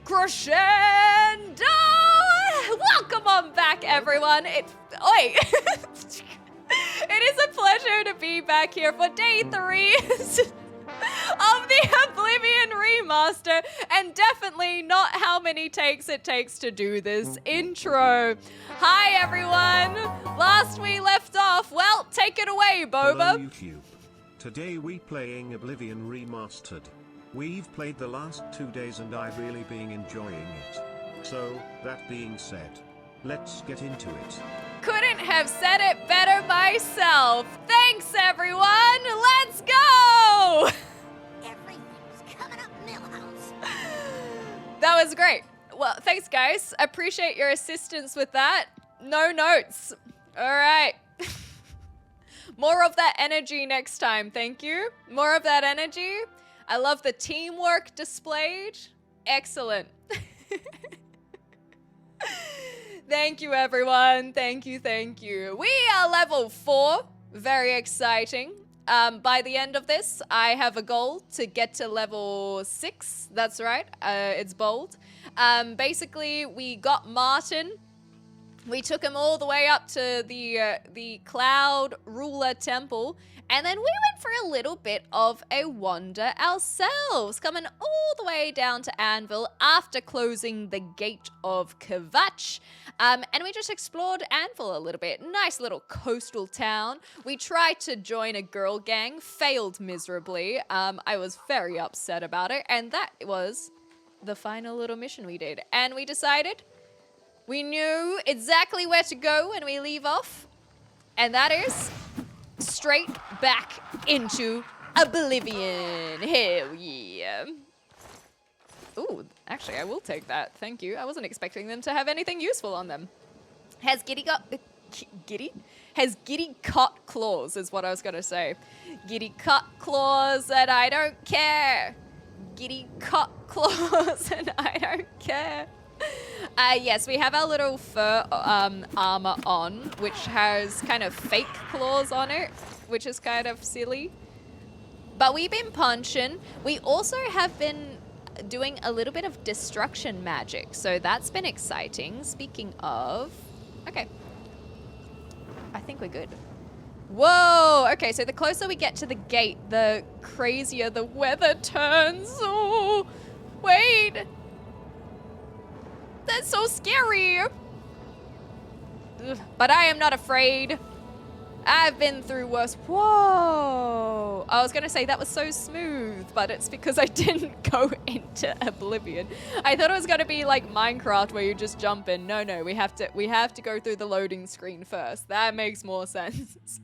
Crescendo! Welcome on back, everyone. It is a pleasure to be back here for day 3 of the Oblivion remaster, and definitely not how many takes it takes to do this intro. Hi, everyone. Last we left off, well, take it away, Boba. Hello, YouTube. Today we playing Oblivion Remastered. We've played the last 2 days and I've really been enjoying it. So, that being said, let's get into it. Couldn't have said it better myself. Thanks, everyone. Let's go. Everything's coming up, Millhouse. That was great. Well, thanks, guys. Appreciate your assistance with that. No notes. All right. More of that energy next time. Thank you. More of that energy. I love the teamwork displayed. Excellent. Thank you, everyone. Thank you, thank you. We are level 4. Very exciting. By the end of this, I have a goal to get to level 6. That's right. It's bold. Basically, we got Martin. We took him all the way up to the Cloud Ruler Temple. And then we went for a little bit of a wander ourselves, coming all the way down to Anvil after closing the Gate of Kvatch. And we just explored Anvil a little bit. Nice little coastal town. We tried to join a girl gang, failed miserably. I was very upset about it. And that was the final little mission we did. And we decided we knew exactly where to go when we leave off. And that is straight back into Oblivion. Hell yeah. Ooh, actually, I will take that. Thank you. I wasn't expecting them to have anything useful on them. Has Giddy got... Giddy? Has Giddy cut claws, is what I was going to say. Giddy cut claws, and I don't care. Giddy cut claws, and I don't care. Yes, we have our little fur armor on, which has kind of fake claws on it, which is kind of silly. But we've been punching. We also have been doing a little bit of destruction magic, so that's been exciting. Speaking of... Okay. I think we're good. Whoa! Okay, so the closer we get to the gate, the crazier the weather turns. Oh, wait! That's so scary. Ugh, but I am not afraid. I've been through worse. Whoa. I was going to say that was so smooth, but it's because I didn't go into Oblivion. I thought it was going to be like Minecraft where you just jump in. No, we have to go through the loading screen first. That makes more sense.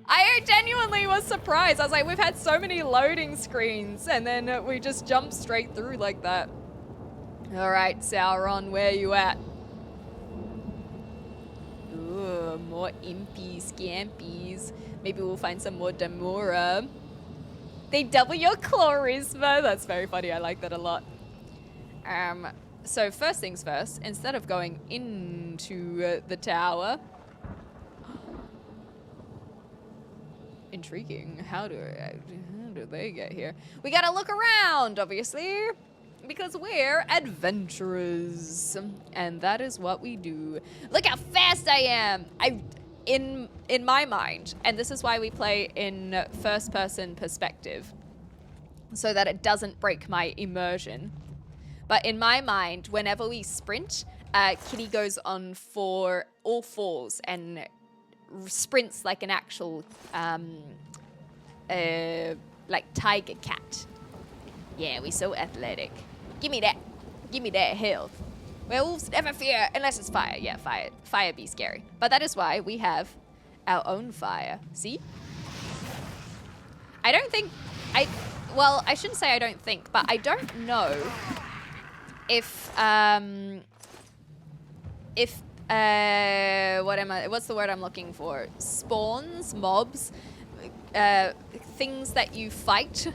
I genuinely was surprised. I was like, we've had so many loading screens and then we just jump straight through like that. All right, Sauron, where you at? Ooh, more impy scampies. Maybe we'll find some more Damura. They double your charisma. That's very funny. I like that a lot. So first things first, instead of going into the tower. Intriguing. How do they get here? We gotta look around, obviously. Because we're adventurers, and that is what we do. Look how fast I am! In my mind, and this is why we play in first-person perspective, so that it doesn't break my immersion. But in my mind, whenever we sprint, Kitty goes on all fours and sprints like an actual, like tiger cat. Yeah, we're so athletic. Give me that. Give me that health. Werewolves never fear unless it's fire. Yeah, fire. Fire be scary. But that is why we have our own fire. See? I don't think... Well, I shouldn't say I don't think, but I don't know if... what's the word I'm looking for? Spawns, mobs, things that you fight,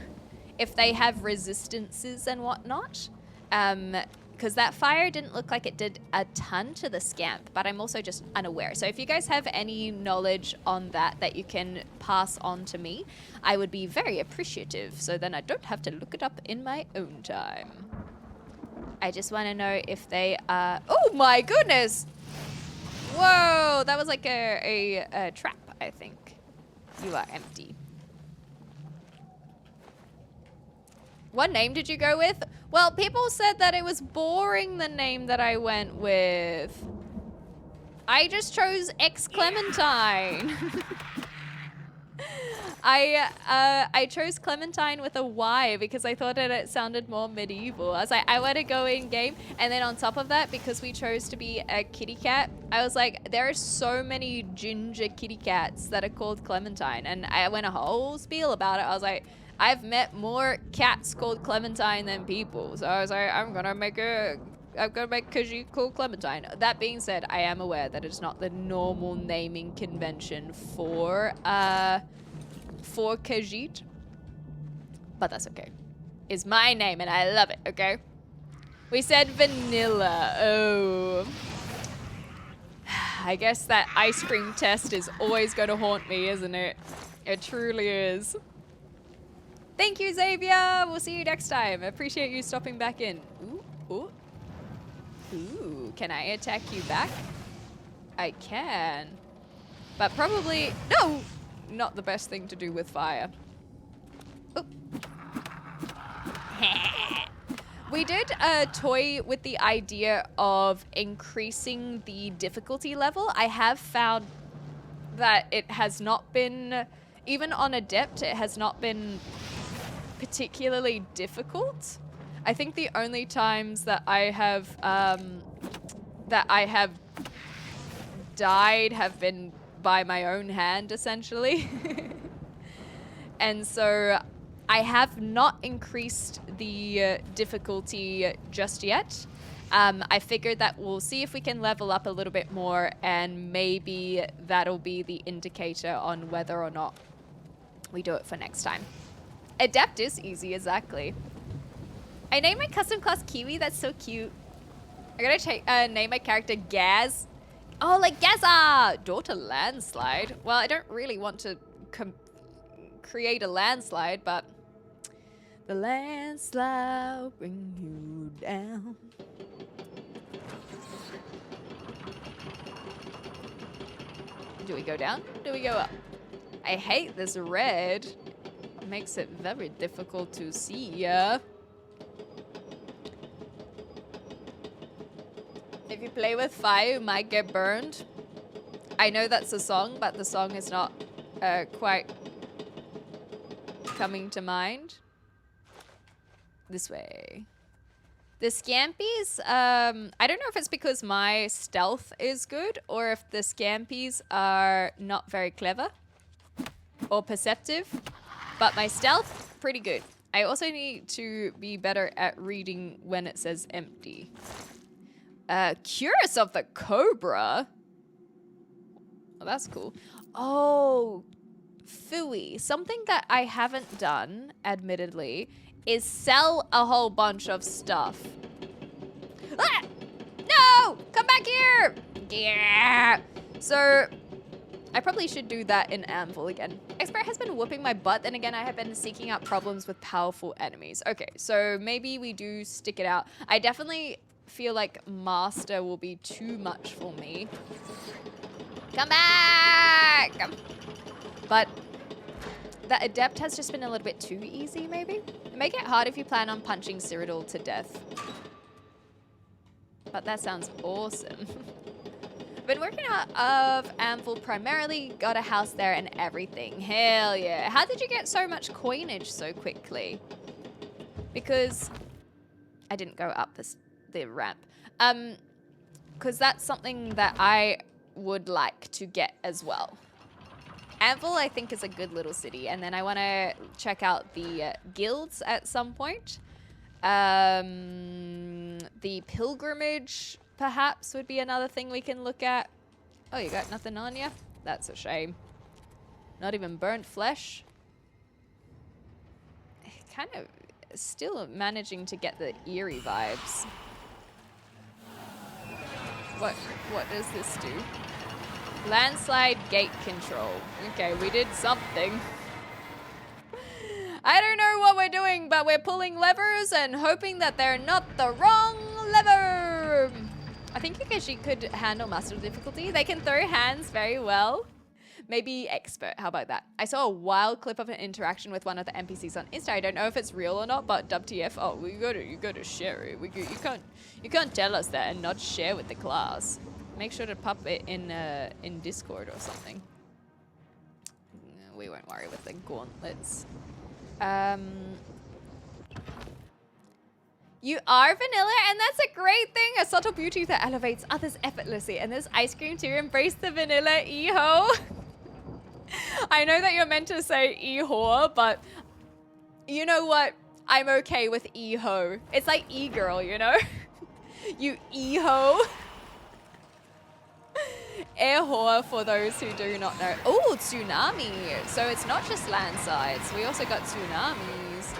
if they have resistances and whatnot. Because that fire didn't look like it did a ton to the scamp, but I'm also just unaware. So if you guys have any knowledge on that you can pass on to me, I would be very appreciative, so then I don't have to look it up in my own time. I just want to know if they are... Oh my goodness! Whoa, that was like a trap, I think. You are empty. What name did you go with? Well, people said that it was boring, the name that I went with. I just chose xClementine. I chose Clementine with a Y because I thought that it sounded more medieval. I was like, I want to go in game, and then on top of that, because we chose to be a kitty cat, I was like, there are so many ginger kitty cats that are called Clementine, and I went a whole spiel about it. I was like, I've met more cats called Clementine than people, so I was like, I'm gonna make Khajiit called Clementine. That being said, I am aware that it's not the normal naming convention for Khajiit, but that's okay. It's my name and I love it, okay? We said vanilla. Oh. I guess that ice cream test is always going to haunt me, isn't it? It truly is. Thank you, Xavier. We'll see you next time. I appreciate you stopping back in. Ooh, ooh. Ooh, can I attack you back? I can. But probably... No! Not the best thing to do with fire. Ooh. We did toy with the idea of increasing the difficulty level. I have found that it has not been... Even on Adept, it has not been particularly difficult. I think the only times that I have died have been by my own hand, essentially. And so I have not increased the difficulty just yet. I figured that we'll see if we can level up a little bit more, and maybe that'll be the indicator on whether or not we do it for next time. Adept is easy, exactly. I named my custom class Kiwi. That's so cute. I'm gonna name my character Gaz. Oh, like Gaza! Daughter landslide. Well, I don't really want to create a landslide, but the landslide will bring you down. Do we go down? Do we go up? I hate this red. It makes it very difficult to see. If you play with fire, you might get burned. I know that's a song, but the song is not quite coming to mind. This way. The Scampies, I don't know if it's because my stealth is good or if the Scampies are not very clever or perceptive, but my stealth, pretty good. I also need to be better at reading when it says empty. Curious of the Cobra. Oh, that's cool. Oh, phooey. Something that I haven't done, admittedly, is sell a whole bunch of stuff. Ah! No! Come back here! Yeah! So, I probably should do that in Anvil again. Expert has been whooping my butt, then again I have been seeking out problems with powerful enemies. Okay, so maybe we do stick it out. I definitely feel like Master will be too much for me. Come back! But the Adept has just been a little bit too easy, maybe? Make it hard if you plan on punching Cyrodiil to death. But that sounds awesome. I've been working out of Anvil primarily, got a house there and everything. Hell yeah. How did you get so much coinage so quickly? Because I didn't go up the ramp. Because that's something that I would like to get as well. Anvil, I think, is a good little city, and then I want to check out the guilds at some point. The pilgrimage, perhaps, would be another thing we can look at. Oh, you got nothing on you? That's a shame. Not even burnt flesh. Kind of still managing to get the eerie vibes. What does this do? Landslide gate control. Okay, we did something. I don't know what we're doing, but we're pulling levers and hoping that they're not the wrong Clever! I think Yukeshi could handle master difficulty. They can throw hands very well. Maybe expert, how about that? I saw a wild clip of an interaction with one of the NPCs on Insta. I don't know if it's real or not, but WTF, oh, you gotta share it. You can't tell us that and not share with the class. Make sure to pop it in Discord or something. We won't worry with the gauntlets. You are vanilla, and that's a great thing. A subtle beauty that elevates others effortlessly. And this ice cream too. Embrace the vanilla, e-ho. I know that you're meant to say e-whore, but you know what? I'm okay with e-ho. It's like e-girl, you know? You e-ho. Air whore, for those who do not know. Oh, tsunami. So it's not just landslides. We also got tsunamis.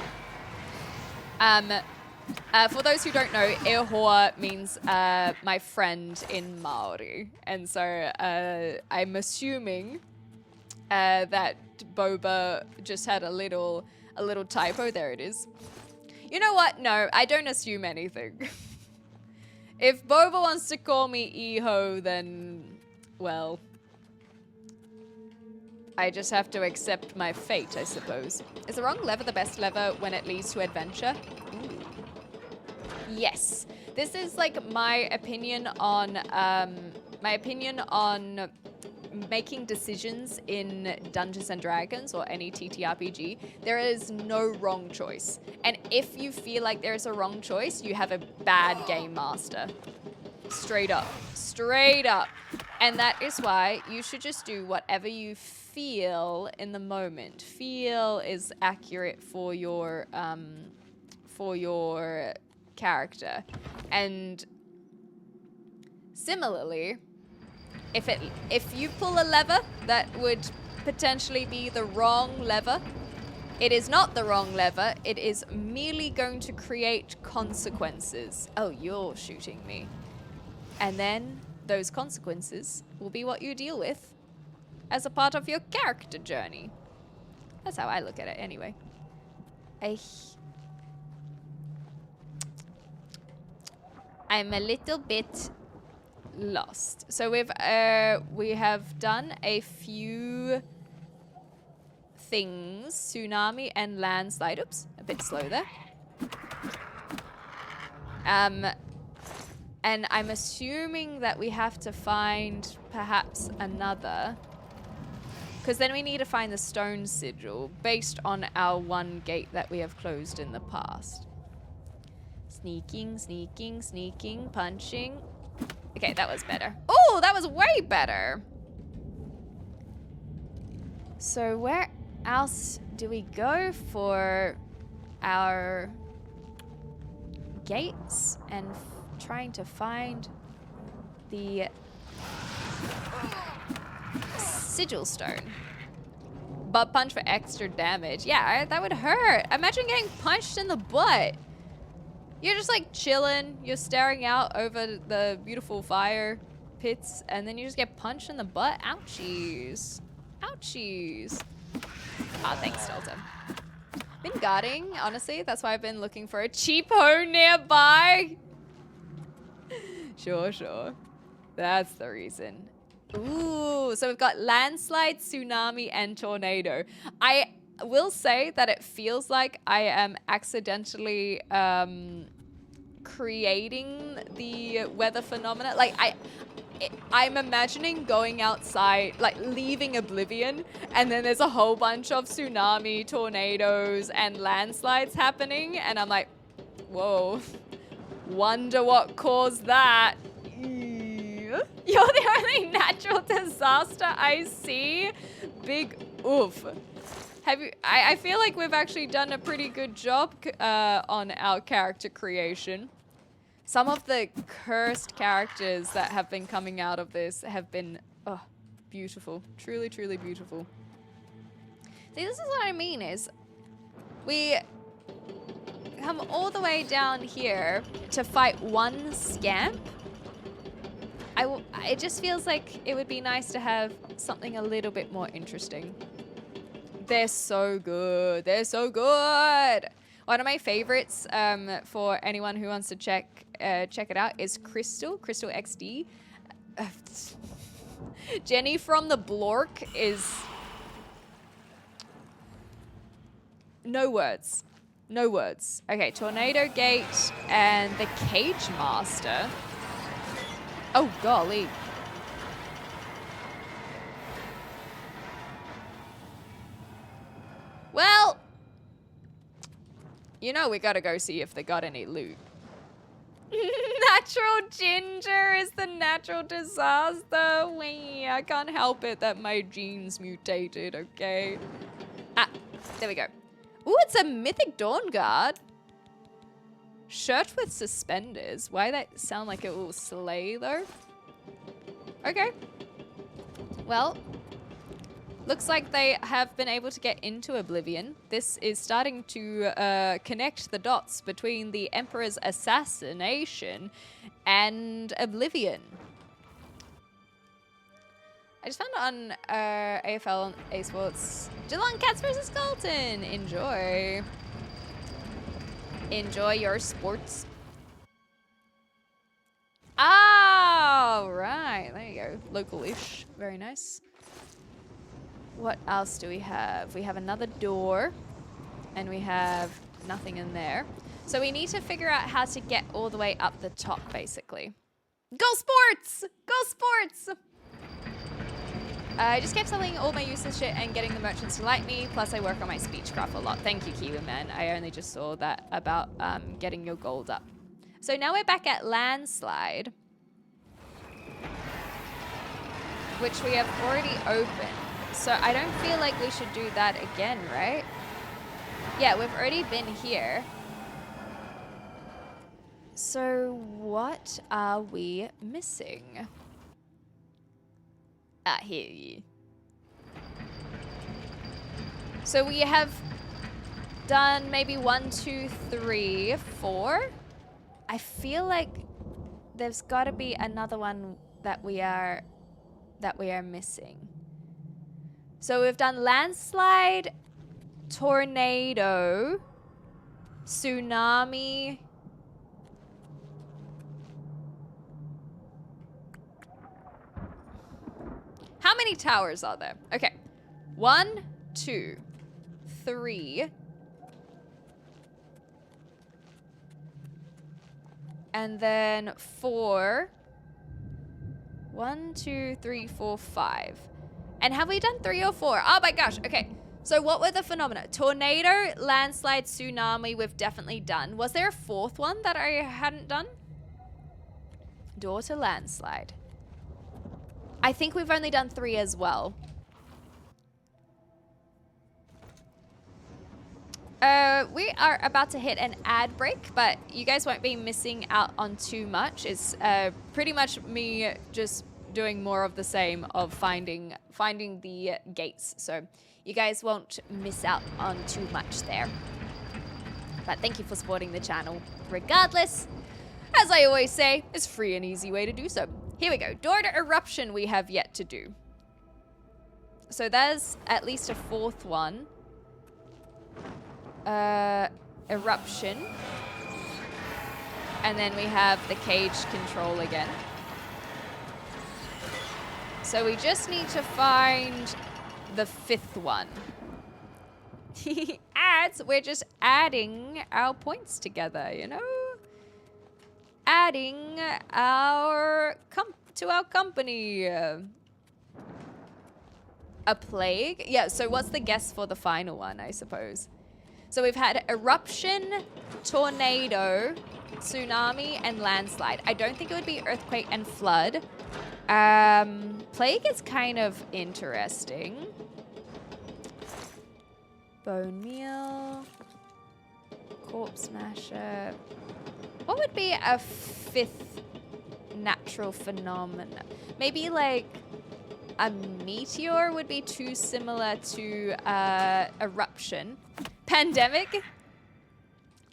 For those who don't know, air whore means my friend in Maori. And so I'm assuming that Boba just had a little typo. There it is. You know what? No, I don't assume anything. If Boba wants to call me Eho, then, well, I just have to accept my fate, I suppose. Is the wrong lever the best lever when it leads to adventure? Ooh. Yes. This is like my opinion on making decisions in Dungeons and Dragons or any TTRPG. There is no wrong choice. And if you feel like there's a wrong choice, you have a bad game master. Straight up. Straight up. And that is why you should just do whatever you feel in the moment. Feel is accurate for your character. And similarly, if you pull a lever that would potentially be the wrong lever, it is not the wrong lever. It is merely going to create consequences. Oh, you're shooting me. And then those consequences will be what you deal with as a part of your character journey. That's how I look at it anyway. I'm a little bit lost. So we have done a few things. Tsunami and landslide. Oops, a bit slow there. And I'm assuming that we have to find perhaps another, because then we need to find the stone sigil based on our one gate that we have closed in the past. Sneaking, sneaking, sneaking, punching. Okay, that was better. Oh, that was way better. So where else do we go for our gates and trying to find the sigil stone? Butt punch for extra damage. Yeah, that would hurt. Imagine getting punched in the butt. You're just like chilling, you're staring out over the beautiful fire pits, and then you just get punched in the butt. Ouchies. Ouchies. Ah, thanks, Dalton. Been guarding, honestly. That's why I've been looking for a cheap home nearby. Sure, sure. That's the reason. Ooh, so we've got landslide, tsunami, and tornado. I will say that it feels like I am accidentally creating the weather phenomena. Like I'm imagining going outside, like leaving Oblivion, and then there's a whole bunch of tsunami, tornadoes, and landslides happening, and I'm like, whoa, wonder what caused that. You're the only natural disaster I see. Big oof. I feel like we've actually done a pretty good job on our character creation. Some of the cursed characters that have been coming out of this have been beautiful. Truly, truly beautiful. See, this is what I mean is we come all the way down here to fight one scamp. It just feels like it would be nice to have something a little bit more interesting. They're so good. They're so good. One of my favorites for anyone who wants to check it out is Crystal XD. Jenny from the Blork is... No words. No words. Okay, Tornado Gate and the Cage Master. Oh, golly. Well, you know we gotta go see if they got any loot. Natural ginger is the natural disaster. Wee, I can't help it that my genes mutated, okay? Ah, there we go. Ooh, it's a Mythic Dawn Guard. Shirt with suspenders. Why that sound like it will slay, though? Okay. Well, looks like they have been able to get into Oblivion. This is starting to connect the dots between the Emperor's assassination and Oblivion. I just found it on AFL and eSports. Geelong Cats vs. Galton. Enjoy. Enjoy your sports. Oh, right. There you go. Local-ish. Very nice. What else do we have? We have another door. And we have nothing in there. So we need to figure out how to get all the way up the top, basically. Go sports! Go sports! I just kept selling all my useless shit and getting the merchants to like me. Plus, I work on my speechcraft a lot. Thank you, Kiwi Man. I only just saw that about getting your gold up. So now we're back at Landslide, which we have already opened. So I don't feel like we should do that again, right? Yeah, we've already been here. So what are we missing? Ah, here. So we have done maybe 1, 2, 3, 4. I feel like there's got to be another one that we are missing. So we've done landslide, tornado, tsunami. How many towers are there? Okay. 1, 2, 3. And then 4. 1, 2, 3, 4, 5. And have we done 3 or 4? Oh my gosh. Okay. So what were the phenomena? Tornado, landslide, tsunami, we've definitely done. Was there a 4th one that I hadn't done? Door to landslide. I think we've only done 3 as well. We are about to hit an ad break, but you guys won't be missing out on too much. It's pretty much me just doing more of the same of finding the gates. So you guys won't miss out on too much there. But thank you for supporting the channel. Regardless, as I always say, it's free and easy way to do so. Here we go. Door to eruption we have yet to do. So there's at least a 4th one. Eruption. And then we have the cage control again. So we just need to find the 5th one. Ads, we're just adding our points together, you know? Adding our to our company. A plague? Yeah, so what's the guess for the final one, I suppose? So we've had eruption, tornado, tsunami, and landslide. I don't think it would be earthquake and flood. Plague is kind of interesting. Bone meal, corpse smasher. What would be a 5th natural phenomenon? Maybe like a meteor would be too similar to eruption. Pandemic.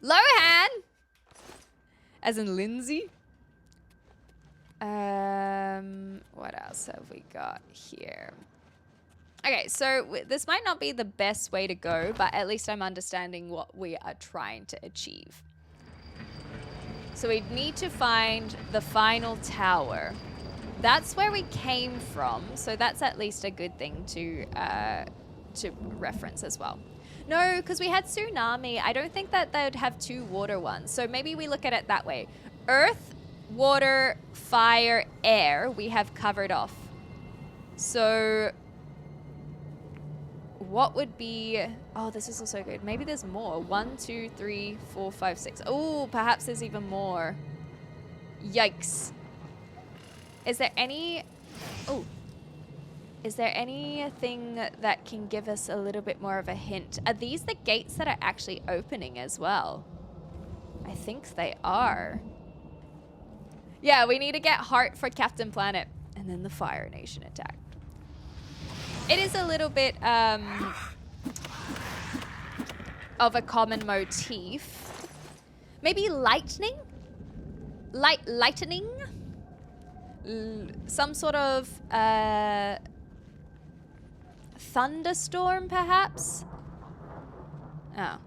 Lohan. As in Lindsay. What else have we got here? Okay, so this might not be the best way to go, but at least I'm understanding what we are trying to achieve. So we need to find the final tower. That's where we came from, so that's at least a good thing to reference as well. No, because we had tsunami. I don't think that they'd have 2 water ones, so maybe we look at it that way. Earth, water, fire, air, we have covered off. So what would be... Oh, this is also good. Maybe there's more. 1, 2, 3, 4, 5, 6. Oh, perhaps there's even more. Yikes. Is there any... Oh. Is there anything that can give us a little bit more of a hint? Are these the gates that are actually opening as well? I think they are. Yeah, we need to get Heart for Captain Planet. And then the Fire Nation attacked. It is a little bit of a common motif. Maybe lightning? Lightning? Some sort of thunderstorm, perhaps? Oh.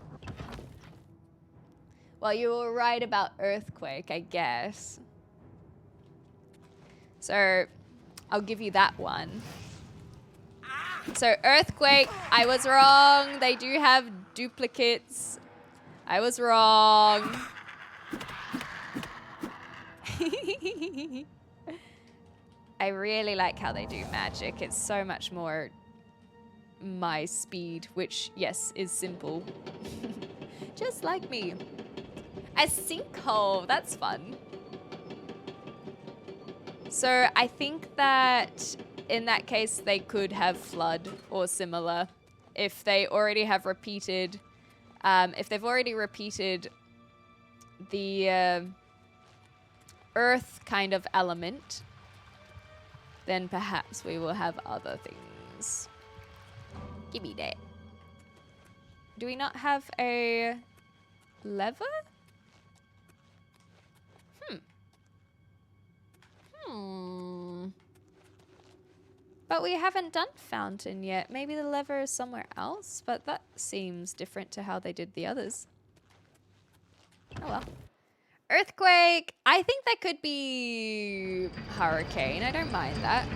Well, you were right about earthquake, I guess. So, I'll give you that one. So, earthquake, I was wrong. They do have duplicates. I was wrong. I really like how they do magic. It's so much more my speed, which, yes, is simple. Just like me. A sinkhole, that's fun. So I think that in that case, they could have flood or similar. If they already have repeated, if they've already repeated the earth kind of element, then perhaps we will have other things. Give me that. Do we not have a lever? But we haven't done fountain yet. Maybe the lever is somewhere else, but that seems different to how they did the others. Oh well. Earthquake! I think that could be hurricane. I don't mind that.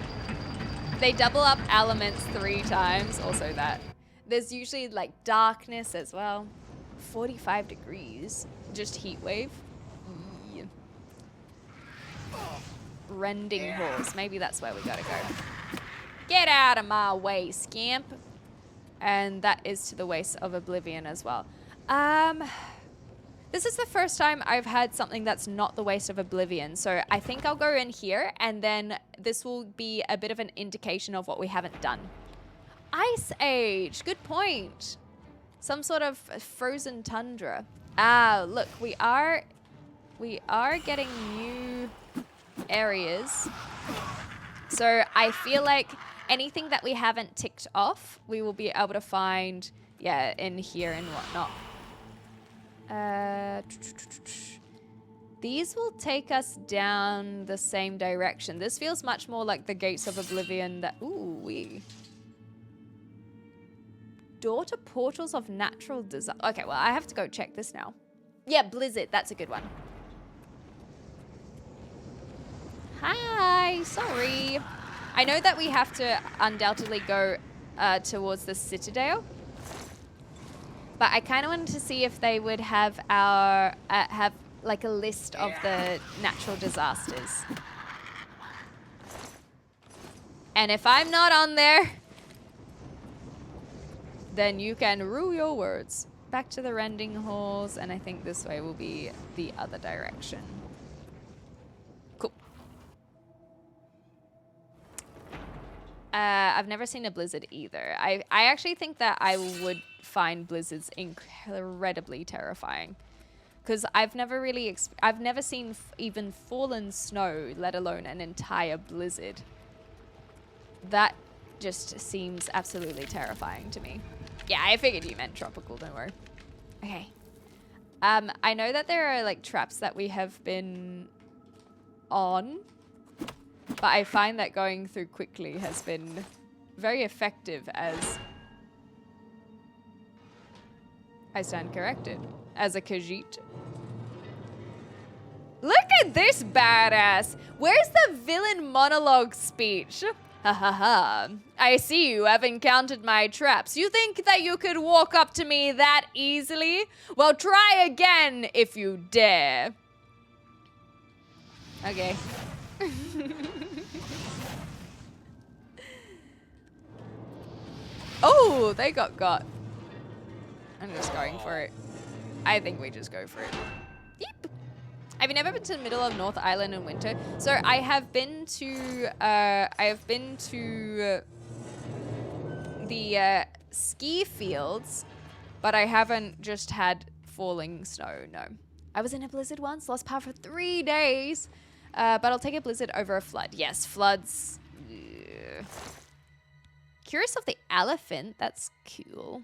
They double up elements 3 times. Also that. There's usually like darkness as well. 45 degrees. Just heat wave. Yeah. Rending halls. Maybe that's where we gotta go. Get out of my way, scamp. And that is to the waste of Oblivion as well. This is the first time I've had something that's not the waste of Oblivion. So I think I'll go in here and then this will be a bit of an indication of what we haven't done. Ice Age, good point. Some sort of frozen tundra. Ah, look, we are getting new areas. So I feel like anything that we haven't ticked off, we will be able to find, yeah, in here and whatnot. These will take us down the same direction. This feels much more like the Gates of Oblivion that... Ooh, wee. Door to Portals of Natural Disaster. Okay, well, I have to go check this now. Yeah, Blizzard. That's a good one. Hi, sorry. I know that we have to undoubtedly go towards the Citadel. But I kind of wanted to see if they would have our have like a list of the natural disasters. And if I'm not on there, then you can rue your words. Back to the rending halls, and I think this way will be the other direction. Cool. I've never seen a blizzard either. I actually think that I would find blizzards incredibly terrifying, because I've never really I've never seen even fallen snow, let alone an entire blizzard. That just seems absolutely terrifying to me. Yeah, I figured you meant tropical, don't worry. Okay. I know that there are like traps that we have been on, but I find that going through quickly has been very effective as... I stand corrected. As a Khajiit. Look at this badass! Where's the villain monologue speech? Ha ha ha. I see you have encountered my traps. You think that you could walk up to me that easily? Well, try again if you dare. Okay. Oh, they got. I'm just going for it. I think we just go for it. Yeep. Have you never been to the middle of North Island in winter? So I have been to the ski fields, but I haven't just had falling snow, no. I was in a blizzard once, lost power for 3 days, but I'll take a blizzard over a flood. Yes, floods. Ugh. Curious of the elephant, that's cool.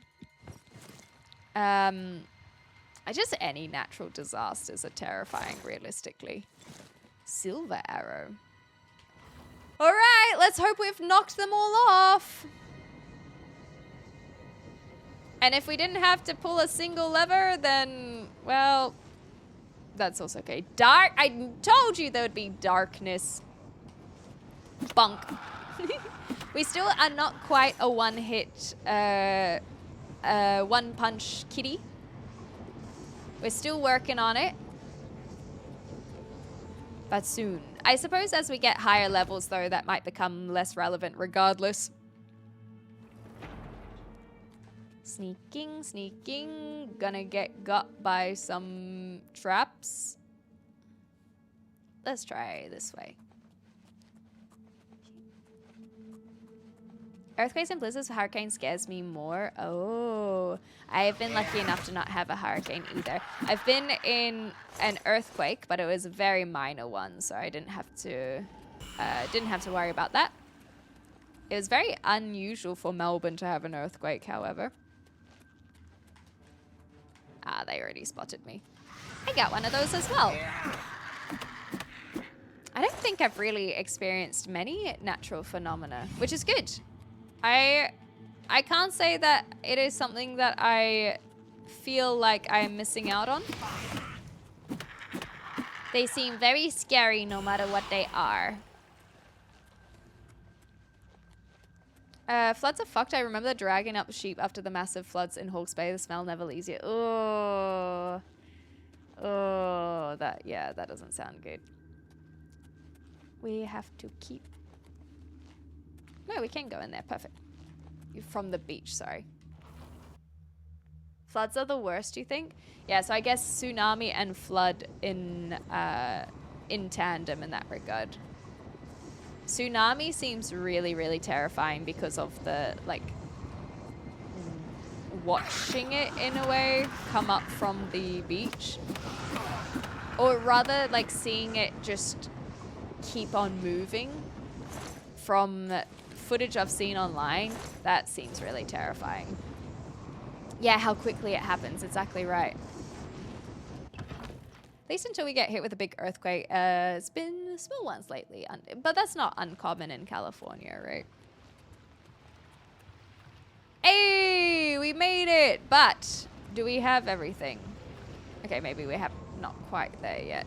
Just any natural disasters are terrifying, realistically. Silver arrow. All right, let's hope we've knocked them all off. And if we didn't have to pull a single lever, then, well, that's also okay. Dark, I told you there would be darkness. Bunk. We still are not quite a one-hit, one-punch kitty. We're still working on it. But soon. I suppose as we get higher levels, though, that might become less relevant regardless. Sneaking, sneaking. Gonna get got by some traps. Let's try this way. Earthquakes and blizzards, hurricane scares me more. Oh, I've been lucky enough to not have a hurricane either. I've been in an earthquake, but it was a very minor one, so I didn't have to worry about that. It was very unusual for Melbourne to have an earthquake, however. Ah, they already spotted me. I got one of those as well. I don't think I've really experienced many natural phenomena, which is good. I can't say that it is something that I feel like I'm missing out on. They seem very scary no matter what they are. Floods are fucked. I remember dragging up sheep after the massive floods in Hawke's Bay. The smell never leaves you. Oh. Oh, that doesn't sound good. We have to keep... No, we can go in there. Perfect. You're from the beach, sorry. Floods are the worst, you think? Yeah, so I guess tsunami and flood in tandem in that regard. Tsunami seems really, really terrifying because of the, like, watching it, in a way, come up from the beach. Or rather, like, seeing it just keep on moving from footage I've seen online. That seems really terrifying. Yeah, how quickly it happens. Exactly right. At least until we get hit with a big earthquake. It's been small ones lately, but that's not uncommon in California, right? Hey, we made it! But do we have everything? Okay, maybe we have not quite there yet.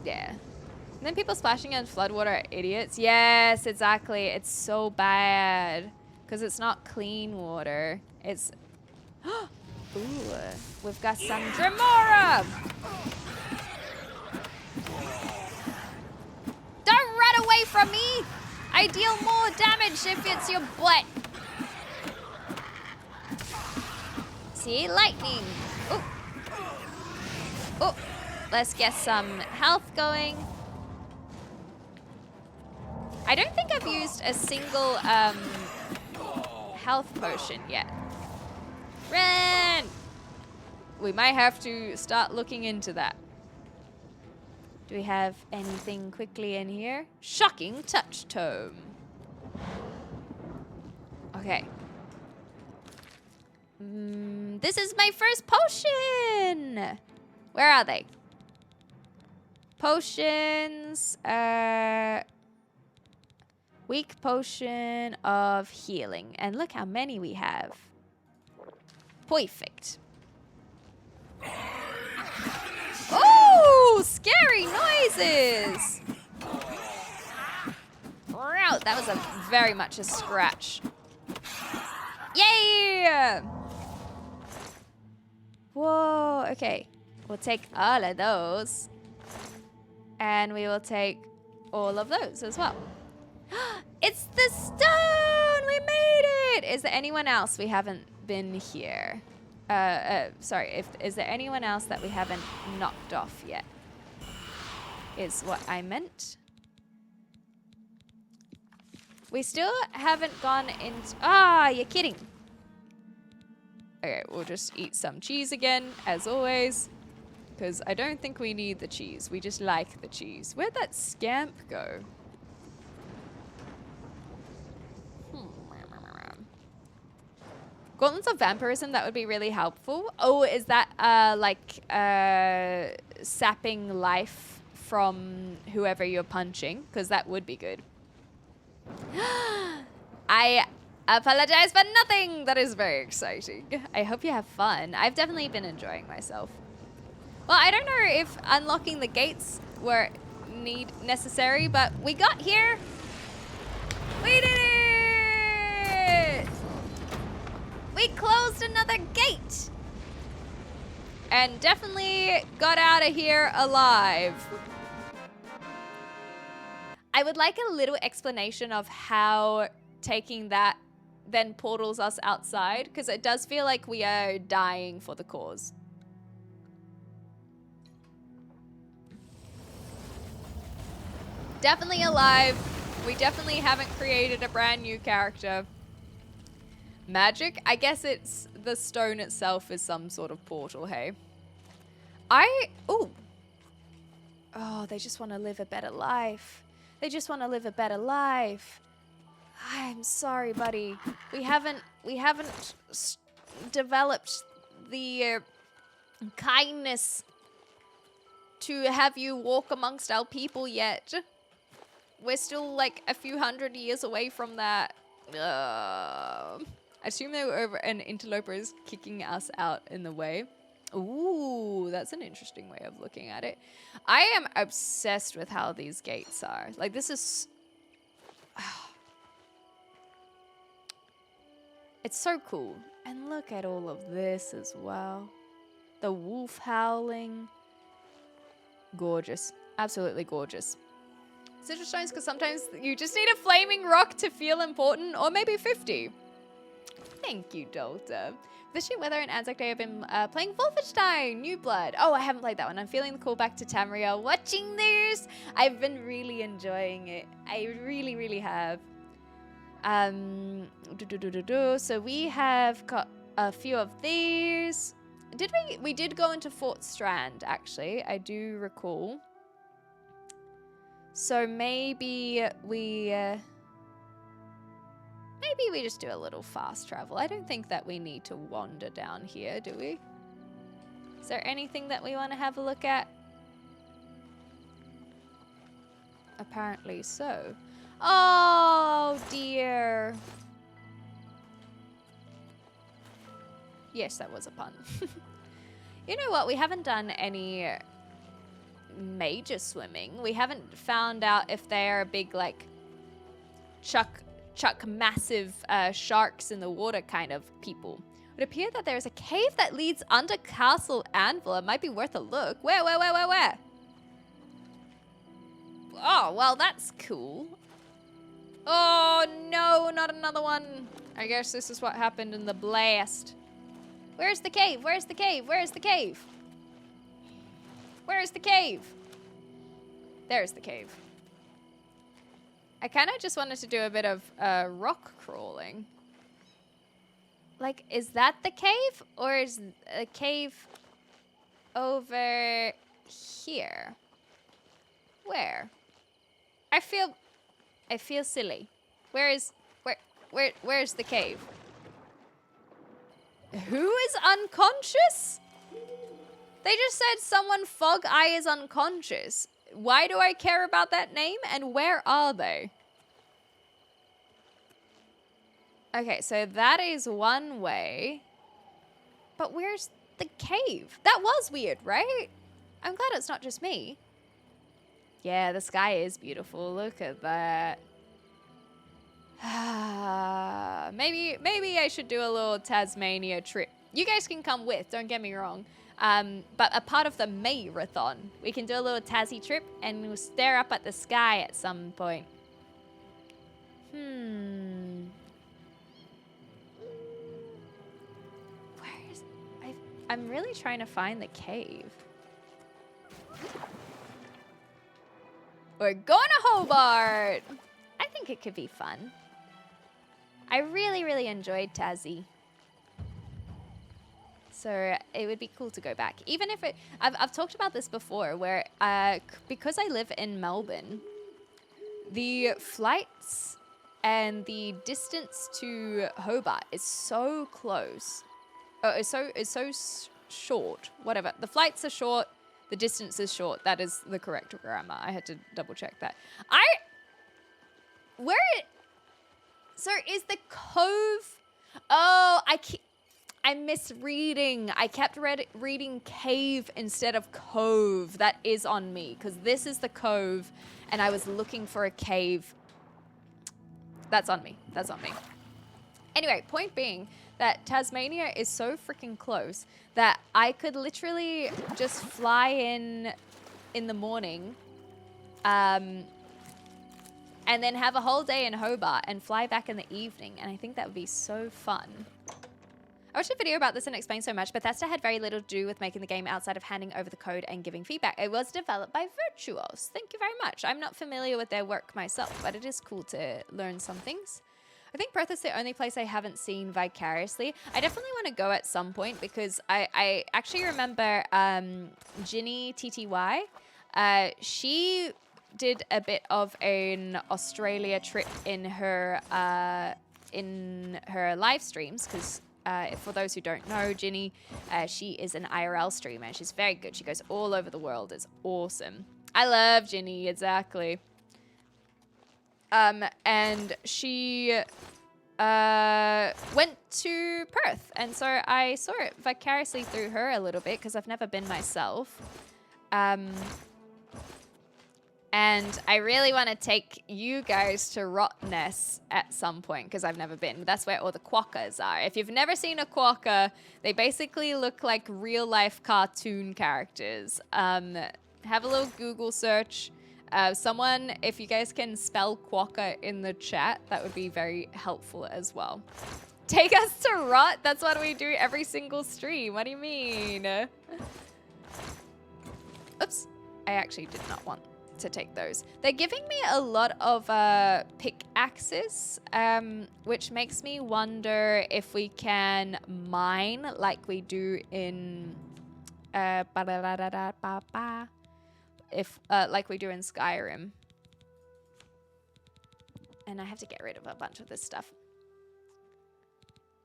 Yeah. And then people splashing in floodwater are idiots. Yes, exactly. It's so bad. Because it's not clean water. It's... Ooh, we've got some Dremora! Don't run away from me! I deal more damage if it's your butt. See? Lightning. Oh. Oh. Let's get some health going. I don't think I've used a single health potion yet. Run! We might have to start looking into that. Do we have anything quickly in here? Shocking touch tome. Okay. This is my first potion! Where are they? Potions. Weak potion of healing. And look how many we have. Perfect. Oh, scary noises. Wow, that was very much a scratch. Yay! Whoa, okay. We'll take all of those. And we will take all of those as well. It's the stone! We made it! Is there anyone else we haven't been here? Sorry, is there anyone else that we haven't knocked off yet? Is what I meant. We still haven't gone into... Ah, you're kidding. Okay, we'll just eat some cheese again, as always. Because I don't think we need the cheese. We just like the cheese. Where'd that scamp go? Gauntlets of Vampirism, that would be really helpful. Oh, is that sapping life from whoever you're punching? Because that would be good. I apologize for nothing. That is very exciting. I hope you have fun. I've definitely been enjoying myself. Well, I don't know if unlocking the gates were necessary, but we got here. We did it! We closed another gate. And definitely got out of here alive. I would like a little explanation of how taking that then portals us outside, because it does feel like we are dying for the cause. Definitely alive. We definitely haven't created a brand new character. Magic? I guess it's the stone itself is some sort of portal, hey? Oh, they just want to live a better life. They just want to live a better life. I'm sorry, buddy. We haven't developed the kindness to have you walk amongst our people yet. We're still like a few hundred years away from that. I assume they were over an interloper is kicking us out in the way. Ooh, that's an interesting way of looking at it. I am obsessed with how these gates are. Like, this is... It's so cool. And look at all of this as well. The wolf howling. Gorgeous. Absolutely gorgeous. Citrus stones, because sometimes you just need a flaming rock to feel important, or maybe 50. Thank you, Dolta. This year, weather and Anzac Day, I've been playing Wolfenstein, New Blood. Oh, I haven't played that one. I'm feeling the callback to Tamriel. Watching this, I've been really enjoying it. I really, really have. So we have got a few of these. We did go into Fort Strand, actually. I do recall. So maybe we just do a little fast travel. I don't think that we need to wander down here, do we? Is there anything that we want to have a look at? Apparently so. Oh, dear. Yes, that was a pun. You know what? We haven't done any major swimming. We haven't found out if they're big, like, chuck massive sharks in the water kind of people. It would appear that there's a cave that leads under Castle Anvil. It might be worth a look. Where? Oh, well, that's cool. Oh, no, not another one. I guess this is what happened in the blast. Where's the cave? Where's the cave? Where's the cave? Where's the cave? There's the cave. I kind of just wanted to do a bit of rock crawling. Like, is that the cave? Or is the cave over here? Where? I feel silly. Where's the cave? Who is unconscious? They just said someone Fog Eye is unconscious. Why do I care about that name? And where are they? Okay, so that is one way. But where's the cave? That was weird, right? I'm glad it's not just me. Yeah, the sky is beautiful. Look at that. maybe I should do a little Tasmania trip. You guys can come with, don't get me wrong. But a part of the May-rathon, we can do a little Tassie trip and we'll stare up at the sky at some point. I'm really trying to find the cave. We're going to Hobart. I think it could be fun. I really, really enjoyed Tassie. So it would be cool to go back. Even if it, I've talked about this before where, because I live in Melbourne, the flights and the distance to Hobart is so close. Oh, it's so short. Whatever. The flights are short. The distance is short. That is the correct grammar. I had to double check that. So is the cove? Oh, I'm misreading. I kept reading cave instead of cove. That is on me because this is the cove, and I was looking for a cave. That's on me. That's on me. Anyway, point being that Tasmania is so freaking close that I could literally just fly in the morning, and then have a whole day in Hobart and fly back in the evening. And I think that would be so fun. I watched a video about this and explained so much. Bethesda had very little to do with making the game outside of handing over the code and giving feedback. It was developed by Virtuos. Thank you very much. I'm not familiar with their work myself, but it is cool to learn some things. I think Perth is the only place I haven't seen vicariously. I definitely want to go at some point because I actually remember Ginny TTY. She did a bit of an Australia trip in her live streams because for those who don't know, Ginny, she is an IRL streamer. She's very good. She goes all over the world. It's awesome. I love Ginny, exactly. And she went to Perth, and so I saw it vicariously through her a little bit because I've never been myself. And I really want to take you guys to Rottnest at some point because I've never been. That's where all the quokkas are. If you've never seen a quokka, they basically look like real-life cartoon characters. Have a little Google search. Someone, if you guys can spell quokka in the chat, that would be very helpful as well. Take us to Rot? That's what we do every single stream. What do you mean? Oops. I actually did not want to take those. They're giving me a lot of pickaxes, which makes me wonder if we can mine like we do in like we do in Skyrim. And I have to get rid of a bunch of this stuff.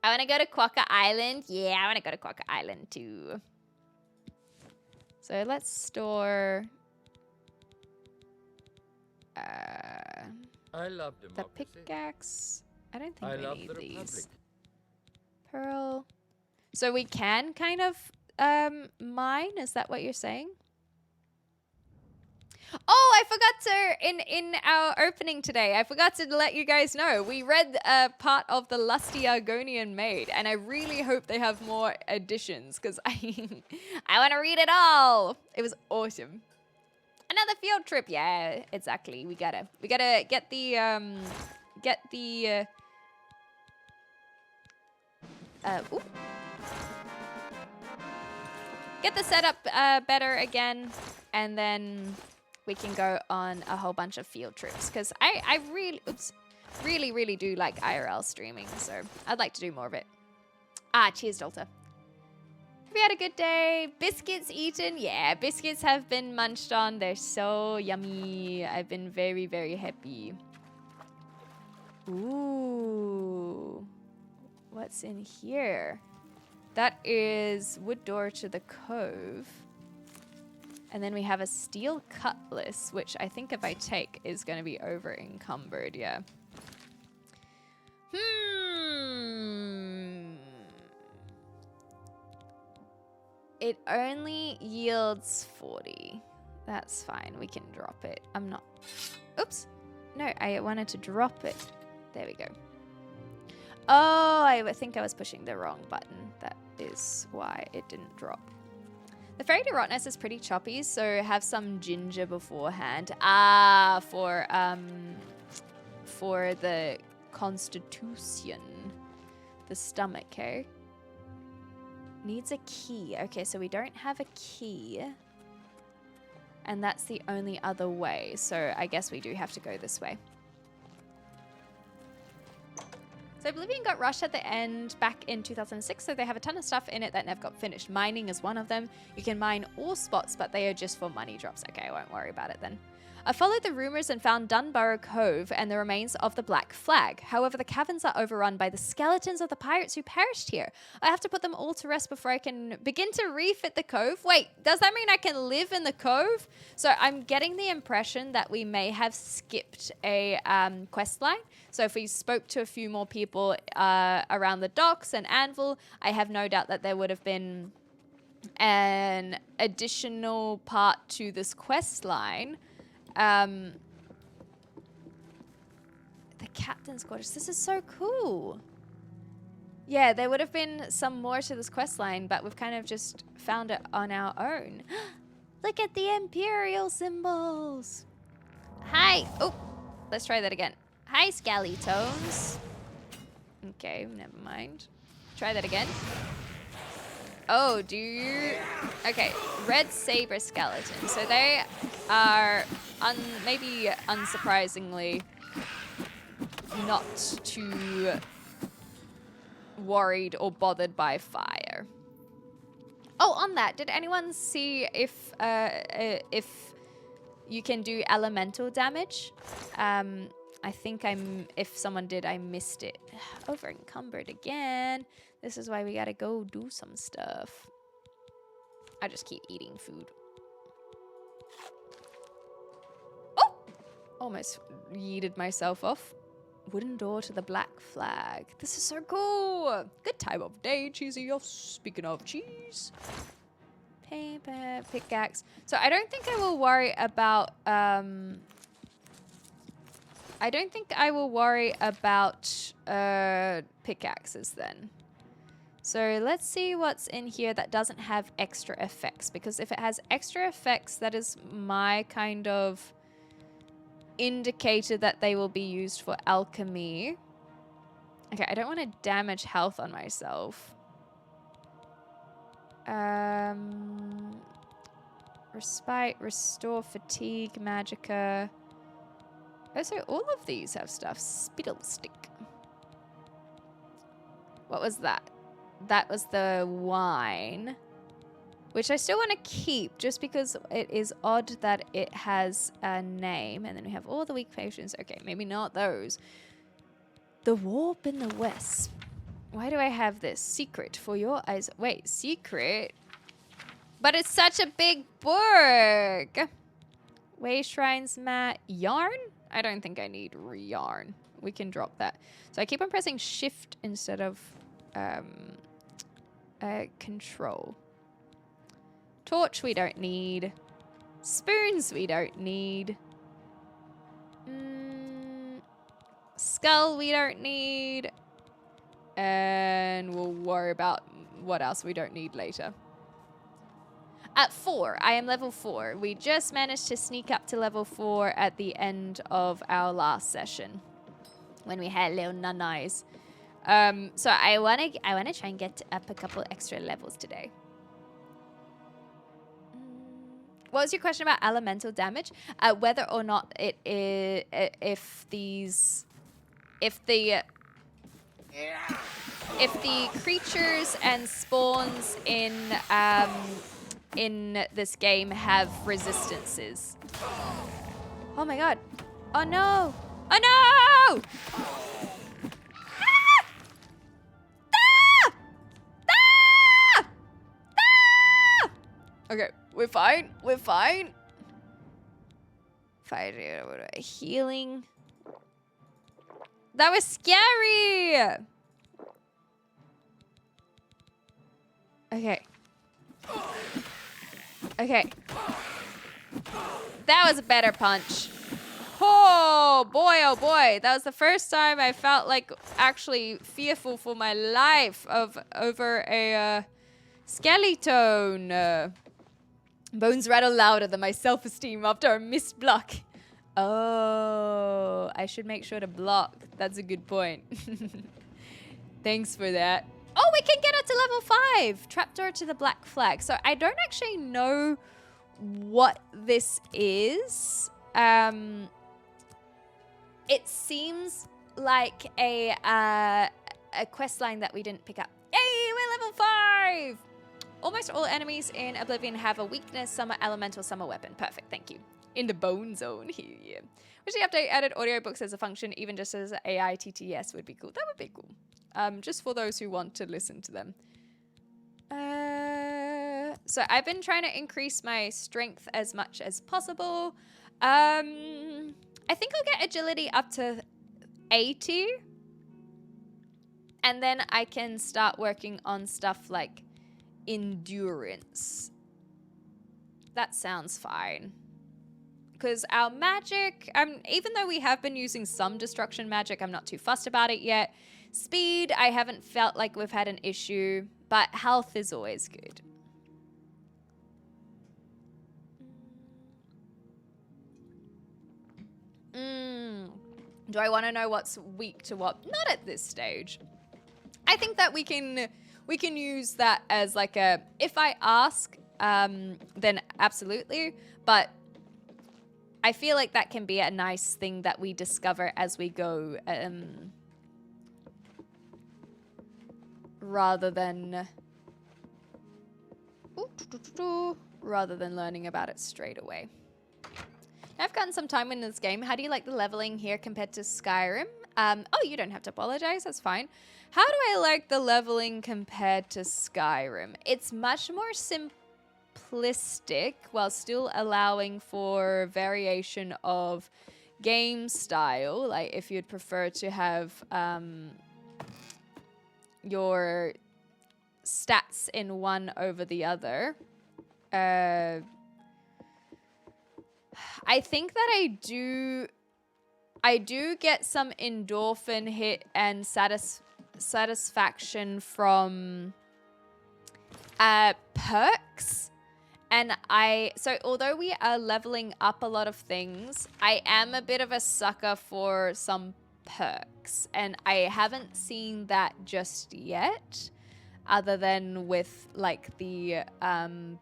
I want to go to Quokka Island. Yeah, I want to go to Quokka Island too. So let's store I love the democracy. pickaxe. I don't think I we love need the these. Republic. Pearl. So we can kind of mine. Is that what you're saying? Oh, I forgot to, in our opening today, I forgot to let you guys know. We read part of the Lusty Argonian Maid, and I really hope they have more editions, because I want to read it all. It was awesome. Another field trip. Yeah, exactly. We gotta get the, ooh. Get the setup better again, and then we can go on a whole bunch of field trips because I really do like IRL streaming, so I'd like to do more of it. Cheers, Dolta. Have you had a good day? Biscuits eaten? Yeah, biscuits have been munched on. They're so yummy. I've been very, very happy. Ooh. What's in here? That is wood door to the cove. And then we have a steel cutlass, which I think if I take is going to be over encumbered, yeah. It only yields 40. That's fine. We can drop it. I'm not... Oops. No, I wanted to drop it. There we go. Oh, I think I was pushing the wrong button. That is why it didn't drop. The Fairy to Rottenness is pretty choppy, so have some ginger beforehand. Ah, for the constitution. The stomach, okay? Needs a key. Okay, so we don't have a key. And that's the only other way. So I guess we do have to go this way. So Oblivion got rushed at the end back in 2006, so they have a ton of stuff in it that never got finished. Mining is one of them. You can mine all spots, but they are just for money drops. Okay, I won't worry about it then. I followed the rumors and found Dunburrow Cove and the remains of the Black Flag. However, the caverns are overrun by the skeletons of the pirates who perished here. I have to put them all to rest before I can begin to refit the cove. Wait, does that mean I can live in the cove? So I'm getting the impression that we may have skipped a quest line. So if we spoke to a few more people around the docks and Anvil, I have no doubt that there would have been an additional part to this quest line. The captain's quarters. This is so cool. Yeah, there would have been some more to this quest line, but we've kind of just found it on our own. Look at the Imperial symbols. Hi. Oh, let's try that again. Hi, Scallytones. Okay, never mind. Try that again. Oh, do you... Okay, red saber skeleton. So they are, maybe unsurprisingly, not too worried or bothered by fire. Oh, on that, did anyone see if you can do elemental damage? I think if someone did, I missed it. Over encumbered again. This is why we gotta go do some stuff. I just keep eating food. Oh! Almost yeeted myself off. Wooden door to the Black Flag. This is so cool. Good time of day, cheesy. Speaking of cheese. Paper, pickaxe. So I don't think I will worry about... I don't think I will worry about pickaxes then. So let's see what's in here that doesn't have extra effects. Because if it has extra effects, that is my kind of indicator that they will be used for alchemy. Okay, I don't want to damage health on myself. Respite, restore fatigue, magicka. Oh, so all of these have stuff. Spittle stick. What was that? That was the wine, which I still want to keep just because it is odd that it has a name. And then we have all the weak potions. Okay, maybe not those. The warp in the west. Why do I have this? Secret for your eyes. Wait, secret? But it's such a big book. Way shrines mat. Yarn? I don't think I need yarn. We can drop that. So I keep on pressing shift instead of control. Torch we don't need. Spoons we don't need. Skull we don't need. And we'll worry about what else we don't need later. At 4, I am level 4. We just managed to sneak up to level 4 at the end of our last session when we had little nunnies. So I wanna try and get up a couple extra levels today. What was your question about elemental damage? Whether or not it is, if the creatures and spawns in this game have resistances. Oh my god. Oh no. Oh no! Ah! Ah! Ah! Ah! Okay, we're fine. We're fine. Healing. That was scary. Okay. Okay. That was a better punch. Oh boy. That was the first time I felt like actually fearful for my life over a skeleton. Bones rattle louder than my self-esteem after a missed block. Oh, I should make sure to block. That's a good point. Thanks for that. Oh, we can get it to level 5. Trapdoor to the black flag. So I don't actually know what this is. It seems like a quest line that we didn't pick up. Yay, we're level 5. Almost all enemies in Oblivion have a weakness. Some are elemental, some are weapon. Perfect, thank you. In the bone zone here. Yeah. Wish the update added audiobooks as a function, even just as AI TTS would be cool. That would be cool. Just for those who want to listen to them. So I've been trying to increase my strength as much as possible. I think I'll get agility up to 80. And then I can start working on stuff like endurance. That sounds fine. Because our magic, even though we have been using some destruction magic, I'm not too fussed about it yet. Speed, I haven't felt like we've had an issue, but health is always good. Do I want to know what's weak to what? Not at this stage. I think that we can use that as like a, if I ask, then absolutely. But I feel like that can be a nice thing that we discover as we go, rather than learning about it straight away. I've gotten some time in this game. How do you like the leveling here compared to Skyrim? Oh, you don't have to apologize. That's fine. How do I like the leveling compared to Skyrim? It's much more simplistic while still allowing for variation of game style. Like if you'd prefer to have your stats in one over the other. I think that I do get some endorphin hit and satisfaction from perks. And so although we are leveling up a lot of things, I am a bit of a sucker for some perks. And I haven't seen that just yet, other than with like the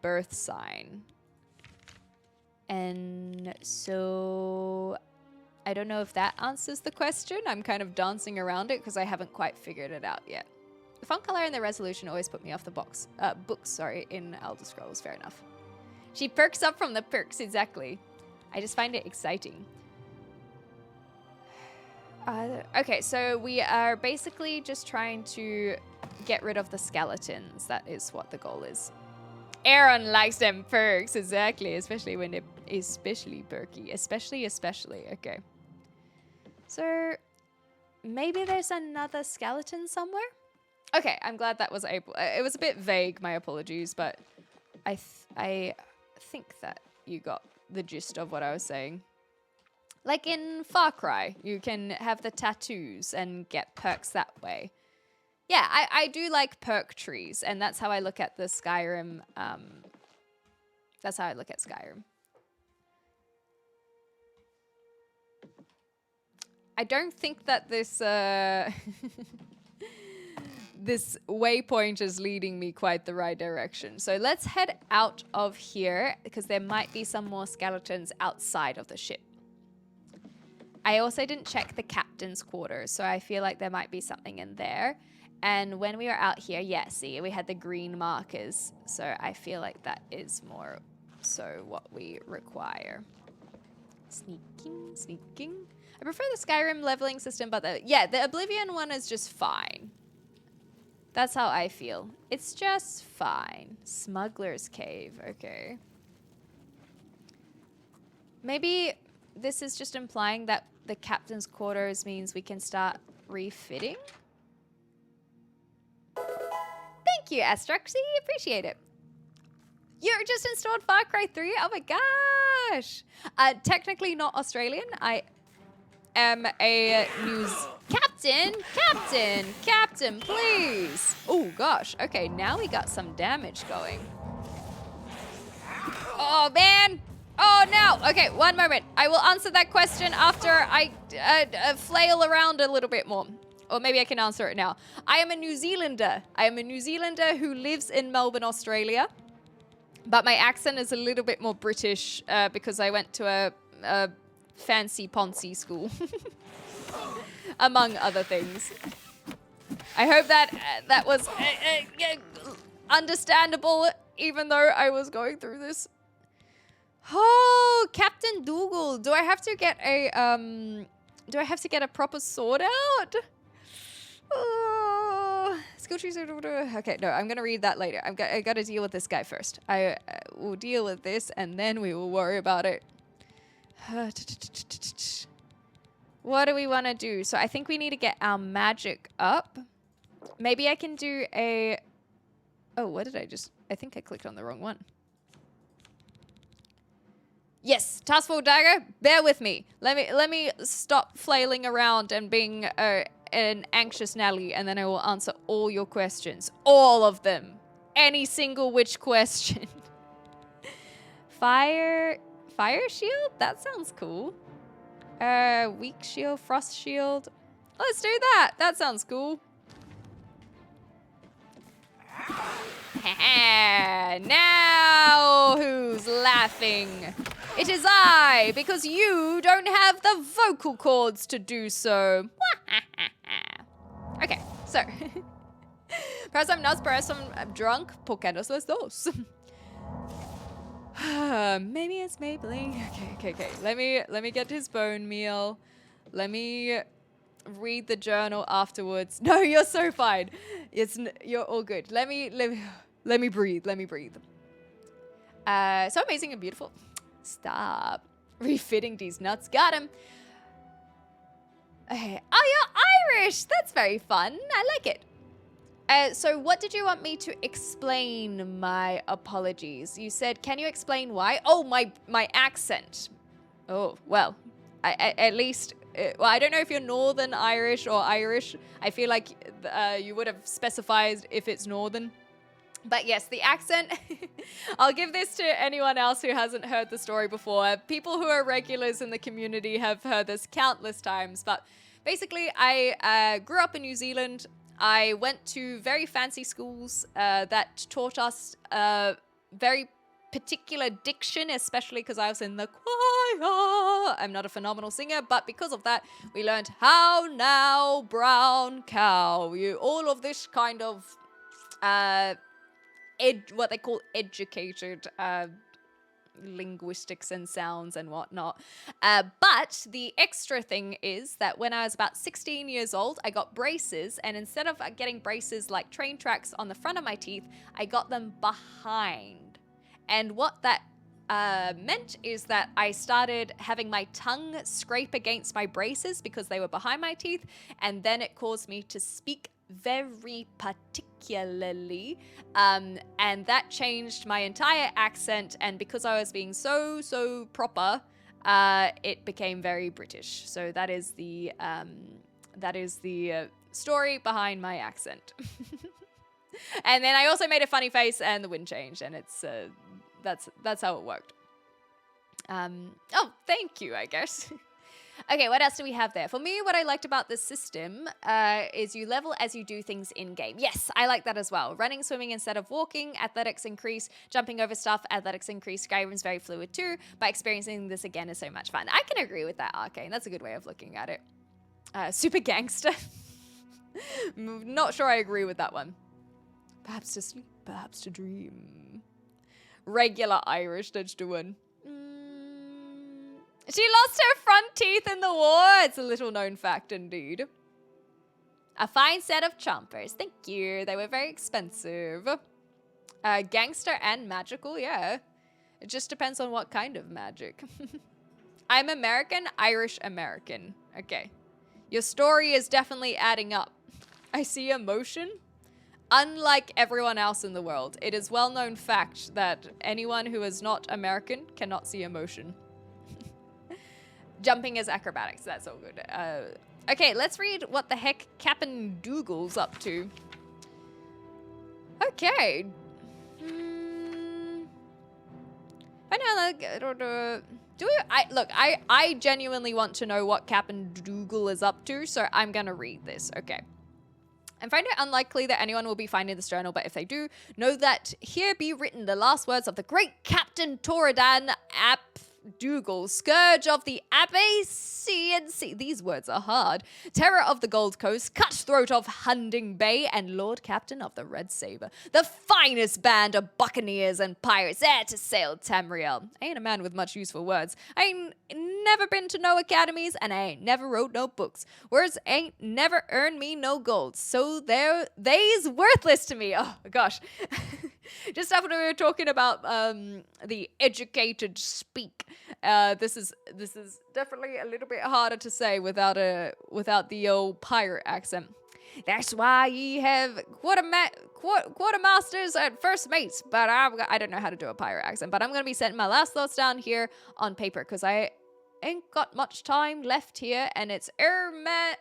birth sign. And so I don't know if that answers the question. I'm kind of dancing around it because I haven't quite figured it out yet. The font color and the resolution always put me off the books, in Elder Scrolls. Fair enough. She perks up from the perks, exactly. I just find it exciting. Okay, so we are basically just trying to get rid of the skeletons. That is what the goal is. Aaron likes them perks, exactly, especially when they're especially perky. Especially. Okay. So maybe there's another skeleton somewhere? Okay, I'm glad that was able. It was a bit vague, my apologies, but I think that you got the gist of what I was saying. Like in Far Cry, you can have the tattoos and get perks that way. Yeah, I do like perk trees, and that's how I look at the Skyrim. That's how I look at Skyrim. I don't think that this this waypoint is leading me quite the right direction. So let's head out of here, because there might be some more skeletons outside of the ship. I also didn't check the captain's quarters, so I feel like there might be something in there. And when we were out here, yeah, see, we had the green markers. So I feel like that is more so what we require. Sneaking. I prefer the Skyrim leveling system, but the Oblivion one is just fine. That's how I feel. It's just fine. Smuggler's Cave, okay. Maybe this is just implying that the captain's quarters means we can start refitting? Thank you, Astroxy. Appreciate it. You just installed Far Cry 3? Oh my gosh. Technically not Australian. I am a Captain, please. Oh gosh. Okay, now we got some damage going. Oh man. Oh no. Okay, one moment. I will answer that question after I flail around a little bit more. Or maybe I can answer it now. I am a New Zealander. I am a New Zealander who lives in Melbourne, Australia. But my accent is a little bit more British because I went to a fancy poncy school. Among other things. I hope that that was understandable, even though I was going through this. Oh, Captain Dougal. Do I have to get a proper sword out? Oh, skill trees. Okay, no, I'm gonna read that later. I gotta deal with this guy first. I will deal with this and then we will worry about it. What do we want to do? So I think we need to get our magic up. Maybe I can do a... Oh, what did I just... I think I clicked on the wrong one. Yes, Task Force Dagger, bear with me. Let me stop flailing around and being an anxious Nelly, and then I will answer all your questions. All of them. Any single which question. Fire shield? That sounds cool. Weak shield, frost shield. Let's do that. That sounds cool. Now who's laughing? It is I, because you don't have the vocal cords to do so. Okay, so. Perhaps I'm nuts, perhaps I'm drunk. ¿Por qué no los dos? Maybe it's Maybelline. Okay. Let me get his bone meal. Let me read the journal afterwards. No, you're so fine. You're all good. Let me breathe. So amazing and beautiful. Stop refitting these nuts. Got him. Okay. Oh, you're Irish. That's very fun. I like it. So what did you want me to explain? My apologies. You said, can you explain why? Oh, my accent. Oh, well, at least, well, I don't know if you're Northern Irish or Irish. I feel like you would have specified if it's Northern. But yes, the accent, I'll give this to anyone else who hasn't heard the story before. People who are regulars in the community have heard this countless times. But basically, I grew up in New Zealand. I went to very fancy schools that taught us very particular diction, especially because I was in the choir. I'm not a phenomenal singer, but because of that, we learned how now, brown cow. All of this kind of what they call educated linguistics and sounds and whatnot. But the extra thing is that when I was about 16 years old, I got braces, and instead of getting braces like train tracks on the front of my teeth, I got them behind. And what that meant is that I started having my tongue scrape against my braces because they were behind my teeth, and then it caused me to speak very particularly, and that changed my entire accent, and because I was being so proper, it became very British. So that is the story behind my accent. And then I also made a funny face and the wind changed, and it's that's how it worked. Oh, thank you, I guess. Okay, what else do we have there? For me, what I liked about this system is you level as you do things in-game. Yes, I like that as well. Running, swimming instead of walking, athletics increase, jumping over stuff, athletics increase. Skyrim's very fluid too, but experiencing this again is so much fun. I can agree with that, Arcane. That's a good way of looking at it. Super gangster. Not sure I agree with that one. Perhaps to sleep, perhaps to dream. Regular Irish, that's the one. She lost her front teeth in the war. It's a little known fact indeed. A fine set of chompers. Thank you. They were very expensive. Gangster and magical, yeah. It just depends on what kind of magic. I'm American, Irish American. Okay. Your story is definitely adding up. I see emotion. unlike everyone else in the world. It is well-known fact that anyone who is not American cannot see emotion. Jumping is acrobatics. That's all good. Okay, let's read what the heck Captain Dougal's up to. Okay. I know, like, I genuinely want to know what Captain Dougal is up to, so I'm gonna read this. Okay. I find it unlikely that anyone will be finding this journal, but if they do, know that here be written the last words of the great Captain Toradan Ap Dougal, Scourge of the Abacian. These words are hard. Terror of the Gold Coast, Cutthroat of Hunding Bay, and Lord Captain of the Red Saber. The finest band of buccaneers and pirates e'er to sail Tamriel. I ain't a man with much useful words. I ain't never been to no academies, and I ain't never wrote no books. Words ain't never earned me no gold, so they's worthless to me. Oh, gosh. Just after we were talking about the educated speak, this is definitely a little bit harder to say without the old pirate accent. That's why ye have quartermasters and first mates. But I don't know how to do a pirate accent. But I'm gonna be setting my last thoughts down here on paper because I ain't got much time left here, and it's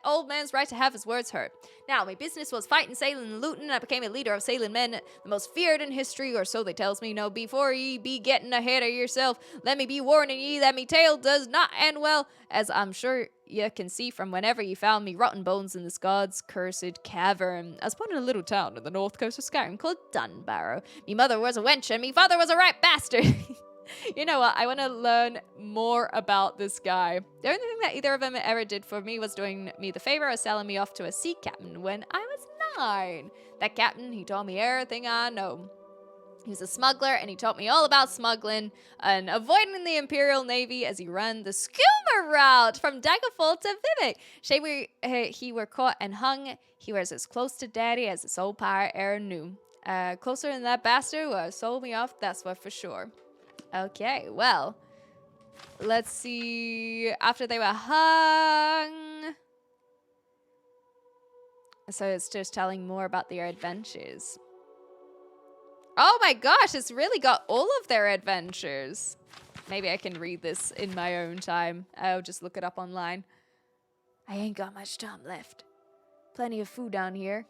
old man's right to have his words heard. Now, my business was fighting, sailing, and looting, and I became a leader of sailing men, the most feared in history, or so they tells me. No, before ye be getting ahead of yourself, let me be warning ye that me tale does not end well, as I'm sure ye can see from whenever ye found me rotten bones in this god's cursed cavern. I was born in a little town on the north coast of Skyrim called Dunbarrow. Me mother was a wench, and me father was a right bastard. You know what? I want to learn more about this guy. The only thing that either of them ever did for me was doing me the favor of selling me off to a sea captain when I was 9. That captain, he taught me everything I know. He was a smuggler, and he taught me all about smuggling and avoiding the Imperial Navy as he ran the Skooma route from Daggerfall to Vivek. Shame he were caught and hung. He was as close to Daddy as this old pirate ever knew. Closer than that bastard who sold me off, that's what for sure. Okay, well, let's see. After they were hung. So it's just telling more about their adventures. Oh my gosh, it's really got all of their adventures. Maybe I can read this in my own time. I'll just look it up online. I ain't got much time left. Plenty of food down here.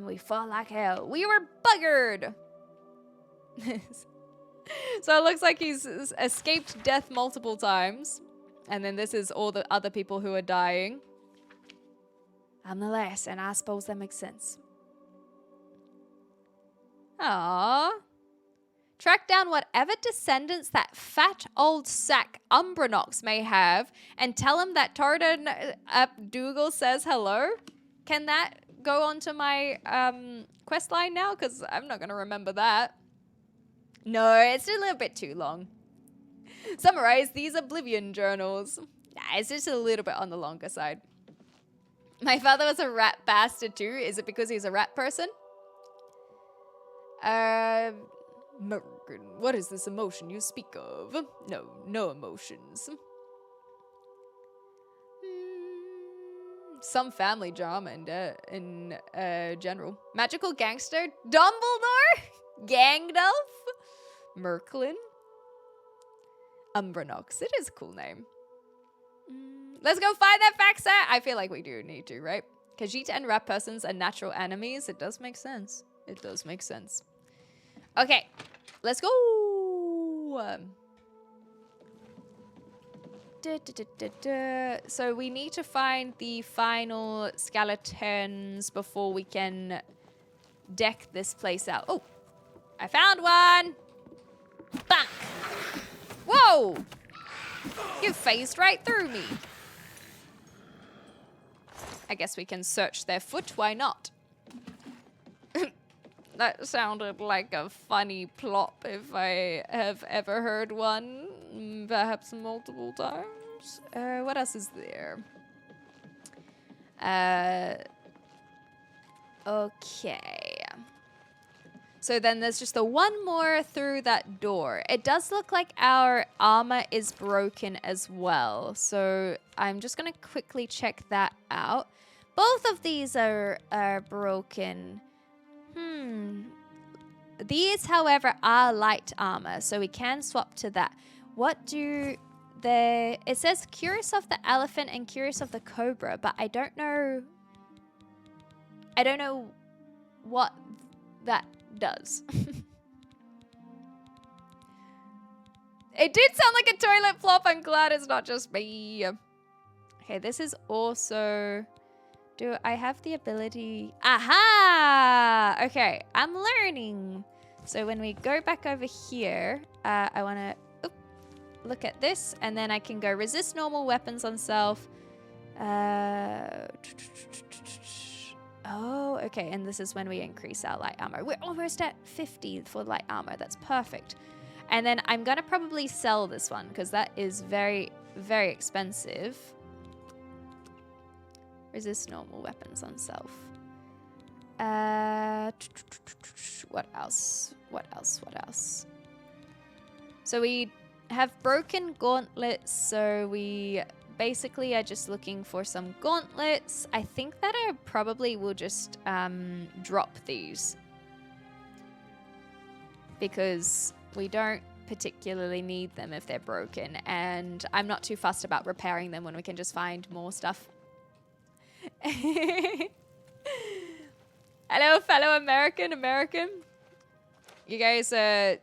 We fought like hell. We were buggered. So it looks like he's escaped death multiple times. And then this is all the other people who are dying. I'm the last, and I suppose that makes sense. Aww. Track down whatever descendants that fat old sack Umbranox may have and tell him that Toradan Dougal says hello. Can that go onto my quest line now? Because I'm not going to remember that. No, it's a little bit too long. Summarize these Oblivion journals. Nah, it's just a little bit on the longer side. My father was a rat bastard too. Is it because he's a rat person? What is this emotion you speak of? No emotions. Some family drama in general. Magical gangster? Dumbledore? Gandalf? Merklin? Umbranox. It is a cool name. Let's go find that fact set. I feel like we do need to, right? Khajiit and rat persons are natural enemies. It does make sense. It does make sense. Okay, let's go. So we need to find the final skeletons before we can deck this place out. Oh, I found one. Bang. Whoa. You phased right through me. I guess we can search their foot. Why not? That sounded like a funny plop if I have ever heard one. Perhaps multiple times. What else is there? Okay. So then there's just the one more through that door. It does look like our armor is broken as well. So I'm just going to quickly check that out. Both of these are broken. These, however, are light armor, so we can swap to that. What do they... It says Curious of the Elephant and Curious of the Cobra, but I don't know... I don't know what that does. It did sound like a toilet flop. I'm glad it's not just me. Okay, this is also... Do I have the ability? Aha! Okay, I'm learning. So when we go back over here, I want to look at this, and then I can go resist normal weapons on self. Oh, okay, and this is when we increase our light armor. We're almost at 50 for light armor. That's perfect. And then I'm going to probably sell this one because that is very, very expensive. Resist normal weapons on self. What else? What else? What else? So we have broken gauntlets. So we basically are just looking for some gauntlets. I think that I probably will just drop these. Because we don't particularly need them if they're broken. And I'm not too fussed about repairing them when we can just find more stuff. Hello, fellow American. You guys are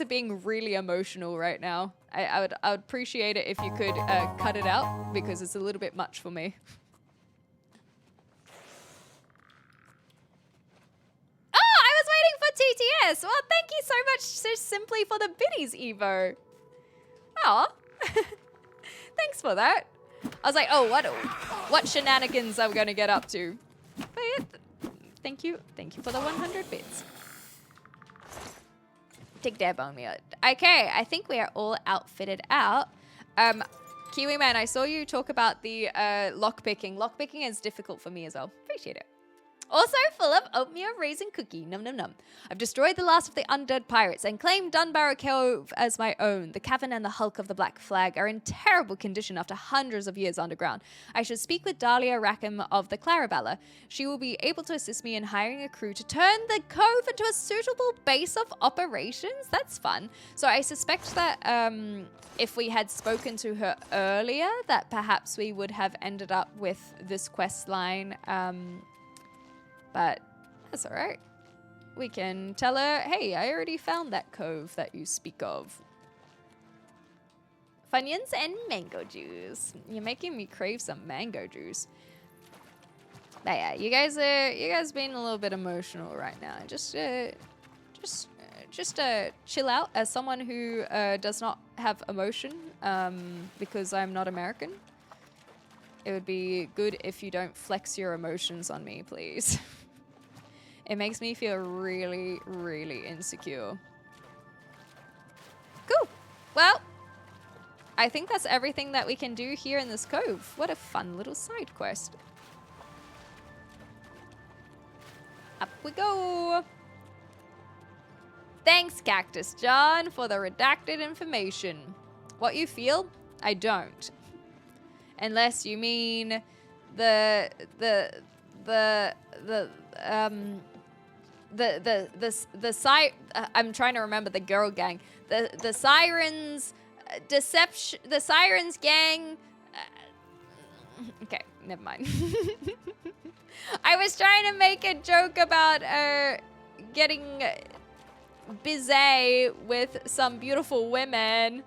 being really emotional right now. I would appreciate it if you could cut it out because it's a little bit much for me. Oh, I was waiting for TTS. Well, thank you so much so simply for the biddies, Evo. Oh, thanks for that. I was like, oh, what shenanigans are we gonna get up to? But yeah, thank you for the 100 bits. Take dab on me. Okay, I think we are all outfitted out. Kiwi man, I saw you talk about the lockpicking. Lockpicking is difficult for me as well. Appreciate it. Also full of oatmeal raisin cookie. Num num num. I've destroyed the last of the undead pirates and claimed Dunbarrow Cove as my own. The cavern and the hulk of the Black Flag are in terrible condition after hundreds of years underground. I should speak with Dahlia Rackham of the Clarabella. She will be able to assist me in hiring a crew to turn the cove into a suitable base of operations. That's fun. So I suspect that if we had spoken to her earlier, that perhaps we would have ended up with this quest line. But that's all right. We can tell her, hey, I already found that cove that you speak of. Funyuns and mango juice. You're making me crave some mango juice. But yeah, you guys being a little bit emotional right now. Just chill out. As someone who does not have emotion, because I'm not American, it would be good if you don't flex your emotions on me, please. It makes me feel really, really insecure. Cool. Well, I think that's everything that we can do here in this cove. What a fun little side quest. Up we go. Thanks, Cactus John, for the redacted information. What you feel? I don't. Unless you mean I'm trying to remember the girl gang. The Sirens Deception, the Sirens gang. Okay, never mind. I was trying to make a joke about getting busy with some beautiful women,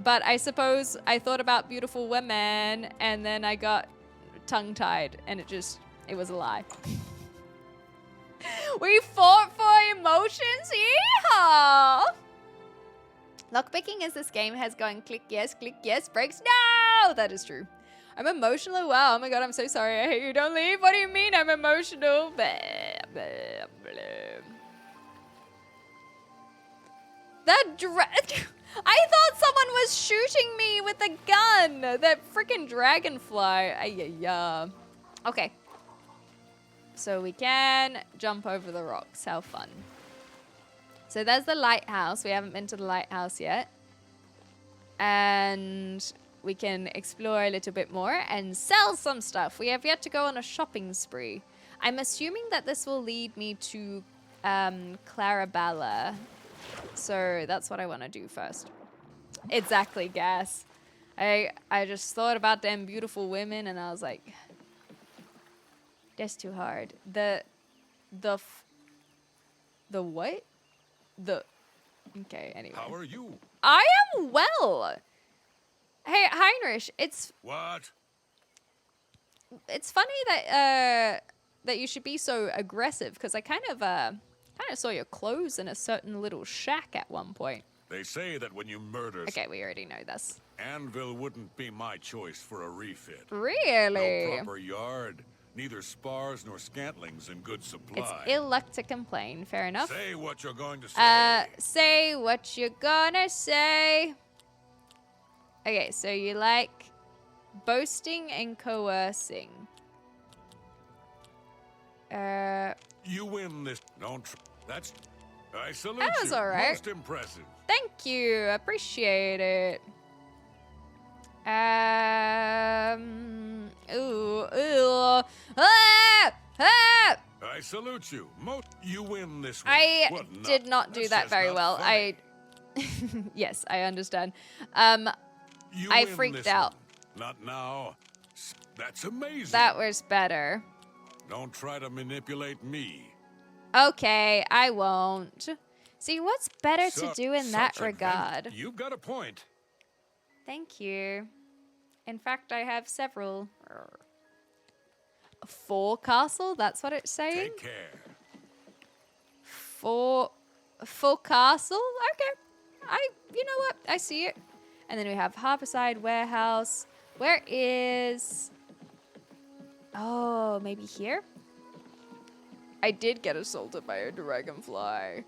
but I suppose I thought about beautiful women and then I got tongue-tied and it was a lie. We fought for emotions. Yeehaw! Lockpicking as this game has gone click yes, breaks. No! That is true. I'm emotional. Wow. Oh my god, I'm so sorry. I hate you. Don't leave. What do you mean I'm emotional? Blah, blah, blah. I thought someone was shooting me with a gun. That freaking dragonfly. Yeah. Okay. So we can jump over the rocks. How fun. So there's the lighthouse. We haven't been to the lighthouse yet. And we can explore a little bit more and sell some stuff. We have yet to go on a shopping spree. I'm assuming that this will lead me to Clarabella. So that's what I want to do first. Exactly, Gas. I just thought about them beautiful women and I was like, that's too hard. The what? Okay, anyway. How are you? I am well. Hey, Heinrich, it's What? funny that that you should be so aggressive because I kind of saw your clothes in a certain little shack at one point. They say that when you murder, Okay, we already know this. Anvil wouldn't be my choice for a refit. Really? No proper yard, neither spars nor scantlings in good supply. It's ill luck to complain. Fair enough. Say what you're going to say. Say what you're gonna say. Okay, so you like boasting and coercing. You win this. Don't. That's. I salute That was you. all right. Most impressive. Thank you. Appreciate it. I salute you. You win this one. I What did not do That's that just very not well. funny. Yes, I understand. You I win freaked this out. one. Not now. That's amazing. That was better. Don't try to manipulate me. Okay, I won't. See, what's better to do in that Such a regard? You've got a point. Thank you. In fact, I have several. Forecastle? That's what it's saying? Take care. Forecastle? Okay. You know what? I see it. And then we have Harborside Warehouse. Where is... Oh, maybe here? I did get assaulted by a dragonfly.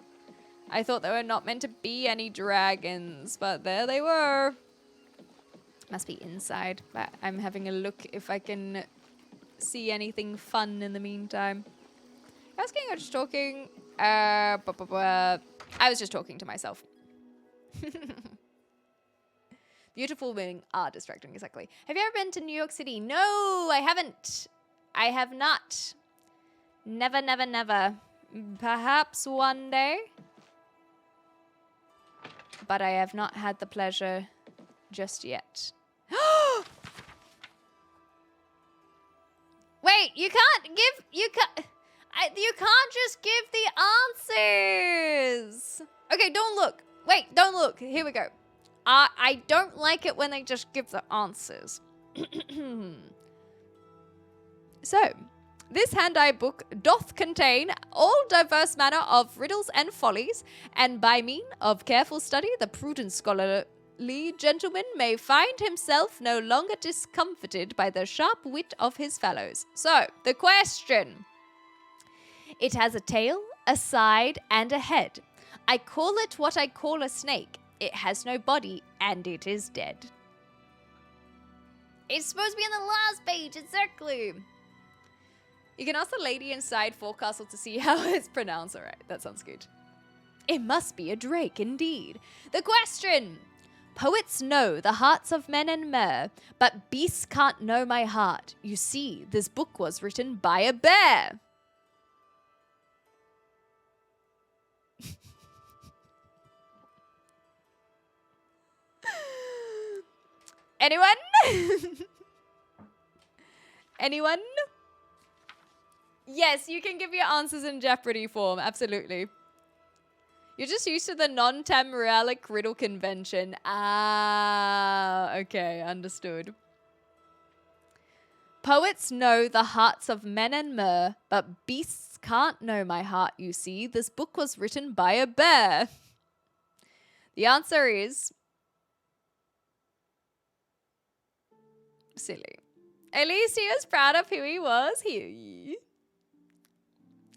I thought there were not meant to be any dragons, but there they were. Must be inside, but I'm having a look if I can see anything fun in the meantime. Asking or just talking? I was just talking to myself. Beautiful women are distracting, exactly. Have you ever been to New York City? No, I haven't. I have not. Never, never, never. Perhaps one day. But I have not had the pleasure just yet. Wait, you can't just give the answers. Okay, don't look. Wait, don't look. Here we go. I don't like it when they just give the answers. So, this hand-eye book doth contain all diverse manner of riddles and follies, and by mean of careful study the prudent scholarly gentleman may find himself no longer discomfited by the sharp wit of his fellows. So, the question. It has a tail, a side, and a head. I call it what I call a snake. It has no body, and it is dead. It's supposed to be on the last page, exactly. You can ask the lady inside Forecastle to see how it's pronounced. All right, that sounds good. It must be a drake, indeed. The question. Poets know the hearts of men and mer, but beasts can't know my heart. You see, this book was written by a bear. Anyone? Anyone? Yes, you can give your answers in Jeopardy form. Absolutely. You're just used to the non-Tamrielic riddle convention. Ah, okay, understood. Poets know the hearts of men and mer, but beasts can't know my heart, you see. This book was written by a bear. The answer is... silly. At least he was proud of who he was.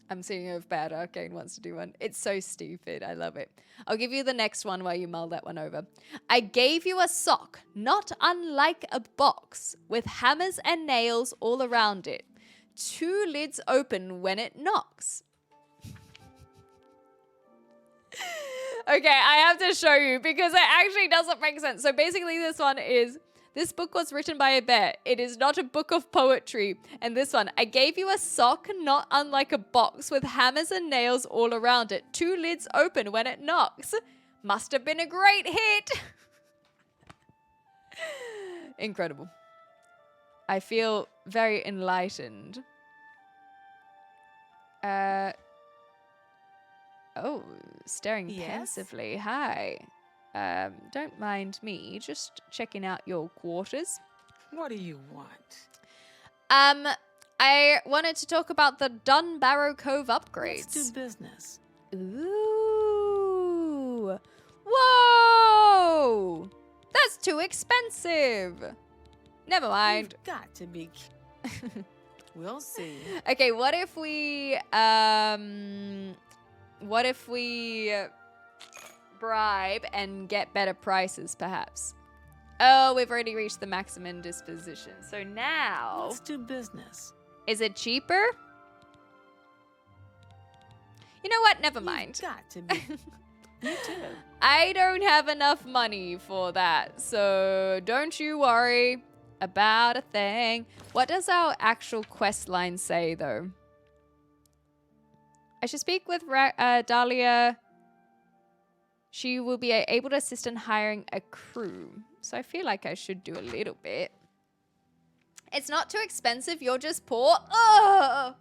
I'm seeing if Bad Arcane wants to do one. It's so stupid. I love it. I'll give you the next one while you mull that one over. I gave you a sock, not unlike a box, with hammers and nails all around it. 2 lids open when it knocks. Okay, I have to show you because it actually doesn't make sense. So basically this one is This book was written by a bear. It is not a book of poetry. And this one, I gave you a sock not unlike a box with hammers and nails all around it. 2 lids open when it knocks. Must have been a great hit. Incredible. I feel very enlightened. Oh, staring pensively. Hi. Don't mind me, just checking out your quarters. What do you want? I wanted to talk about the Dunbarrow Cove upgrades. Let's do business. Ooh. Whoa! That's too expensive. Never mind. You've got to be. We'll see. Okay, what if we bribe and get better prices, perhaps? Oh, we've already reached the maximum disposition. So now, Let's do business. Is it cheaper? You know what? Never mind. You've got to be. You too. I don't have enough money for that, so don't you worry about a thing. What does our actual quest line say, though? I should speak with Dahlia. She will be able to assist in hiring a crew. So I feel like I should do a little bit. It's not too expensive. You're just poor. Ugh!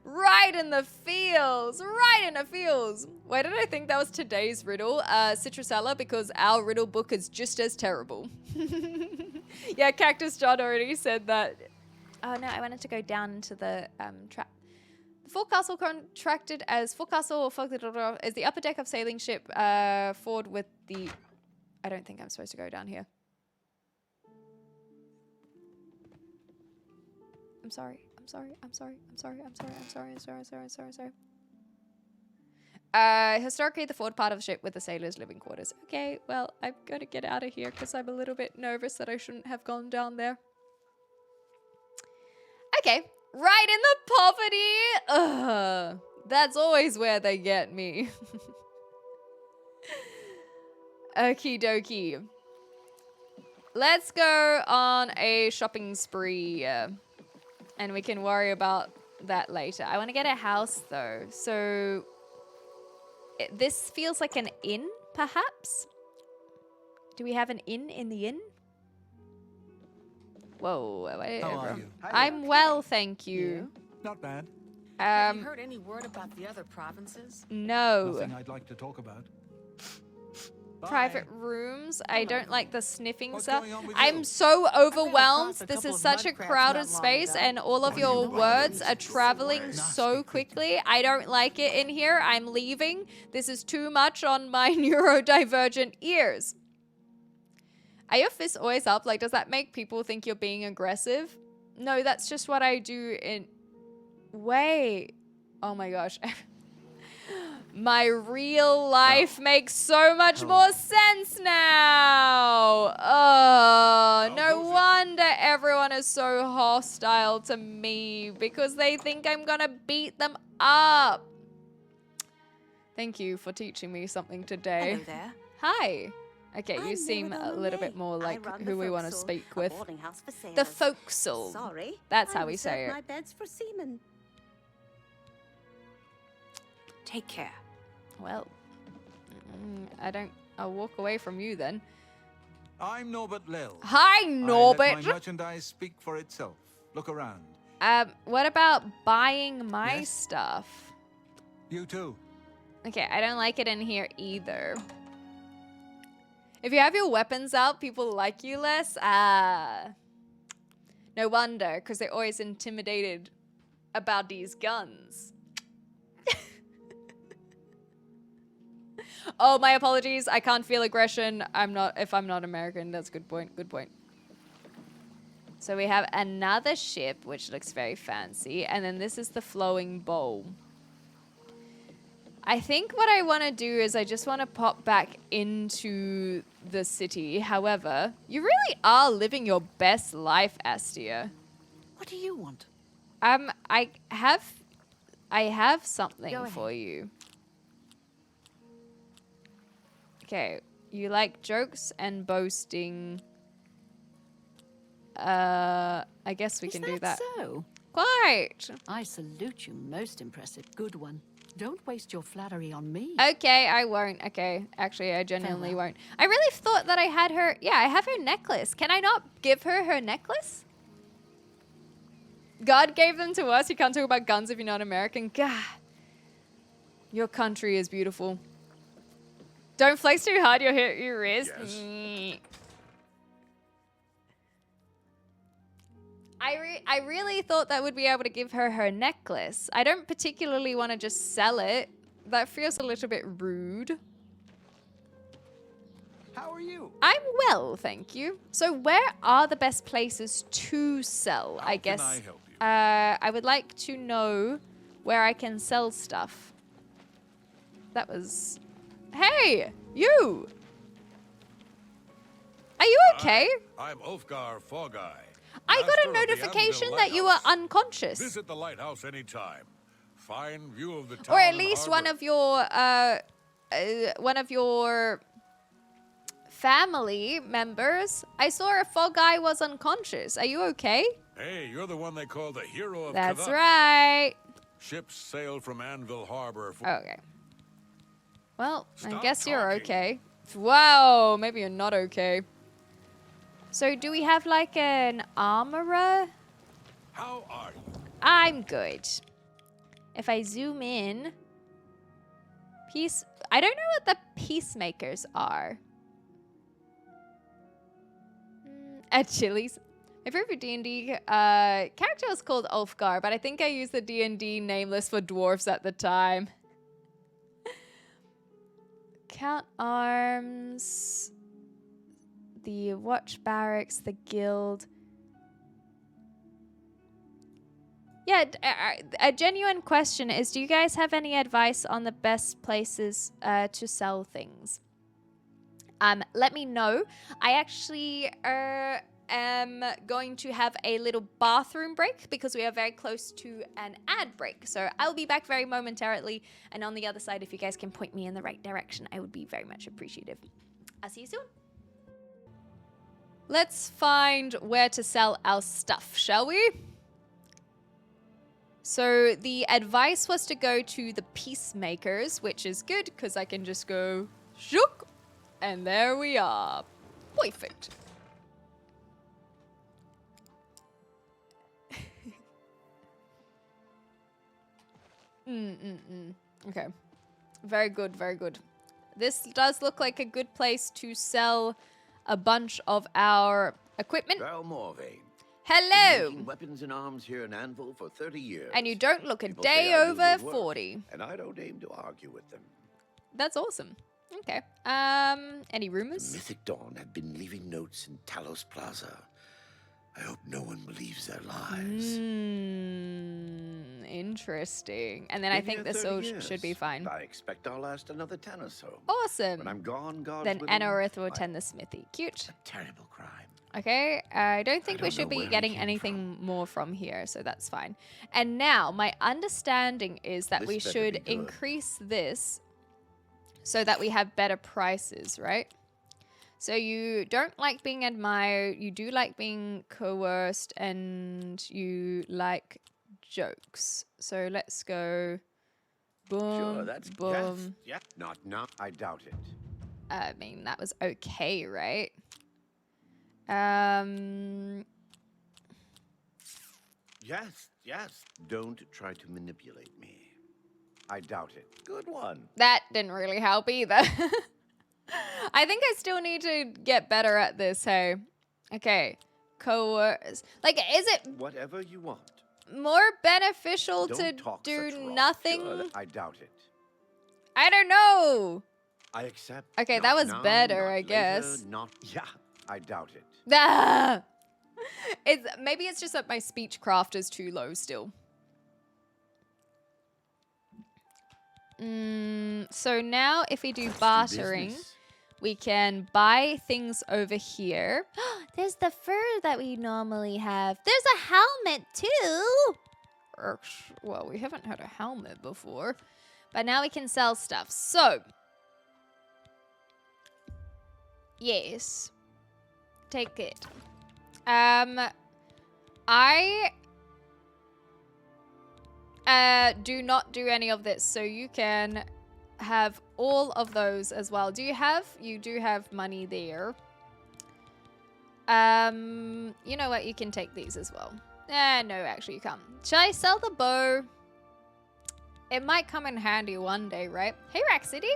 Right in the feels. Right in the feels. Why did I think that was today's riddle? Citrusella, because our riddle book is just as terrible. Yeah, Cactus John already said that. Oh no, I wanted to go down into the trap. The forecastle contracted as forecastle or is the upper deck of sailing ship forward with the... I don't think I'm supposed to go down here. I'm sorry. Historically, the forward part of the ship with the sailors' living quarters. Okay, well, I'm gonna get out of here because I'm a little bit nervous that I shouldn't have gone down there. Okay, right in the poverty. Ugh, that's always where they get me. Okie dokie. Let's go on a shopping spree. And we can worry about that later. I want to get a house, though. So this feels like an inn, perhaps? Do we have an inn in the inn? Whoa. How are you? I'm well, thank you. Not bad. Have you heard any word about the other provinces? No. Nothing I'd like to talk about. Private rooms. I don't like the sniffing What's stuff. going on with I'm you? so overwhelmed. across a This couple is of such a mud crabs crowded not long space ago. and all of your words are traveling so quickly. I don't like it in here. I'm leaving. This is too much on my neurodivergent ears. Are your fists always up? Like, does that make people think you're being aggressive? No, that's just what I do in... Wait. Oh my gosh. My real life makes so much more sense now. Oh, no wonder everyone is so hostile to me because they think I'm gonna beat them up. Thank you for teaching me something today. Hello there. Hi. Okay, you I'm seem Mary a little bit Monet. more I like run who the we want to forecastle, speak a with. boarding house for The sailors. forecastle. Sorry. That's how I we say reserved it. my beds for seamen. Take care. Well, I'll walk away from you then. I'm Norbert Lil. Hi, I let Norbert. my merchandise speak for itself. Look around. What about buying my Yes? stuff? You too. Okay, I don't like it in here either. If you have your weapons out, people like you less. No wonder, because they're always intimidated about these guns. Oh, my apologies. I can't feel aggression. If I'm not American. That's a good point. Good point. So we have another ship, which looks very fancy. And then this is the flowing bowl. I think what I want to do is I just want to pop back into the city. However, you really are living your best life, Astia. What do you want? I have something Go for you. Okay, you like jokes and boasting. I guess we can do that. So, Quite. I salute you. Most impressive. Good one. Don't waste your flattery on me. Okay, I won't. Okay, actually, I genuinely won't. I really thought that I had her. Yeah, I have her necklace. Can I not give her her necklace? God gave them to us. You can't talk about guns if you're not American. God. Your country is beautiful. Don't flex too hard, you'll hit your wrist. Yes. I really thought that would be able to give her her necklace. I don't particularly want to just sell it. That feels a little bit rude. How are you? I'm well, thank you. So where are the best places to sell, I guess? How can I help you? I would like to know where I can sell stuff. That was... Hey, you! Are you okay? I'm Ulfgar Fogai. I got master a of the notification Anvil that you were Lighthouse. unconscious. Visit the lighthouse anytime. Fine view of the town. Or at and least harbor. one of your family members. I saw a fog guy was unconscious. Are you okay? Hey, you're the one they call the hero of That's Kavak. right. Ships sail from Anvil Harbor. Okay. Well, I Stop guess you're talking. okay. Wow, maybe you're not okay. So do we have like an armorer? How are you? I'm good. If I zoom in, I don't know what the peacemakers are. At Chili's. My favorite D&D character was called Ulfgar, but I think I used the D&D name list for dwarves at the time. Count arms, the watch barracks, the guild. Yeah, a genuine question is, do you guys have any advice on the best places to sell things? Let me know. I actually am going to have a little bathroom break because we are very close to an ad break. So I'll be back very momentarily. And on the other side, if you guys can point me in the right direction, I would be very much appreciative. I'll see you soon. Let's find where to sell our stuff, shall we? So the advice was to go to the peacemakers, which is good because I can just go shook, and there we are. Perfect. Okay. Very good, very good. This does look like a good place to sell a bunch of our equipment. Val Morvay. Hello! Making weapons and arms here in Anvil for 30 years. And you don't look a People day say I do over good work, 40. And I don't aim to argue with them. That's awesome. Okay. Any The rumors? Mythic Dawn have been leaving notes in Talos Plaza. I hope no one believes their lies. Interesting. And then I Been think here this 30 all years. should be fine. I expect I'll last another 10 or so. Awesome. When I'm gone, God's Then willing, Anorith will I- attend the smithy. Cute. A terrible crime. Okay, I don't think we don't should know be where he getting came anything more from here, so that's fine. And now, my understanding is that This we better should be good. increase this so that we have better prices, right? So you don't like being admired, you do like being coerced, and you like jokes. So let's go boom, Sure, that's boom. yes. Yeah. Not. I doubt it. I mean, that was okay, right? Yes. Don't try to manipulate me. I doubt it. Good one. That didn't really help either. I think I still need to get better at this, hey. Okay. Coerce. Like, is it Whatever you want. more beneficial Don't to talk do such rot. nothing? Sure, I doubt it. I don't know. I accept. Okay, Not that was now, better, not I later, guess. Not. Yeah. I doubt it. Ah! Maybe it's just that my speech craft is too low still. So now if we do bartering, business. we can buy things over here. There's the fur that we normally have. There's a helmet too. Well, we haven't had a helmet before. But now we can sell stuff. So, yes. Take it. I do not do any of this, so you can have all of those as well. Do you have? You do have money there. You know what? You can take these as well. No, actually you can't. Should I sell the bow? It might come in handy one day, right? Hey, Rack City.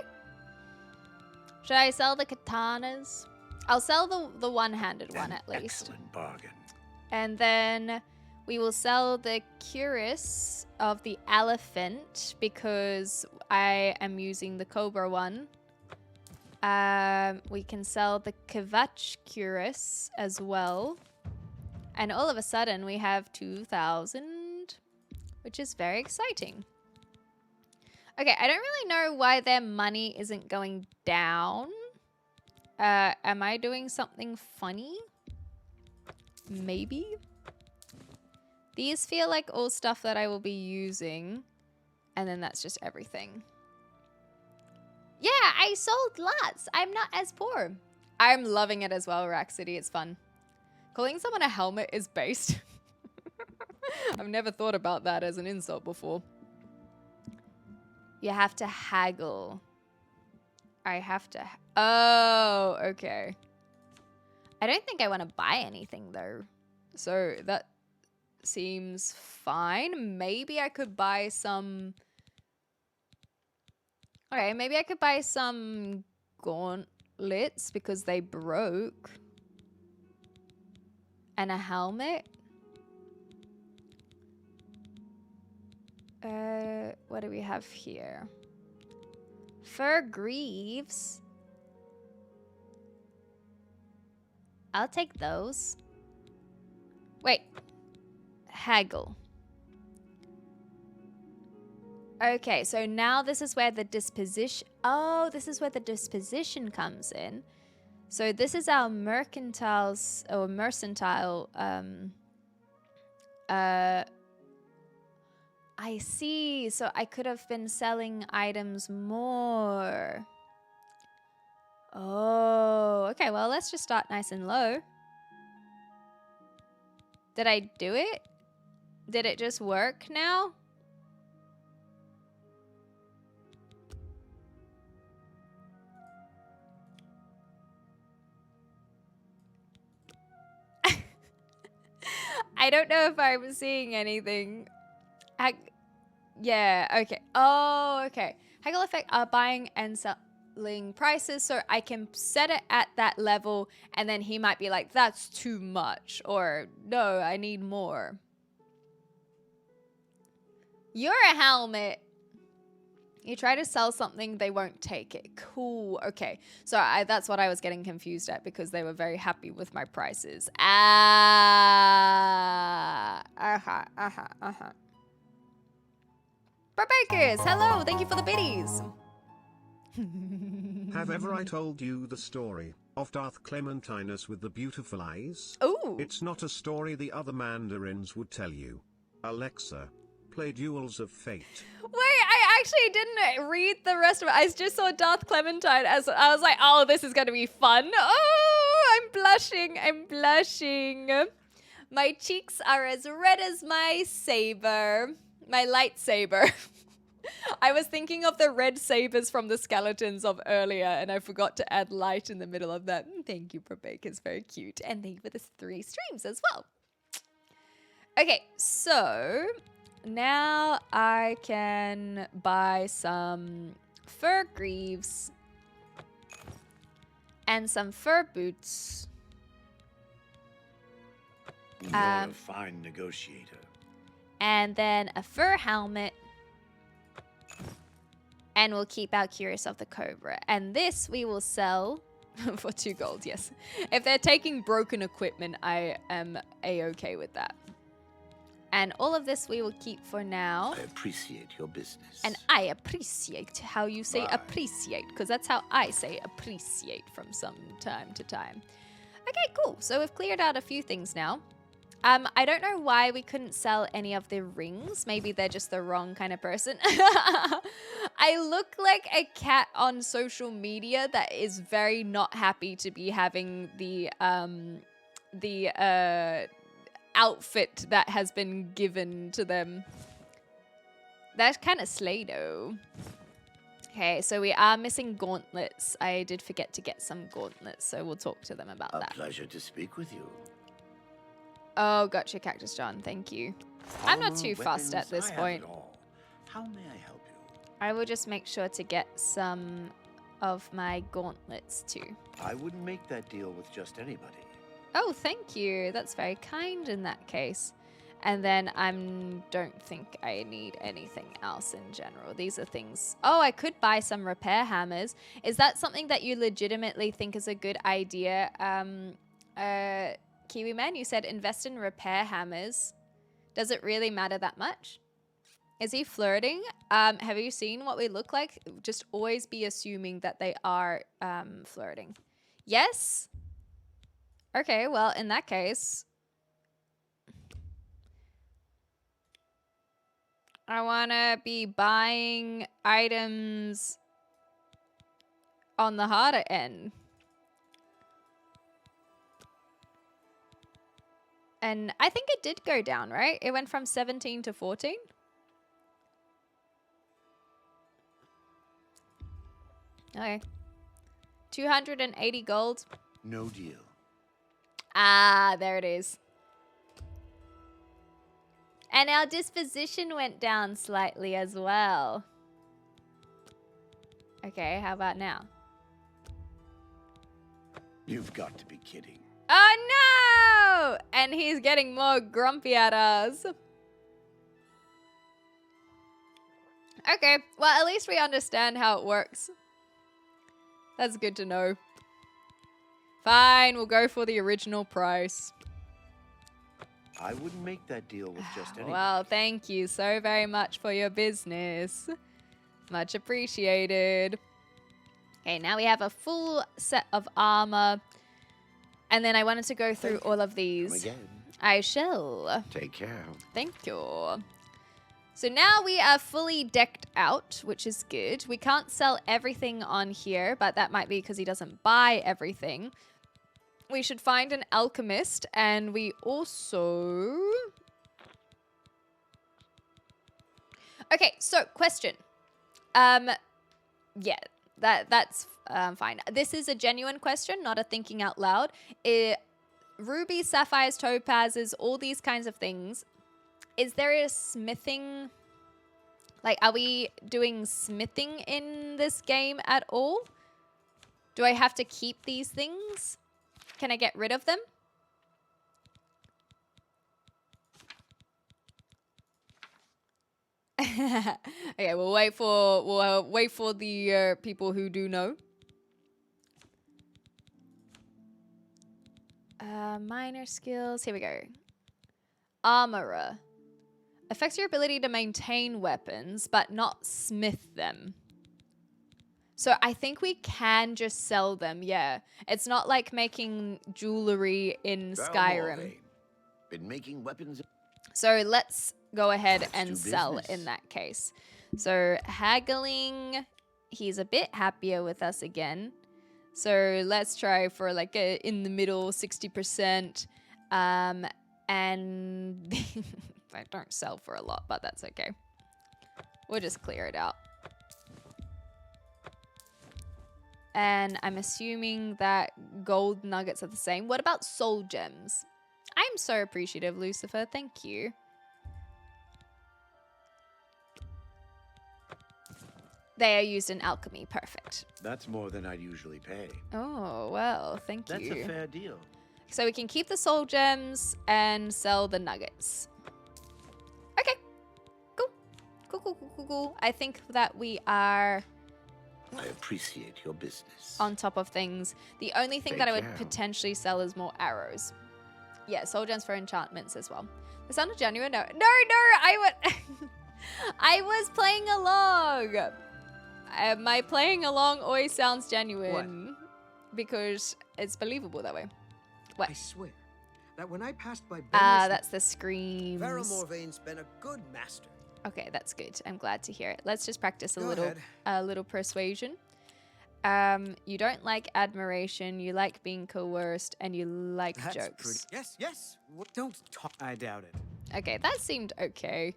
Should I sell the katanas? I'll sell the one-handed one at least. Excellent bargain. And then we will sell the cuirass of the elephant because I am using the cobra one. We can sell the kvatch cuirass as well. And all of a sudden we have 2,000, which is very exciting. Okay, I don't really know why their money isn't going down. Am I doing something funny? Maybe? These feel like all stuff that I will be using. And then that's just everything. Yeah, I sold lots. I'm not as poor. I'm loving it as well, Rack City. It's fun. Calling someone a helmet is based. I've never thought about that as an insult before. You have to haggle. I have to... Oh, okay. I don't think I want to buy anything, though. So that seems fine. Maybe I could buy some... Okay, maybe I could buy some gauntlets because they broke. And a helmet. What do we have here? Fur greaves. I'll take those. Wait. Haggle. Okay, so now this is where the disposition... Oh, this is where the disposition comes in. So this is our mercantile... I see. So I could have been selling items more. Oh, okay. Well, let's just start nice and low. Did I do it? Did it just work now? I don't know if I'm seeing anything. Yeah, okay. Oh, okay. Haggle effect are buying and selling prices, so I can set it at that level, and then he might be like, that's too much, or no, I need more. You're a helmet. You try to sell something, they won't take it. Cool. Okay. So that's what I was getting confused at because they were very happy with my prices. Barbakers, hello. Thank you for the biddies. Have ever I told you the story of Darth Clementinus with the beautiful eyes? Ooh. It's not a story the other mandarins would tell you. Alexa, play Duels of Fate. Wait, I actually didn't read the rest of it. I just saw Darth Clementine as I was like, oh, this is going to be fun. Oh, I'm blushing. I'm blushing. My cheeks are as red as my saber. My lightsaber. I was thinking of the red sabers from the skeletons of earlier, and I forgot to add light in the middle of that. Thank you, Probake. It's very cute. And thank you for the 3 streams as well. Okay, so now I can buy some fur greaves and some fur boots. You're a fine negotiator. And then a fur helmet. And we'll keep our Curious of the Cobra. And this we will sell for 2 gold, yes. If they're taking broken equipment, I am A-okay with that. And all of this we will keep for now. I appreciate your business. And I appreciate how you say appreciate, because that's how I say appreciate from some time to time. Okay, cool. So we've cleared out a few things now. I don't know why we couldn't sell any of the rings. Maybe they're just the wrong kind of person. I look like a cat on social media that is very not happy to be having the the outfit that has been given to them. That's kind of slay though. Okay, so we are missing gauntlets. I did forget to get some gauntlets, so we'll talk to them about A that. pleasure to speak with you. Oh, gotcha, Cactus John. Thank you. I'm not Armor, too fussed at weapons, this I have point. it all. How may I help you? I will just make sure to get some of my gauntlets too. I wouldn't make that deal with just anybody. Oh, thank you. That's very kind in that case. And then I don't think I need anything else in general. These are things... Oh, I could buy some repair hammers. Is that something that you legitimately think is a good idea? Kiwi Man, you said invest in repair hammers. Does it really matter that much? Is he flirting? Have you seen what we look like? Just always be assuming that they are flirting. Yes? Okay, well, in that case... I want to be buying items on the harder end. And I think it did go down, right? It went from 17 to 14. Okay. 280 gold. No deal. Ah, there it is. And our disposition went down slightly as well. Okay, how about now? You've got to be kidding. Oh no! And he's getting more grumpy at us. Okay, well, at least we understand how it works. That's good to know. Fine, we'll go for the original price. I wouldn't make that deal with just anybody. Well, thank you so very much for your business. Much appreciated. Okay, now we have a full set of armor. And then I wanted to go through all of these. Come again. I shall. Take care. Thank you. So now we are fully decked out, which is good. We can't sell everything on here, but that might be because he doesn't buy everything. We should find an alchemist, and we also... Okay, so question. Yeah, that's fine. This is a genuine question, not a thinking out loud. Ruby, sapphires, topazes, all these kinds of things. Is there a smithing... Like, are we doing smithing in this game at all? Do I have to keep these things? Can I get rid of them? Okay, we'll wait for the people who do know. Minor skills. Here we go. Armorer. Affects your ability to maintain weapons, but not smith them. So I think we can just sell them, yeah. It's not like making jewelry in Skyrim. Been making weapons. So let's go ahead Let's and do sell business. in that case. So haggling, he's a bit happier with us again. So let's try for like a in the middle 60%. And I don't sell for a lot, but that's okay. We'll just clear it out. And I'm assuming that gold nuggets are the same. What about soul gems? I'm so appreciative, Lucifer. Thank you. They are used in alchemy. Perfect. That's more than I'd usually pay. Oh, well, thank That's you. a fair deal. So we can keep the soul gems and sell the nuggets. Okay. Cool. Cool. I think that we are I appreciate your business. on top of things. The only thing Take that I would care. potentially sell is more arrows. Yeah, soul gems for enchantments as well. The sounded genuine? No, I was playing along. My playing along always sounds genuine. Because it's believable that way. What? I swear that when I passed by Ah, that's the screams. Vera Morvain's been a good master. Okay, that's good. I'm glad to hear it. Let's just practice Go ahead. a little persuasion. You don't like admiration, you like being coerced, and you like That's jokes. pretty. Yes, yes. Don't talk. I doubt it. Okay, that seemed okay.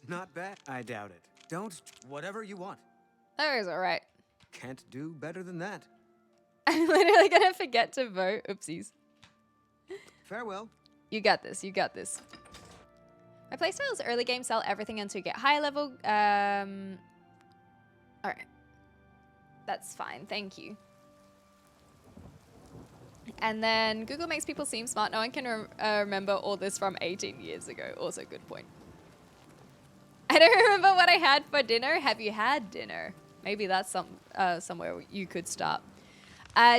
Not bad. I doubt it. Don't. Whatever you want. That was alright. Can't do better than that. I'm literally gonna forget to vote. Oopsies. Farewell. You got this, you got this. My playstyle is early game, sell everything until you get high level. Alright. That's fine, thank you. And then Google makes people seem smart. No one can remember all this from 18 years ago. Also, good point. I don't remember what I had for dinner. Have you had dinner? Maybe that's somewhere you could start.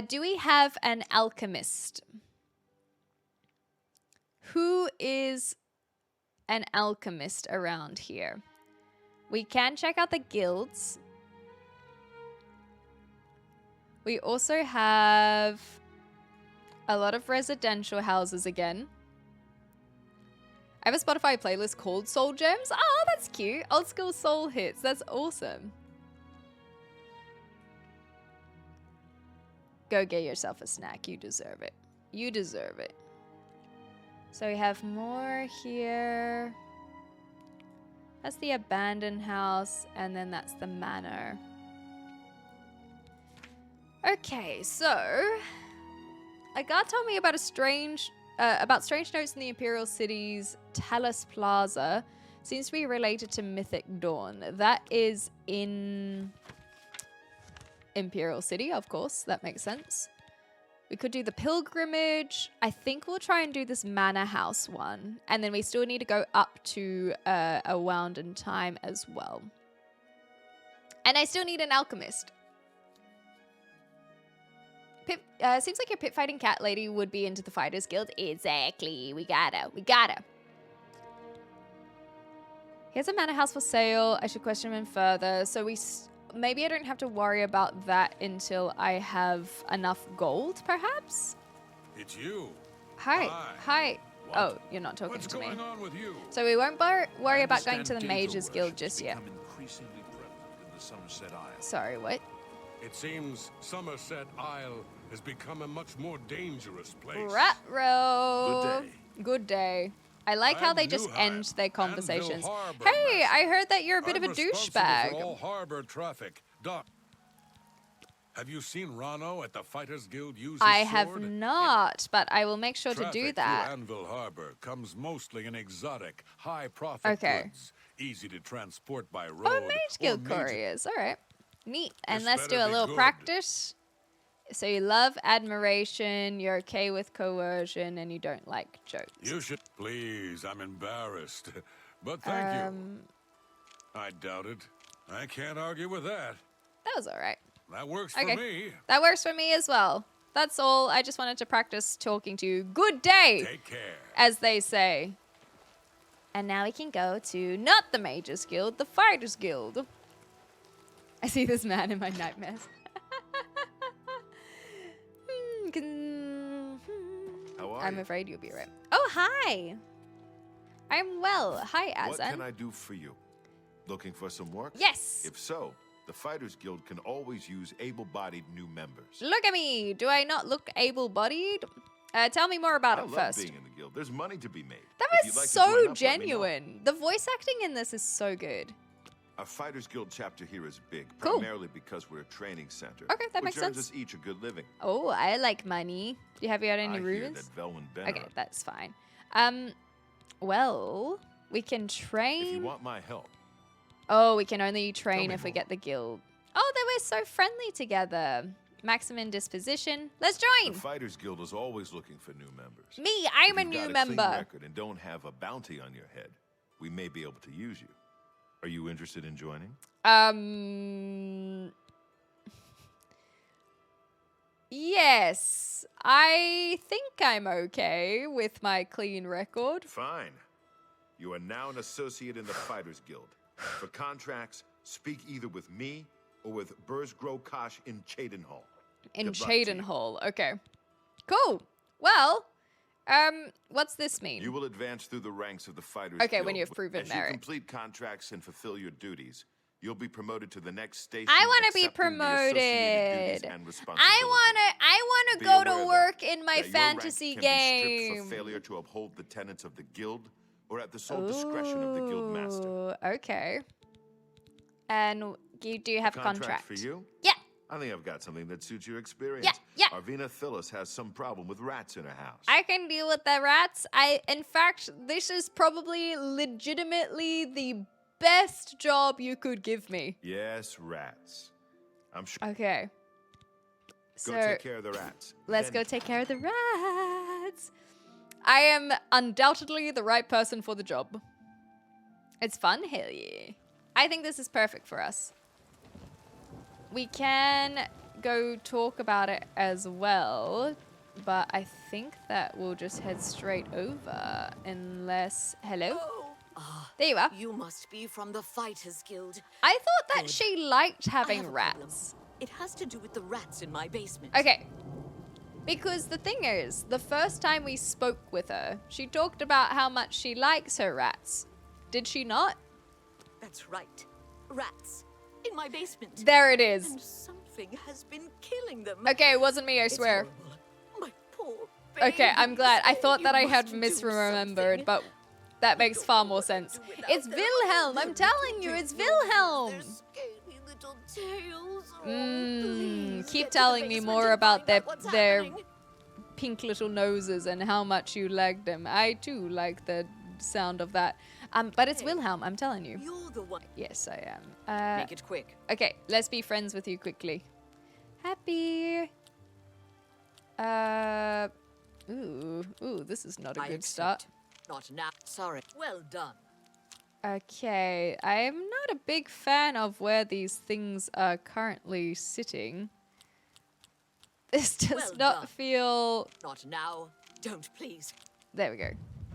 Do we have an alchemist? Who is an alchemist around here? We can check out the guilds. We also have a lot of residential houses again. I have a Spotify playlist called Soul Gems. Oh, that's cute. Old school soul hits. That's awesome. Go get yourself a snack. You deserve it. You deserve it. So we have more here. That's the abandoned house, and then that's the manor. Okay, so a guard told me about strange notes in the Imperial City's Talos Plaza. Seems to be related to Mythic Dawn. That is in Imperial City, of course. That makes sense. We could do the pilgrimage. I think we'll try and do this manor house one. And then we still need to go up to a Wound in Time as well. And I still need an alchemist. Pit, seems like your pit fighting cat lady would be into the Fighters Guild. Exactly. We gotta. Here's a manor house for sale. I should question him further. So maybe I don't have to worry about that until I have enough gold, perhaps? It's you. Hi. What? Oh, you're not talking What's to me. going on with you? So we won't worry I about going understand to the data Mages Guild worship just has yet. become increasingly prevalent in the Somerset Isles. Sorry, what? It seems Somerset Isle has become a much more dangerous place. Ruh-roh. Good day. Good day. I like how they just end their conversations. Hey, I heard that you're a bit of a douchebag. For all harbor traffic. Doc, have you seen Rano at the Fighters Guild use his I have sword? not, but I will make sure to do Traffic that. through Anvil Harbor comes mostly in exotic, high-profit goods, easy to transport by road. Oh, Mage Guild or major- couriers. All right. Neat. And This let's do better a be little good. practice. So you love admiration, you're okay with coercion, and you don't like jokes. You should. Please, I'm embarrassed. But thank you. I doubt it. I can't argue with that. That was all right. That works Okay. for me. That works for me as well. That's all. I just wanted to practice talking to you. Good day, Take care. as they say. And now we can go to not the Mages Guild, the Fighters Guild. I see this man in my nightmares. How are I'm you? afraid you'll be right. Oh, hi. I'm well. Hi, What can Azan. I do for you? Looking for some work? Yes. If so, the Fighters Guild can always use able-bodied new members. Look at me. Do I not look able-bodied? Tell me more about I it love first. being in the guild. There's money to be made. That If was you'd like to join so up, let me know. genuine. The voice acting in this is so good. Our Fighters Guild chapter here is big, Cool. primarily because we're a training center. Okay, that which makes earns sense. us each a good living. Oh, I like money. Have you had any I hear runes? that Velwyn Benner. Okay, that's fine. Well, we can train. If you want my help, Oh, we can only train me if we more. get the guild. Oh, they were so friendly together. Maximum disposition. Let's the join. Fighters Guild is always looking for new members. Me, I'm If a you've new got member. clean record and don't have a bounty on your head, we may be able to use you. Are you interested in joining? Yes. I think I'm okay with my clean record. Fine. You are now an associate in the Fighters Guild. For contracts, speak either with me or with Bursgrow Kosh in Cheydinhall. In Good luck to you. Cheydinhall. Okay. Cool. Well, What's this mean? You will advance through the ranks of the Fighters Okay, Guild. when you have proven As merit. you complete contracts and fulfill your duties, you'll be promoted to the next station. I want to be accepting the associated duties promoted. and responsibilities. I wanna Be go aware, to though, work in my that your fantasy rank can be stripped game. for failure to uphold the tenets of the guild, or at the sole discretion of the guild master. Ooh, okay. And you do have a contract. For you? Yeah. I think I've got something that suits your experience. Yeah. Arvina Phyllis has some problem with rats in her house. I can deal with the rats. In fact, this is probably legitimately the best job you could give me. Yes, rats. I'm sure. Okay. Go So take care of the rats. let's Then go take care of the rats. I am undoubtedly the right person for the job. It's fun, hell yeah. I think this is perfect for us. We can go talk about it as well, but I think that we'll just head straight over unless... Hello? There you are. You must be from the Fighters Guild. I thought that Good. she liked I having have a problem. rats. It has to do with the rats in my basement. Okay. Because the thing is, the first time we spoke with her, she talked about how much she likes her rats. Did she not? That's right. Rats. In my basement. There it is. And something has been killing them. Okay, it wasn't me, I It's swear. horrible. My poor Okay, I'm glad. I babies. thought that You I had must do misremembered, something. but that makes far more sense. Do without It's them. Wilhelm, I'm telling you, it's Wilhelm. Their scaly little tails. Oh, Mmm, please keep get to the telling me basement more and about find out what's their happening. pink little noses and how much you like them. I too like the sound of that. But it's Hey. Wilhelm, I'm telling you. You're the one. Yes, I am. Make it quick. Okay, let's be friends with you quickly. Happy. Ooh, this is not a I good accept. start. Not now. Sorry. Well done. Okay, I am not a big fan of where these things are currently sitting. This does Well not done. feel... Not now. Don't please. There we go.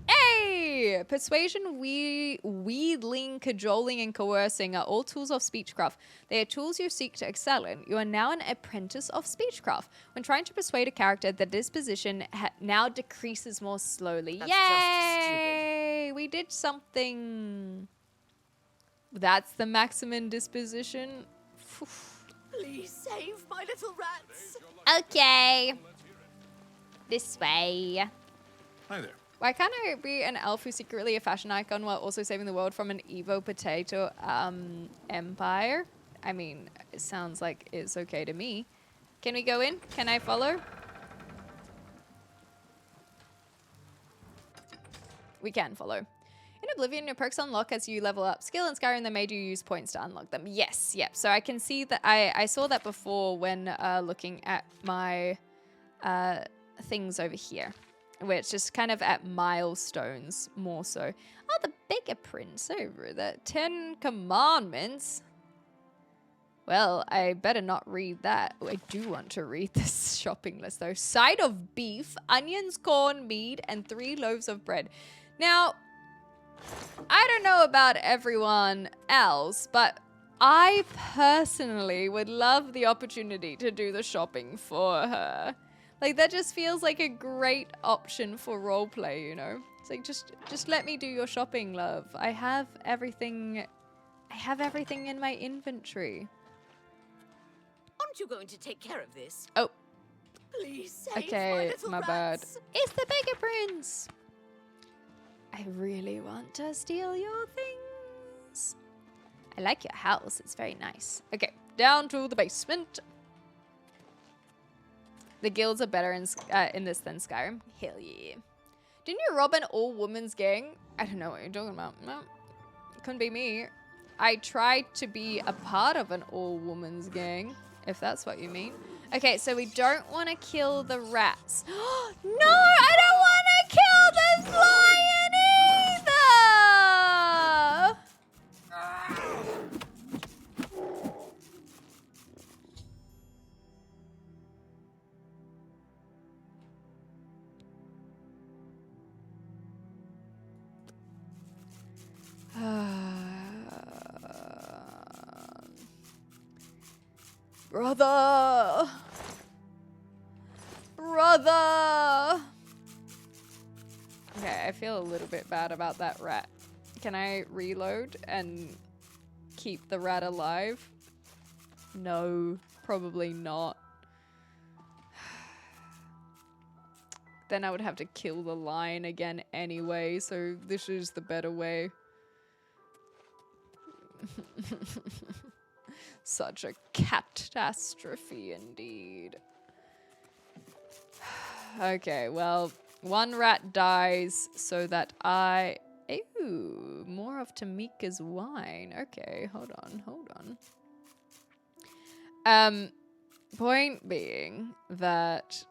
Hey! Persuasion, wheedling, cajoling, and coercing are all tools of speechcraft. They are tools you seek to excel in. You are now an apprentice of speechcraft. When trying to persuade a character, the disposition now decreases more slowly. That's just Yay! We did something. That's the maximum disposition. Phew. Please save my little rats. Okay. This way. Hi there. Why can't I be an elf who's secretly a fashion icon while also saving the world from an Evo potato empire? I mean, it sounds like it's okay to me. Can we go in? Can I follow? We can follow. In Oblivion, your perks unlock as you level up. Skill in Skyrim that made you use points to unlock them. Yes, yep. So I can see that I saw that before when looking at my things over here, where it's just kind of at milestones more so. Oh, the bigger prints over there. 10 Commandments. Well, I better not read that. Oh, I do want to read this shopping list though. Side of beef, onions, corn, mead, and 3 loaves of bread. Now, I don't know about everyone else, but I personally would love the opportunity to do the shopping for her. Like, that just feels like a great option for roleplay, you know? It's like, just let me do your shopping, love. I have everything in my inventory. Aren't you going to take care of this? Oh, Please save my okay, little my bad. rats. It's the bigger prince. I really want to steal your things. I like your house. It's very nice. Okay, down to the basement. The guilds are better in this than Skyrim. Hell yeah. Didn't you rob an all-women's gang? I don't know what you're talking about. No, couldn't be me. I tried to be a part of an all-women's gang, if that's what you mean. Okay, so we don't want to kill the rats. No, I don't want to kill this lion either! Brother! Brother! I feel a little bit bad about that rat. Can I reload and keep the rat alive? No, probably not. Then I would have to kill the lion again anyway, so this is the better way. Such a catastrophe indeed. Okay, well, one rat dies so that I... Ooh, more of Tamika's wine. Okay, hold on. Point being that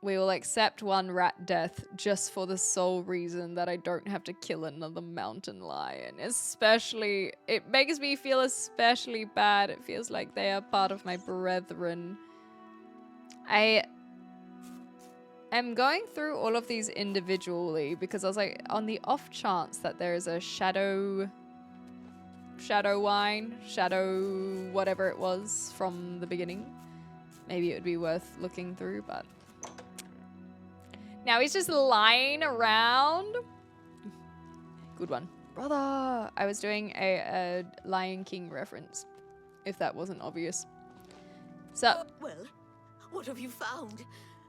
we will accept one rat death just for the sole reason that I don't have to kill another mountain lion. Especially, it makes me feel especially bad. It feels like they are part of my brethren. I am going through all of these individually because I was like, on the off chance that there is a shadow wine, shadow whatever it was from the beginning, maybe it would be worth looking through, but now he's just lying around. Good one. Brother, I was doing a Lion King reference, if that wasn't obvious. So, well, what have you found?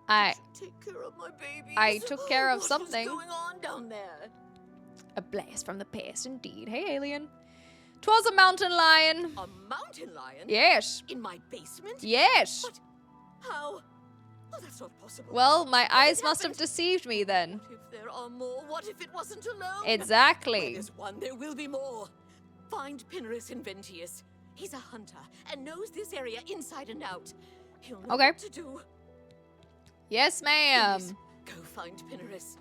Take care of my babies. I took care of something. What's going on down there? A blast from the past, indeed. Hey, alien. 'Twas a mountain lion. A mountain lion? Yes. In my basement? Yes. But how? Oh, that's not possible. Well, my eyes What must have happened? deceived me then. What if there are more? What if it wasn't alone? Exactly. Where there's one, there will be more. Find Pinnerus Inventius. He's a hunter and knows this area inside and out. He'll know Okay. what to do. Yes, ma'am. Please, go find Pinnerus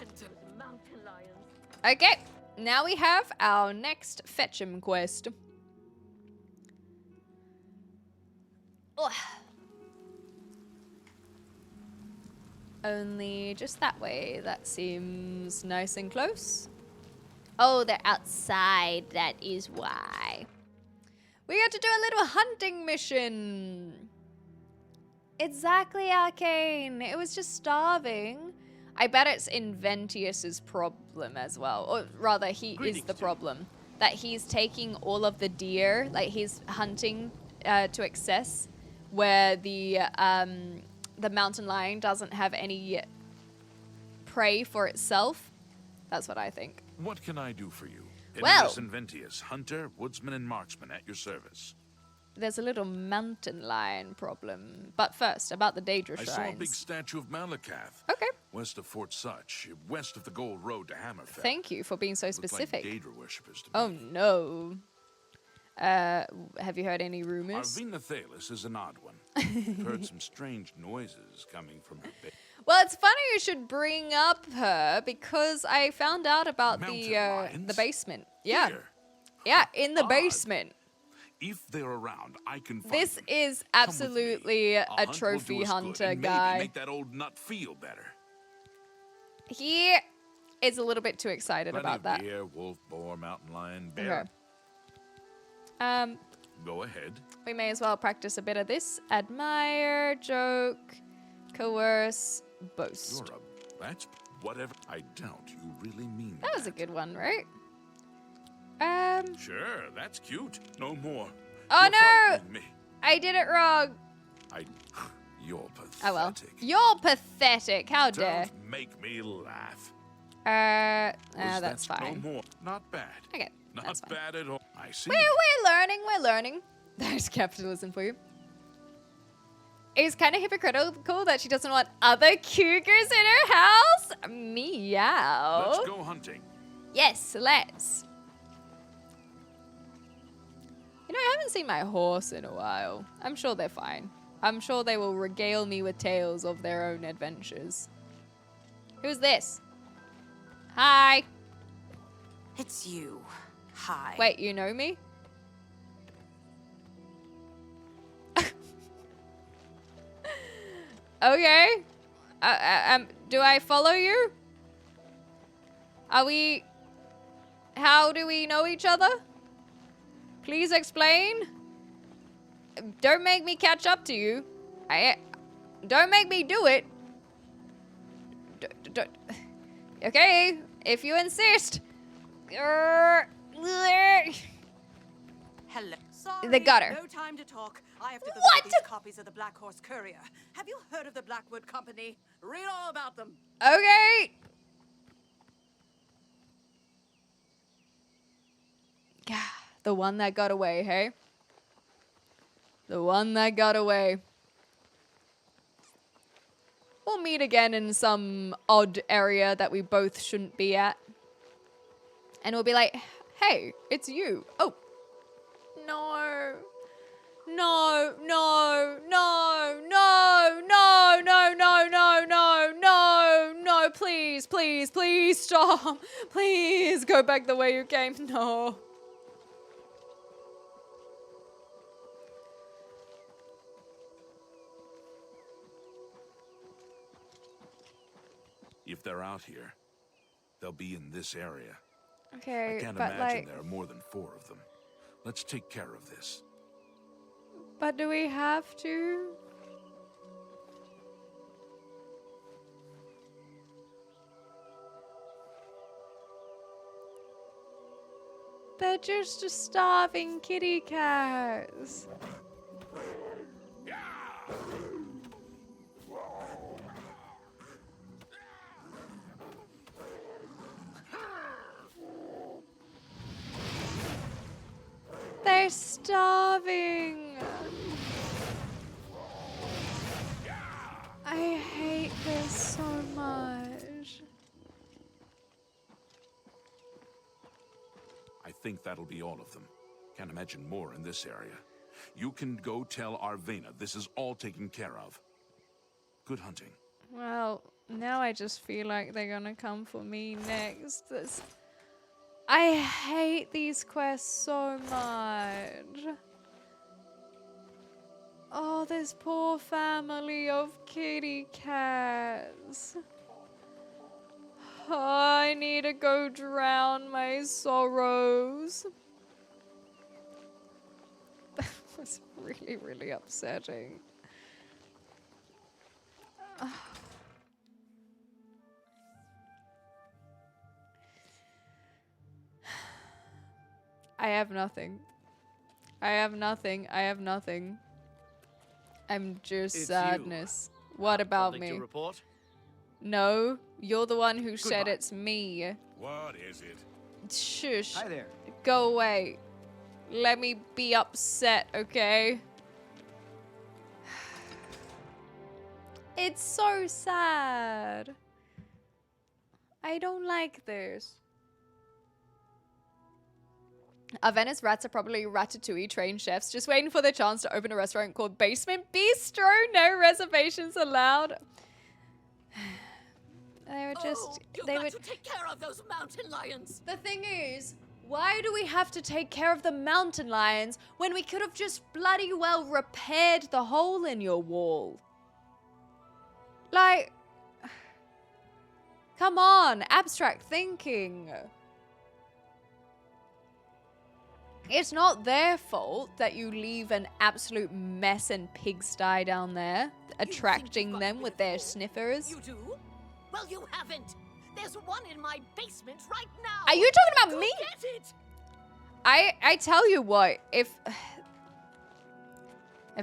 and those mountain lions. Okay. Now we have our next fetch him quest. Ugh. Only just that way. That seems nice and close. Oh, they're outside. That is why. We got to do a little hunting mission. Exactly, Arcane. It was just starving. I bet it's Inventius's problem as well. Or rather, he is the problem. That he's taking all of the deer, like he's hunting to excess, where the mountain lion doesn't have any prey for itself. That's what I think. What can I do for you? Well- Pinnerus Inventius, hunter, woodsman, and marksman at your service. There's a little mountain lion problem. But first, about the Daedra I shrines. saw a big statue of Malakath. Okay. West of Fort Such, west of the Gold Road to Hammerfell. Thank you for being so Look like specific. Daedra worshippers to me. Oh no. Have you heard any rumors? Arvina Thalis is an odd one. I've heard some strange noises coming from her base. Well, it's funny you should bring up her because I found out about Mountain the lions? basement. Yeah. Here. Yeah, in the Odd. basement. If they're around, I can find This them. is Come with absolutely me. a hunt will trophy do us good hunter and maybe guy. make that old nut feel better. He is a little bit too excited Plenty about of that. deer, wolf, boar, mountain lion, bear. Okay. Go ahead. We may as well practice a bit of this. Admire, joke, coerce, boast. You're a... That's whatever. I doubt you really mean That was a good one, right? Sure, that's cute. No more. Oh You're no! frightening Me. I did it wrong. You're pathetic. Oh well. You're pathetic. How dare. Don't make me laugh. That's fine. No more. Not bad. Okay, Not that's fine. bad at all. I see. We're learning. There's capitalism for you. It's kind of hypocritical that she doesn't want other cougars in her house. Meow. Let's go hunting. Yes, let's. You know, I haven't seen my horse in a while. I'm sure they're fine. I'm sure they will regale me with tales of their own adventures. Who's this? Hi. It's you. Hi. Wait, you know me? Okay. Do I follow you? Are we... How do we know each other? Please explain. Don't make me catch up to you. Don't make me do it. Okay, if you insist. Hello. They got her. No time to talk. I have to deliver What? these copies of the Black Horse Courier. Have you heard of the Blackwood Company? Read all about them. Okay. The one that got away, hey? The one that got away. We'll meet again in some odd area that we both shouldn't be at. And we'll be like, hey, it's you. Oh. No. No, no, no, no, no, no, no, no, no, no, no, please, please, please stop. Please go back the way you came. No. If they're out here, they'll be in this area. Okay, I can't but imagine like, there are more than 4 of them. Let's take care of this. but do we have to? They're just starving kitty cats. They're starving. I hate this so much. I think that'll be all of them. Can't imagine more in this area. You can go tell Arvena this is all taken care of. Good hunting. Well, now I just feel like they're gonna come for me next. I hate these quests so much. Oh, this poor family of kitty cats. Oh, I need to go drown my sorrows. That was really, really upsetting. I have nothing. I have nothing. I have nothing. I'm just It's sadness. What about Something me? to report? No, you're the one who said Goodbye. it's me. What is it? Shush. Hi there. Go away. Let me be upset, okay? It's so sad. I don't like this. Venice rats are probably ratatouille trained chefs just waiting for their chance to open a restaurant called Basement Bistro. No reservations allowed. They were just... You've they got were... to take care of those mountain lions. The thing is, why do we have to take care of the mountain lions when we could have just bloody well repaired the hole in your wall? Like... Come on, abstract thinking. It's not their fault that you leave an absolute mess and pigsty down there, attracting them with their sniffers. You do? Well, you haven't. There's one in my basement right now. Are you talking about Go me? Get it. I tell you what, if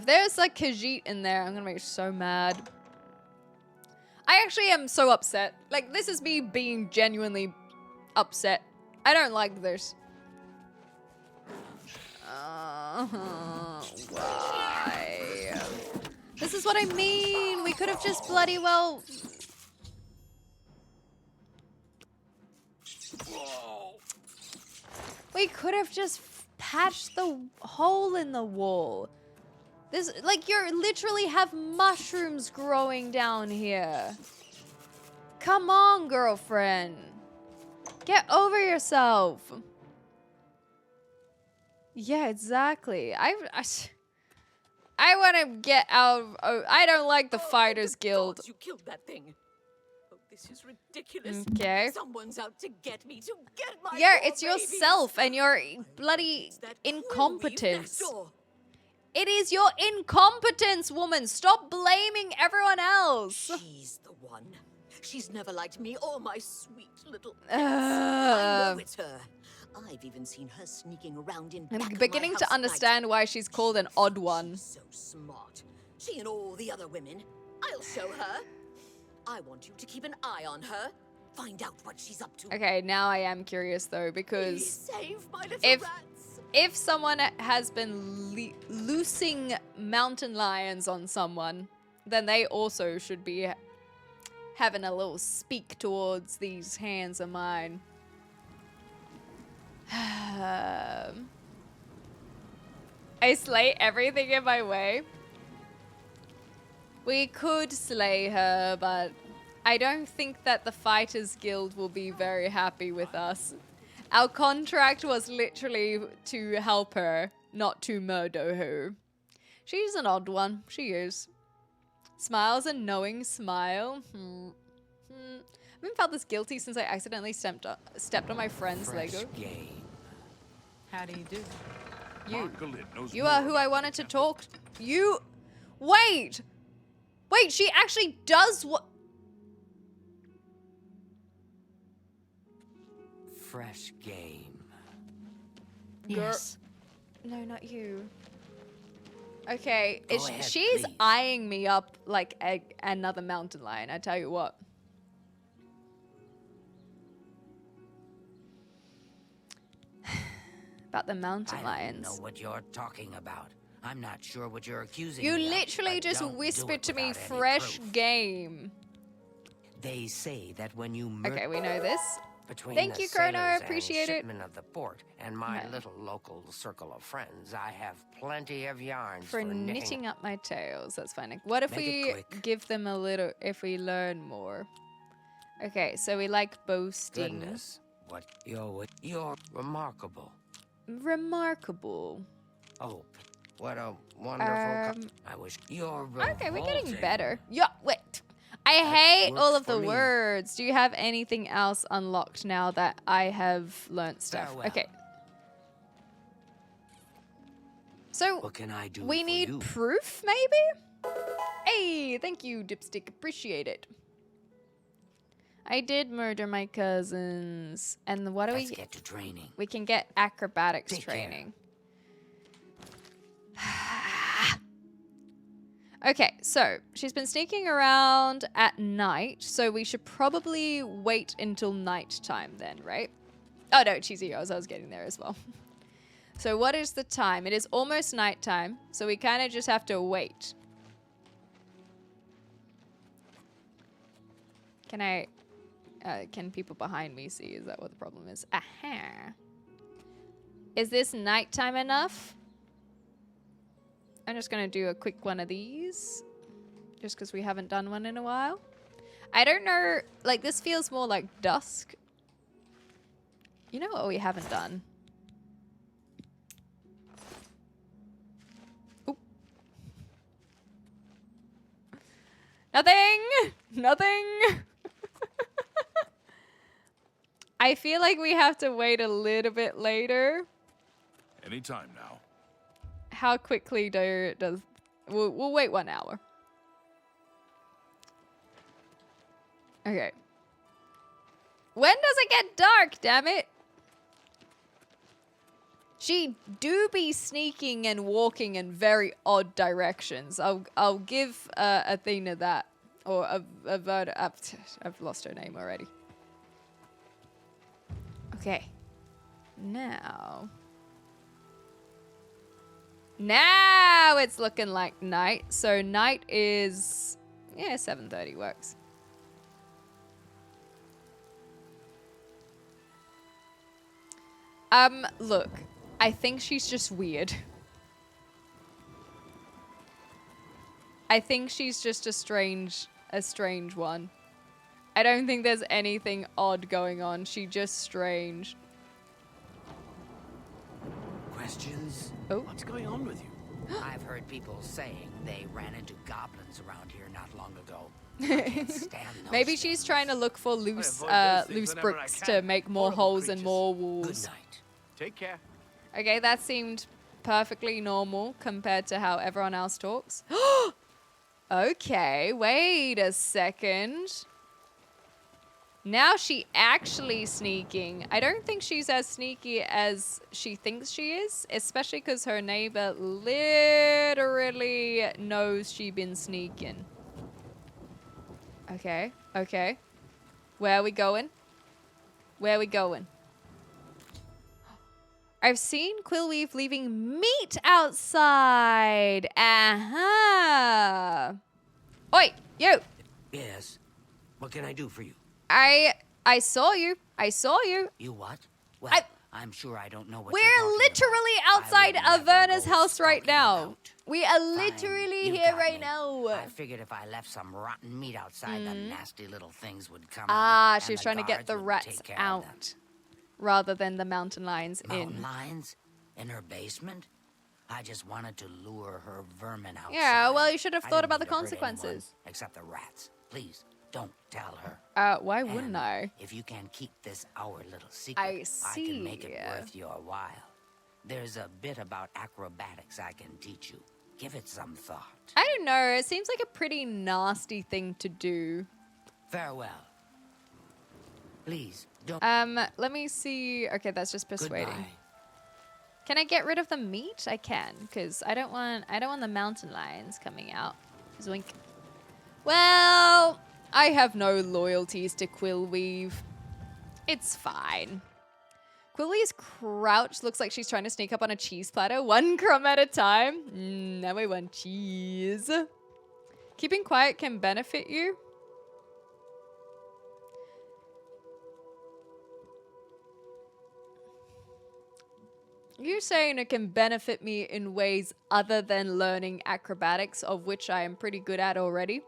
there's like Khajiit in there, I'm gonna be so mad. I actually am so upset. Like, this is me being genuinely upset. I don't like this. Why? This is what I mean. We could have just bloody well... We could have just patched the hole in the wall. This, like, you literally have mushrooms growing down here. Come on, girlfriend. Get over yourself. Yeah, exactly. I want to get out of... Oh, I don't like the Fighters Guild. Gods, you killed that thing. Oh, this is ridiculous. Okay. Someone's out to get me, to get my Yeah, poor it's babies. yourself and your bloody It's that quill weave incompetence. next door. It is your incompetence, woman. Stop blaming everyone else. She's the one. She's never liked me or my sweet little pets. I know it's her. I've even seen her sneaking around in back I'm of beginning my to house at understand night. why she's called an odd one. She's so smart. She and all the other women. I'll show her. I want you to keep an eye on her. Find out what she's up to. Okay, now I am curious though, Please because save my little if rats. if someone has been loosing mountain lions on someone, then they also should be having a little speak towards these hands of mine. I slay everything in my way. We could slay her, but I don't think that the Fighters Guild will be very happy with us. Our contract was literally to help her, not to murder her. She's an odd one. She is. Smiles a knowing smile. I haven't felt this guilty since I accidentally stepped on my friend's Lego. Game. How do you do? You are who I wanted to talk. You. Wait! Wait, she actually does what? Fresh game. Yes. No, not you. Okay, Go ahead, she's please. eyeing me up like another mountain lion, I tell you what. About the mountain lions. I don't know what you're talking about. I'm not sure what you're accusing You me of, literally but just don't do whispered it to me without any fresh proof. game. They say that when you murder Okay, we know this. between Thank the you, Chrono, I sailors appreciate and it. shipmen of the port and my No. little local circle of friends, I have plenty of yarns For for knitting up my tails, that's fine. What if Make it we quick. give them a little, if we learn more? Okay, so we like boasting. Goodness, what you're remarkable. Remarkable. Oh, what a wonderful. Um, I wish you're Okay, we're getting revolting. better. Yeah, wait. I hate all works of the for me. words. Do you have anything else unlocked now that I have learnt stuff? Farewell. Okay. So, What can I do we for need you? proof, maybe? Hey, thank you, Dipstick. Appreciate it. I did murder my cousins. And what do Let's we... get to training. We can get acrobatics Take care. training. Okay, so she's been sneaking around at night, so we should probably wait until nighttime then, right? Oh no, Cheesy Rose, I was getting there as well. So what is the time? It is almost nighttime, so we kind of just have to wait. Can people behind me see? Is that what the problem is? Aha. Is this nighttime enough? I'm just going to do a quick one of these. Just because we haven't done one in a while. I don't know. Like, this feels more like dusk. You know what we haven't done? Oop. Nothing! Nothing! I feel like we have to wait a little bit later. Anytime now. How quickly does... We'll wait 1 hour. Okay. When does it get dark, damn it? She do be sneaking and walking in very odd directions. I'll give Athena that. Or I've lost her name already. Okay. Now it's looking like night. So night is, yeah, 7:30 works. Look, I think she's just weird. I think she's just a strange one. I don't think there's anything odd going on. She's just strange. Questions? Oh. What's going on with you? I've heard people saying they ran into goblins around here not long ago. I can't stand those Maybe things. she's trying to look for loose avoid those things loose whenever I bricks can. to make more Horrible holes and creatures. more Good walls. night. Take care. Okay, that seemed perfectly normal compared to how everyone else talks. Okay, wait a second. Now she actually sneaking. I don't think she's as sneaky as she thinks she is, especially because her neighbor literally knows she been sneaking. Okay, okay. Where are we going? Where are we going? I've seen Quillweave leaving meat outside. Uh-huh. Oi, you. Yes. What can I do for you? I saw you. I saw you. You what? Well, I'm sure I don't know what We're you're talking literally about. outside I would Averna's never go house right stalking now. about. We are Fine, literally you here got right me. now. I figured if I left some rotten meat outside, the nasty little things would come out. Ah, and she was the trying to get guards the would rats take care of them. out rather than the mountain lions Mountain in. lions? In her basement? I just wanted to lure her vermin outside. Yeah, well, you should have I thought didn't about the mean to hurt anyone, consequences. except the rats. Please, don't tell her. Why wouldn't And I? if you can keep this our little secret, I can make it see. worth your while. There's a bit about acrobatics I can teach you. Give it some thought. I don't know. It seems like a pretty nasty thing to do. Farewell. Please, don't... Let me see. Okay, that's just persuading. Goodbye. Can I get rid of the meat? I can, because I don't want the mountain lions coming out. Zoink. Well, I have no loyalties to Quillweave. It's fine. Quillweave's crouch looks like she's trying to sneak up on a cheese platter, 1 crumb at a time. Now I want cheese. Keeping quiet can benefit you. You're saying it can benefit me in ways other than learning acrobatics, of which I am pretty good at already?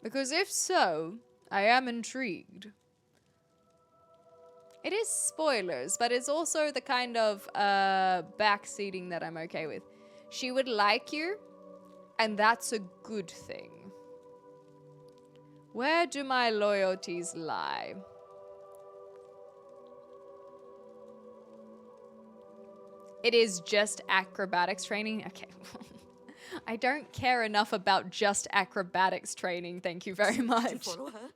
Because if so, I am intrigued. It is spoilers, but it's also the kind of backseating that I'm okay with. She would like you, and that's a good thing. Where do my loyalties lie? It is just acrobatics training? Okay. I don't care enough about just acrobatics training, thank you very much. Did you follow her?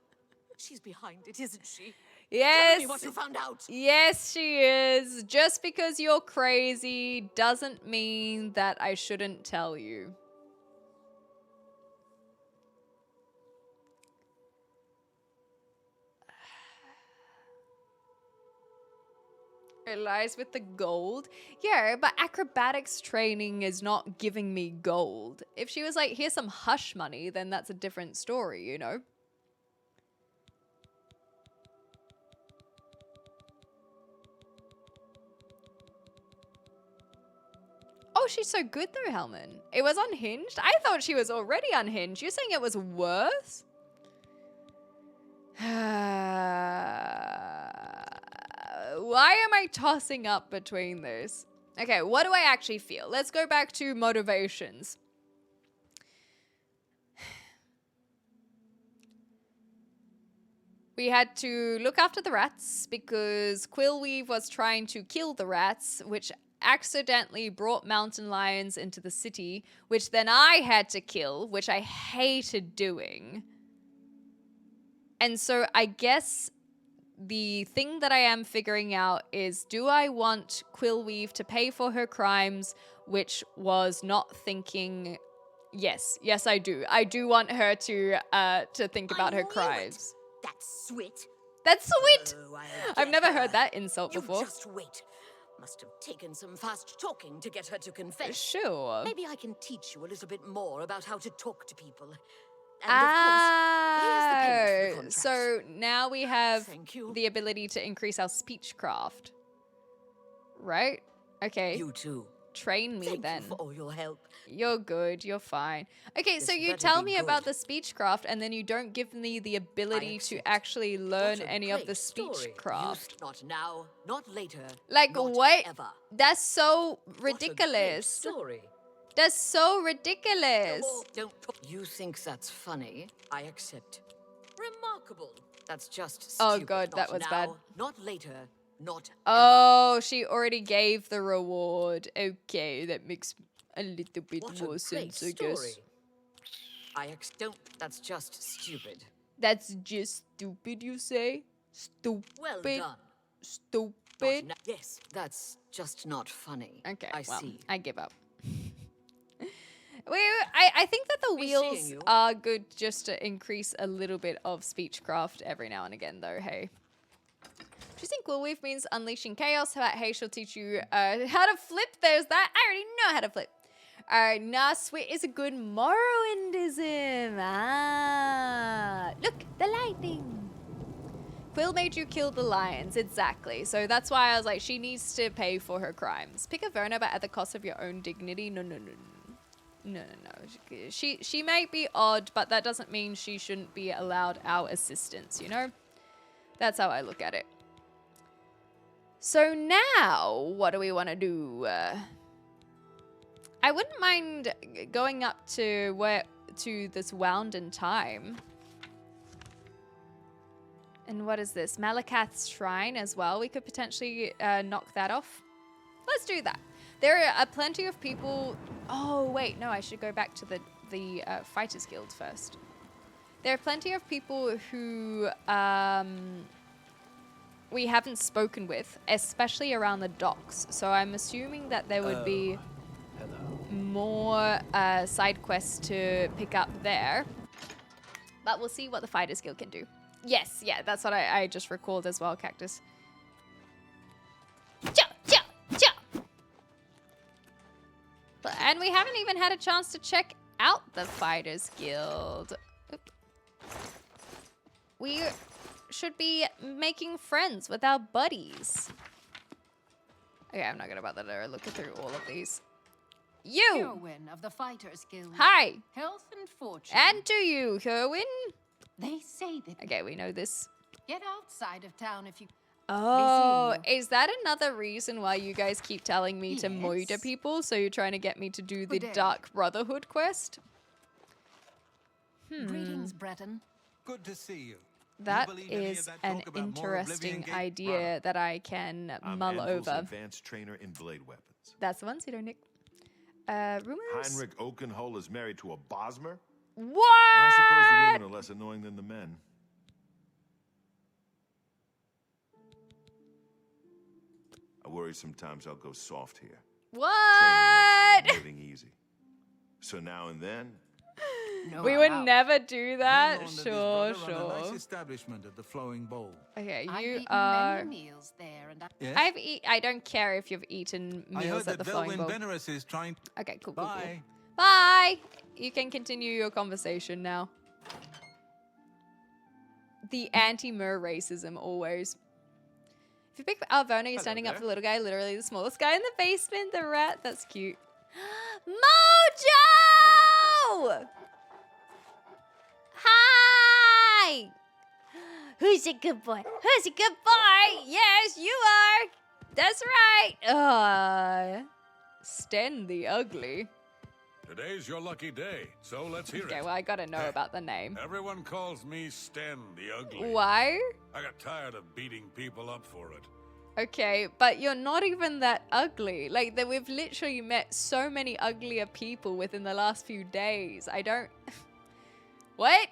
She's behind it, isn't she? Yes. Tell me what you found out. Yes, she is. Just because you're crazy doesn't mean that I shouldn't tell you. It lies with the gold. Yeah, but acrobatics training is not giving me gold. If she was like, here's some hush money, then that's a different story, you know? Oh, she's so good though, Helman. It was unhinged? I thought she was already unhinged. You're saying it was worse? Why am I tossing up between this? Okay, what do I actually feel? Let's go back to motivations. We had to look after the rats because Quillweave was trying to kill the rats, which accidentally brought mountain lions into the city, which then I had to kill, which I hated doing. And so I guess the thing that I am figuring out is, do I want Quillweave to pay for her crimes, which was not thinking... Yes, I do. I do want her to think about her crimes. That's sweet. That's sweet! Oh, I've never heard that insult You before. just wait. Must have taken some fast talking to get her to confess. Sure. Maybe I can teach you a little bit more about how to talk to people. And Ah, of course, here's the payment for the contract. so now we have Thank you. the ability to increase our speechcraft. Right? Okay. You too. Train me Thank then. you for all your help. You're good. You're fine. Okay, so This you better tell be me about the good. speechcraft and then you don't give me the ability to accept. actually learn What a any of the great story. speechcraft. Not now, not later. Like, not what? Ever. That's so What a great ridiculous. story. That's so ridiculous. Don't put. You think that's funny? I accept. Remarkable. That's just Oh, stupid. God, that Not was now, bad. Not later. Not Oh, she already gave the reward. Okay, that makes a little bit what more a great sense, I story. guess. Don't. That's just stupid. That's just stupid, you say? Stupid. Well done. Stupid. Yes, that's just not funny. Okay, I well, see. I give up. I think that the Be seeing wheels you. are good just to increase a little bit of speechcraft every now and again, though, hey. Choosing Cool Weave means unleashing chaos. How about, hey, she'll teach you how to flip. There's that. I already know how to flip. Nah, sweet is a good Morrowindism. Ah, look, the lightning. Quill made you kill the lions, exactly. So that's why I was like, she needs to pay for her crimes. Pick a Verna, but at the cost of your own dignity. No. She may be odd, but that doesn't mean she shouldn't be allowed our assistance, you know? That's how I look at it. So now, what do we want to do? I wouldn't mind going up to this Wound in Time. And what is this? Malakath's Shrine as well. We could potentially knock that off. Let's do that. There are plenty of people... Oh, wait. No, I should go back to the Fighters Guild first. There are plenty of people who we haven't spoken with, especially around the docks. So I'm assuming that there would be more side quests to pick up there. But we'll see what the Fighters Guild can do. Yes, yeah, that's what I just recalled as well, Cactus. And we haven't even had a chance to check out the Fighters Guild. Oop. We should be making friends with our buddies. Okay, I'm not gonna bother to look through all of these. You! Heroine of the Fighters Guild. Hi! Health and fortune. And to you, Kerwin. They say that... Okay, we know this. Get outside of town if you... Oh, is that another reason why you guys keep telling me to murder Yes. people? So you're trying to get me to do the Good day. Dark Brotherhood quest? Greetings, Breton. Good to see you. That believe any of is that an talk about more interesting Oblivion idea that I can I'm mull Anvil's over. advanced trainer in blade weapons. That's the one, Cedar Nick. Rumors? Heinrich Oakenhull is married to a Bosmer? What? I suppose the women are less annoying than the men. I worry sometimes I'll go soft here. What? Living easy. So now and then, No, We would I'm out. never do that. Known that his Sure, brother ran a nice sure. establishment at the Flowing Bowl. Okay, I've you eaten are. many meals there, and Yes? I don't care if you've eaten I heard meals that at the Flowing Velwyn Bowl. Venerus is trying... Okay, cool, cool, cool. Bye. Bye. You can continue your conversation now. The anti-mer racism always. If you pick Alvona, you're standing up there. for the little guy, literally the smallest guy in the basement, the rat. That's cute. Mojo! Hi! Who's a good boy? Who's a good boy? Yes, you are. That's right. Sten the Ugly. Today's your lucky day, so let's hear Okay, it. well, I gotta know about the name. Everyone calls me Sten the Ugly. Why? I got tired of beating people up for it. Okay, but you're not even that ugly. Like, we've literally met so many uglier people within the last few days. I don't... What?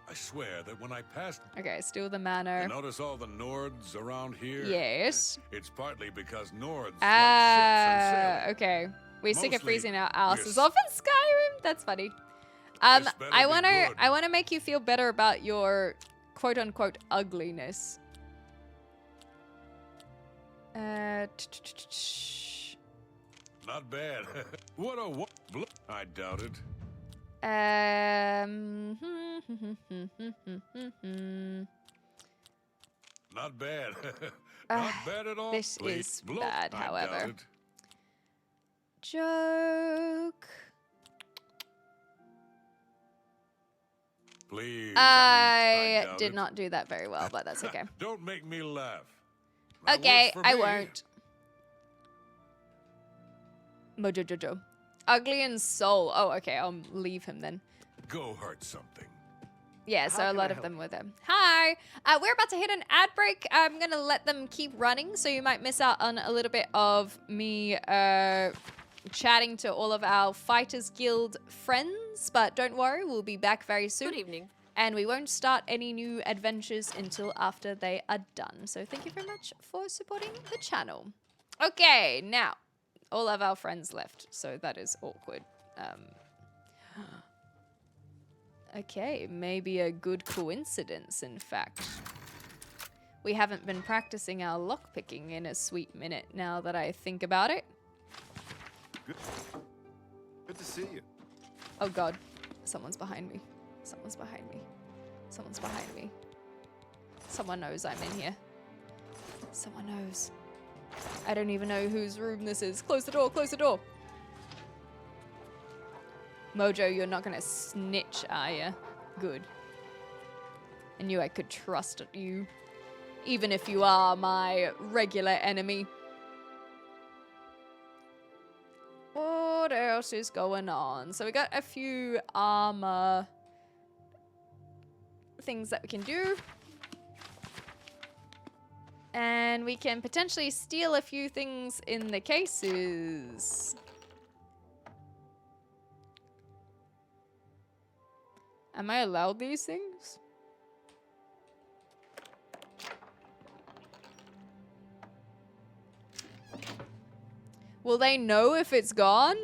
I swear that when I passed, Okay, still the you manor. notice all the Nords around here? Yes. It's partly because Nords like ships and sailing. Okay. We're sick of Mostly, freezing our asses we're off in Skyrim. That's funny. This better I be good. wanna make you feel better about your quote unquote ugliness. Not bad. What a I doubt it. Not bad. Not bad at all. This Please. is Bloop. bad, I however. doubt it. Joke. Please. I doubt did it. not do that very well, but that's okay. Don't make me laugh. That Okay, works for I me. won't. Mojojojo. Ugly and soul. Oh, okay, I'll leave him then. Go hurt something. Yeah, so How a can lot I of help them you? were there. Hi! We're about to hit an ad break. I'm going to let them keep running, so you might miss out on a little bit of me chatting to all of our Fighters Guild friends. But don't worry, we'll be back very soon. Good evening. And we won't start any new adventures until after they are done. So thank you very much for supporting the channel. Okay, now, all of our friends left, so that is awkward. Okay, maybe a good coincidence, in fact. We haven't been practicing our lockpicking in a sweet minute now that I think about it. Good to see you. Oh god, someone's behind me. Someone's behind me. Someone's behind me. Someone knows I'm in here. Someone knows. I don't even know whose room this is. Close the door, close the door. Mojo, you're not gonna snitch, are ya? Good. I knew I could trust you. Even if you are my regular enemy. What else is going on? So we got a few armor things that we can do. And we can potentially steal a few things in the cases. Am I allowed these things? Will they know if it's gone?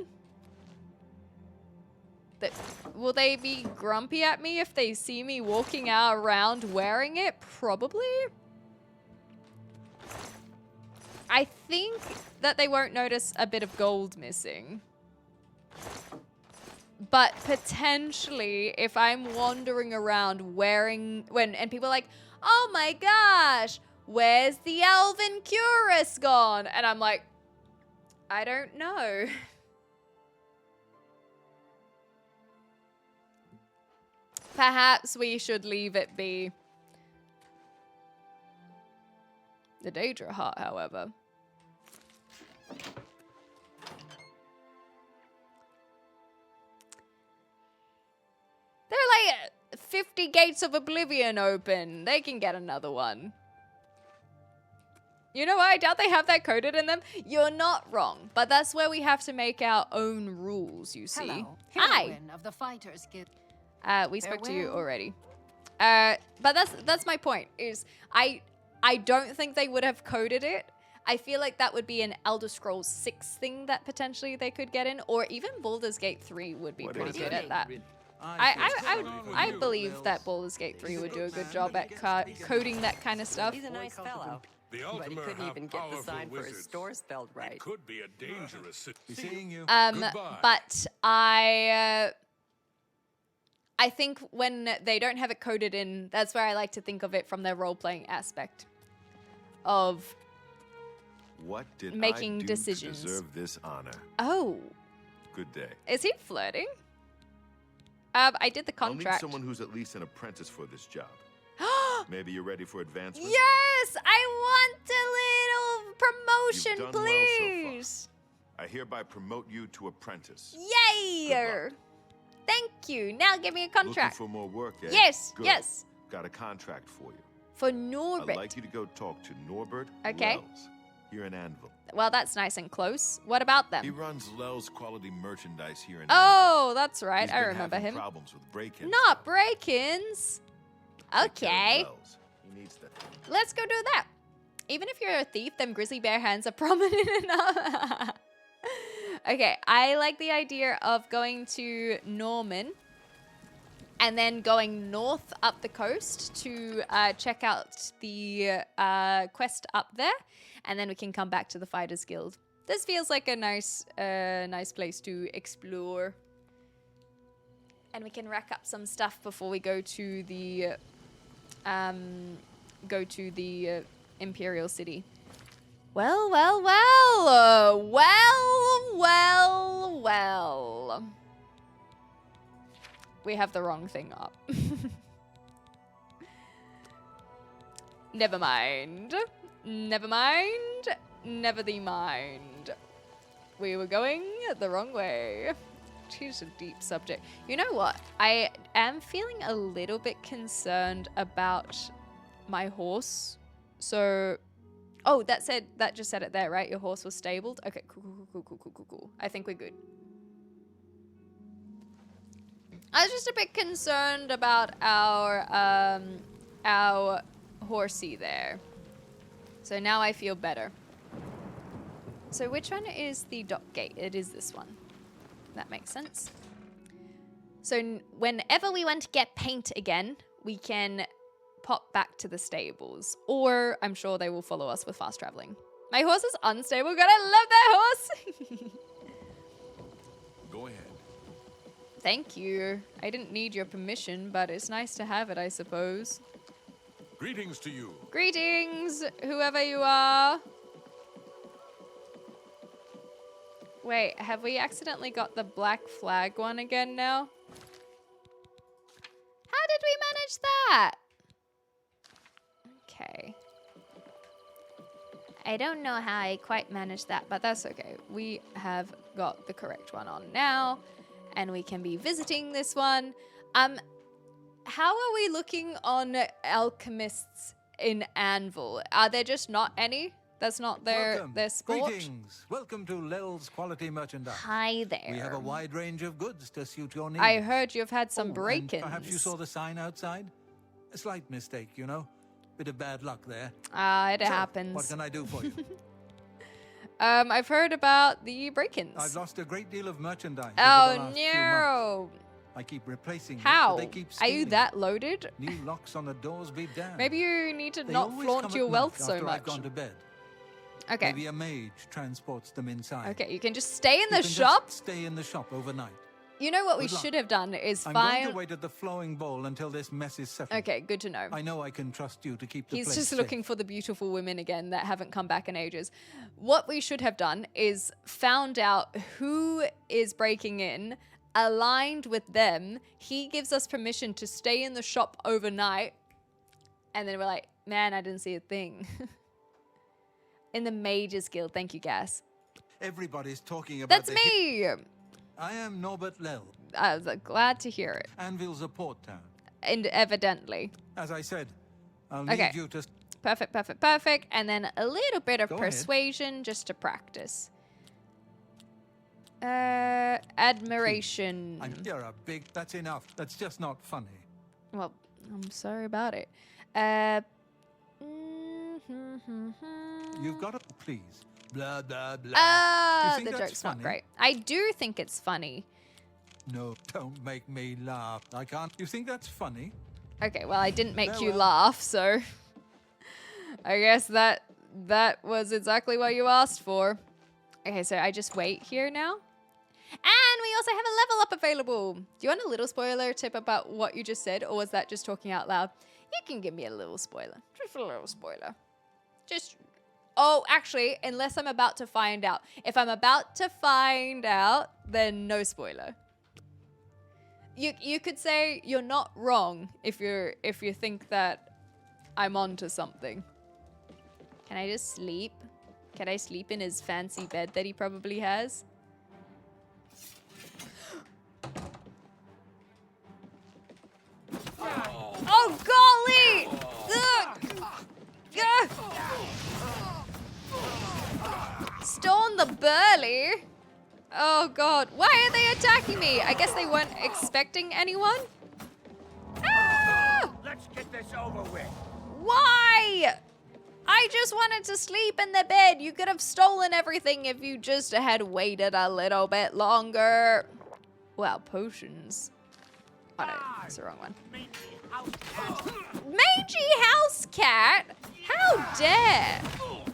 Will they be grumpy at me if they see me walking around wearing it? Probably. I think that they won't notice a bit of gold missing. But potentially, if I'm wandering around wearing... and people are like, oh my gosh, where's the Elven Cuirass gone? And I'm like, I don't know. Perhaps we should leave it be. The Daedra Heart, however. There are like 50 gates of Oblivion open. They can get another one. You know what? I doubt they have that coded in them. You're not wrong. But that's where we have to make our own rules, you see. Hello, Hi. heroine of the Fighters Guild. We spoke to you Farewell. already. But that's my point, is I don't think they would have coded it. I feel like that would be an Elder Scrolls 6 thing that potentially they could get in, or even Baldur's Gate 3 would be pretty good at that. I believe that Baldur's Gate 3 would do a good job at coding that kind of stuff. He's a nice fellow. The But he Ultima couldn't have even get the powerful sign for his wizards. store spelled right. It could be a dangerous Seeing you. Goodbye. But I think when they don't have it coded in, that's where I like to think of it from their role-playing aspect of What did making I do decisions. to deserve this honor? Oh, Good day. is he flirting? I did the I'll need contract. someone who's at least an apprentice for this job. Maybe you're ready for advancement? Yes, I want a little promotion, You've done well so far. please. I hereby promote you to apprentice. Yay! Good luck. Thank you. Now give me a contract. Looking for more work, eh? Yes, Good. yes. Got a contract for you. For I'd Norbert. like you to go talk to Norbert Okay. Wells here in Anvil. Well, that's nice and close. What about He them? runs Lell's quality merchandise here in Oh, that's Anvil. right. He's I been remember having him. problems with break-ins. Not break-ins. Take care of Okay. Wells. He needs that. Let's go do that. Even if you're a thief, them grizzly bear hands are prominent enough. Okay, I like the idea of going to Norman and then going north up the coast to check out the quest up there, and then we can come back to the Fighters Guild. This feels like a nice place to explore. And we can rack up some stuff before we go to the Imperial City. Well. We have the wrong thing up. Never mind. Never the mind. We were going the wrong way. Here's a deep subject. You know what? I am feeling a little bit concerned about my horse. So, oh, that just said it there, right? Your horse was stabled. Okay, cool. I think we're good. I was just a bit concerned about our horsey there. So now I feel better. So which one is the dock gate? It is this one. That makes sense. So whenever we want to get paint again, we can pop back to the stables. Or I'm sure they will follow us with fast traveling. My horse is unstable. God, I love that horse. Go ahead. Thank you. I didn't need your permission, but it's nice to have it, I suppose. Greetings to you. Greetings, whoever you are. Wait, have we accidentally got the black flag one again now? How did we manage that? Okay. I don't know how I quite managed that, but that's okay. We have got the correct one on now, and we can be visiting this one. How are we looking on alchemists in Anvil? Are there just not any? That's not their sport? Greetings. Welcome to Lel's Quality Merchandise. Hi there. We have a wide range of goods to suit your needs. I heard you've had some break-ins. Perhaps you saw the sign outside? A slight mistake, you know. Bit of bad luck there. It So, happens. What can I do for you? I've heard about the break-ins. I've lost a great deal of merchandise. Oh, over the last few months. no. I keep replacing How? it, but they keep Are you stealing. that loaded? New locks on the doors be damned. Maybe you need to They not always flaunt come your at wealth night so after much. I've gone to bed. Okay. Maybe a mage transports them inside. Okay, you can just stay in You the can shop. Just stay in the shop overnight. You know what we Good luck. should have done is I'm going find... to wait at the flowing bowl until this mess is settled. Okay, good to know. I know I can trust you to keep the He's place just safe. looking for the beautiful women again that haven't come back in ages. What we should have done is found out who is breaking in, aligned with them. He gives us permission to stay in the shop overnight. And then we're like, man, I didn't see a thing. In the Mages Guild. Thank you, Gas. Everybody's talking about That's me! I am Norbert Lel. I was glad to hear it. Anvil's a port town. And evidently. As I said, I'll Okay. need you to... Perfect. And then a little bit of Go ahead. persuasion just to practice. Admiration. You're a big... That's enough. That's just not funny. Well, I'm sorry about it. You've got to... Please. Blah, blah, blah. You think The that's joke's not funny? great. I do think it's funny. No, don't make me laugh. I can't... You think that's funny? Okay, well, I didn't make you Farewell. laugh, so... I guess that was exactly what you asked for. Okay, so I just wait here now. And we also have a level up available. Do you want a little spoiler tip about what you just said, or was that just talking out loud? You can give me a little spoiler. Just a little spoiler. Just... Oh, actually, unless I'm about to find out. If I'm about to find out, then no spoiler. You could say you're not wrong if you think that I'm onto something. Can I just sleep? Can I sleep in his fancy bed that he probably has? Oh golly! Ugh. Ugh. Storm the Burly? Oh god. Why are they attacking me? I guess they weren't expecting anyone? Ah! Let's get this over with. Why? I just wanted to sleep in the bed. You could have stolen everything if you just had waited a little bit longer. Well, potions. Oh no, that's the wrong one. Mangy house cat? How dare!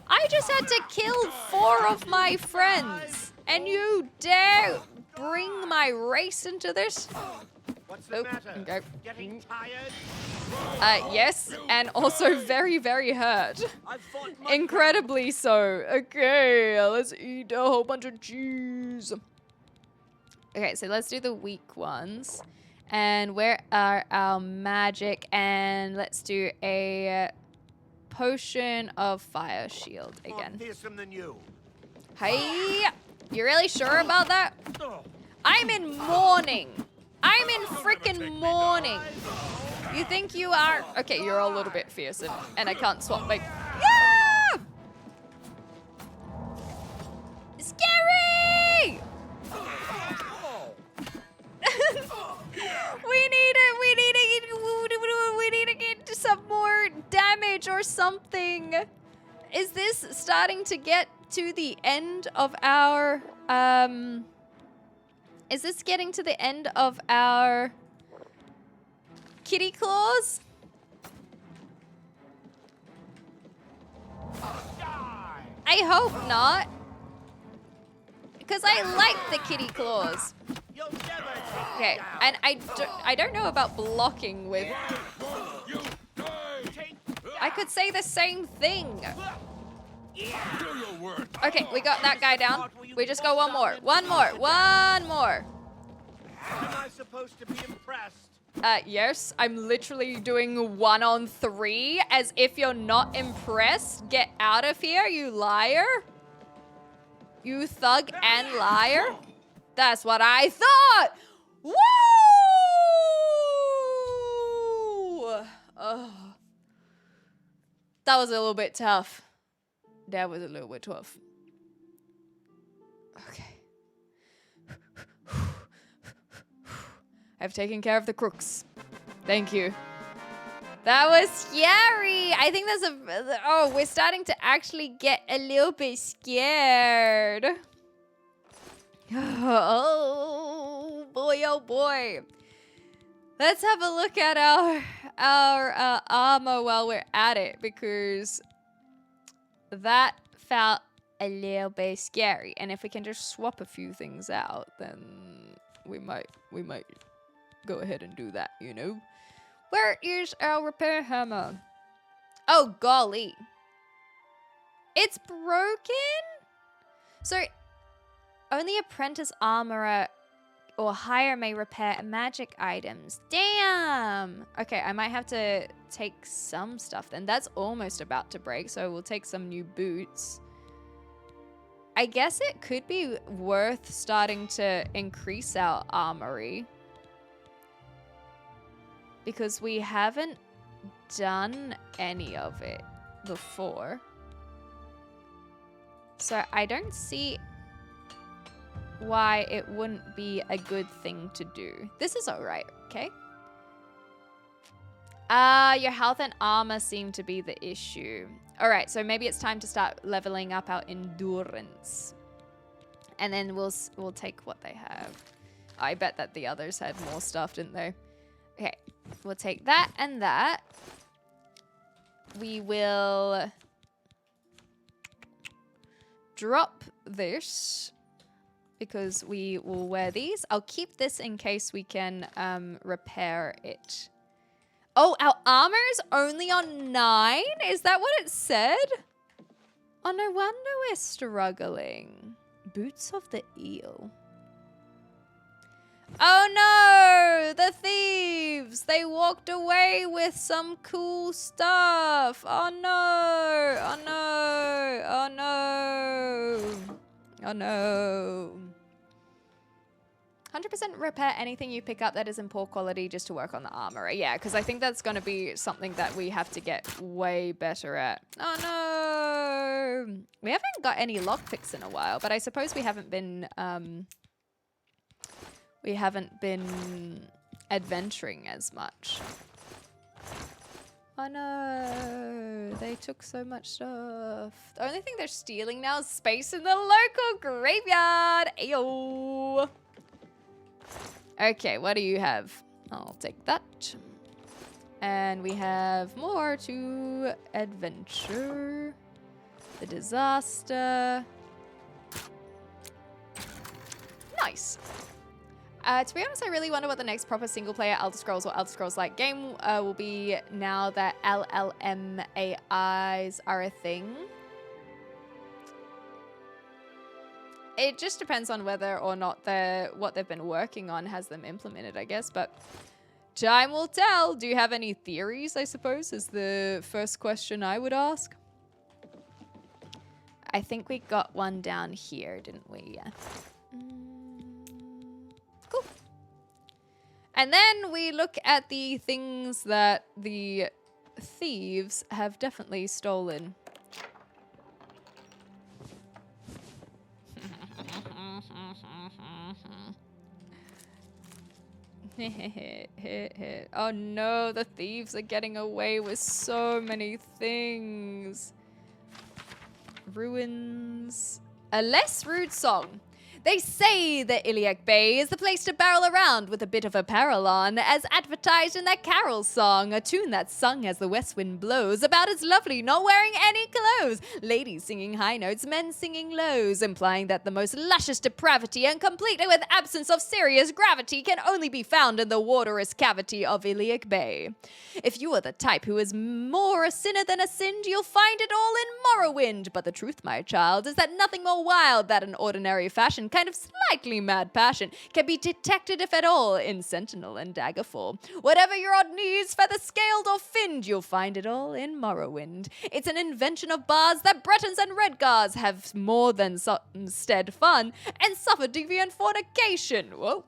I just had to kill 4 of my friends, and you dare bring my race into this? What's the matter? Okay. Getting tired? Yes, and also very, very hurt. I've fought my Incredibly so. Okay, let's eat a whole bunch of cheese. Okay, so let's do the weak ones. And where are our magic? And let's do a potion of fire shield more again. fearsome than you. Hey, you really sure about that? I'm in mourning. I'm in freaking mourning. You think you are? Okay, you're a little bit fierce and I can't swap like. Yeah! Scary! We need to get some more damage or something. Is this starting to get to the end of our is this getting to the end of our kitty claws? I hope not. Because I like the kitty claws. Okay, and I don't know about blocking with... I could say the same thing. Okay, we got that guy down. We just go one more. One more. One more. Am I supposed to be impressed? Yes, I'm literally doing 1-on-3 as if you're not impressed. Get out of here, you liar. You thug and liar. That's what I thought. Woo! Oh. That was a little bit tough. That was a little bit tough. Okay. I've taken care of the crooks. Thank you. That was scary. I think that's a... Oh, we're starting to actually get a little bit scared. Oh, boy, oh, boy. Let's have a look at our armor while we're at it, because that felt a little bit scary. And if we can just swap a few things out, then we might go ahead and do that, you know? Where is our repair hammer? Oh, golly. It's broken? So, only apprentice armorer or higher may repair magic items. Damn! Okay, I might have to take some stuff then. That's almost about to break, so we'll take some new boots. I guess it could be worth starting to increase our armory, because we haven't done any of it before. So I don't see why it wouldn't be a good thing to do. This is alright, okay? Your health and armor seem to be the issue. Alright, so maybe it's time to start leveling up our endurance. And then we'll take what they have. I bet that the others had more stuff, didn't they? Okay, we'll take that and that. We will drop this because we will wear these. I'll keep this in case we can repair it. Oh, our armor's only on 9? Is that what it said? Oh, no wonder we're struggling. Boots of the eel. Oh no! The thieves! They walked away with some cool stuff! Oh no! Oh no! Oh no! Oh no! 100% repair anything you pick up that is in poor quality just to work on the armor. Yeah, because I think that's going to be something that we have to get way better at. Oh no! We haven't got any lockpicks in a while, but I suppose we haven't been adventuring as much. Oh no, they took so much stuff. The only thing they're stealing now is space in the local graveyard. Ayo. Okay, what do you have? I'll take that. And we have more to adventure. The disaster. Nice. To be honest, I really wonder what the next proper single-player Elder Scrolls or Elder Scrolls-like game will be now that LLMAIs are a thing. It just depends on whether or not what they've been working on has them implemented, I guess, but time will tell. Do you have any theories, I suppose, is the first question I would ask. I think we got one down here, didn't we? Yeah. And then we look at the things that the thieves have definitely stolen. Oh no, the thieves are getting away with so many things. Ruins. A less rude song. They say that Iliac Bay is the place to barrel around with a bit of apparel on, as advertised in that carol song, a tune that's sung as the west wind blows, about as lovely not wearing any clothes, ladies singing high notes, men singing lows, implying that the most luscious depravity and completely with absence of serious gravity can only be found in the waterous cavity of Iliac Bay. If you are the type who is more a sinner than a sinned, you'll find it all in Morrowind, but the truth, my child, is that nothing more wild than an ordinary fashion, kind of slightly mad passion, can be detected, if at all, in Sentinel and Daggerfall. Whatever your odd knees, feather scaled or finned, you'll find it all in Morrowind. It's an invention of bards that Bretons and Redguards have more than stead fun and suffer deviant fornication. Whoa.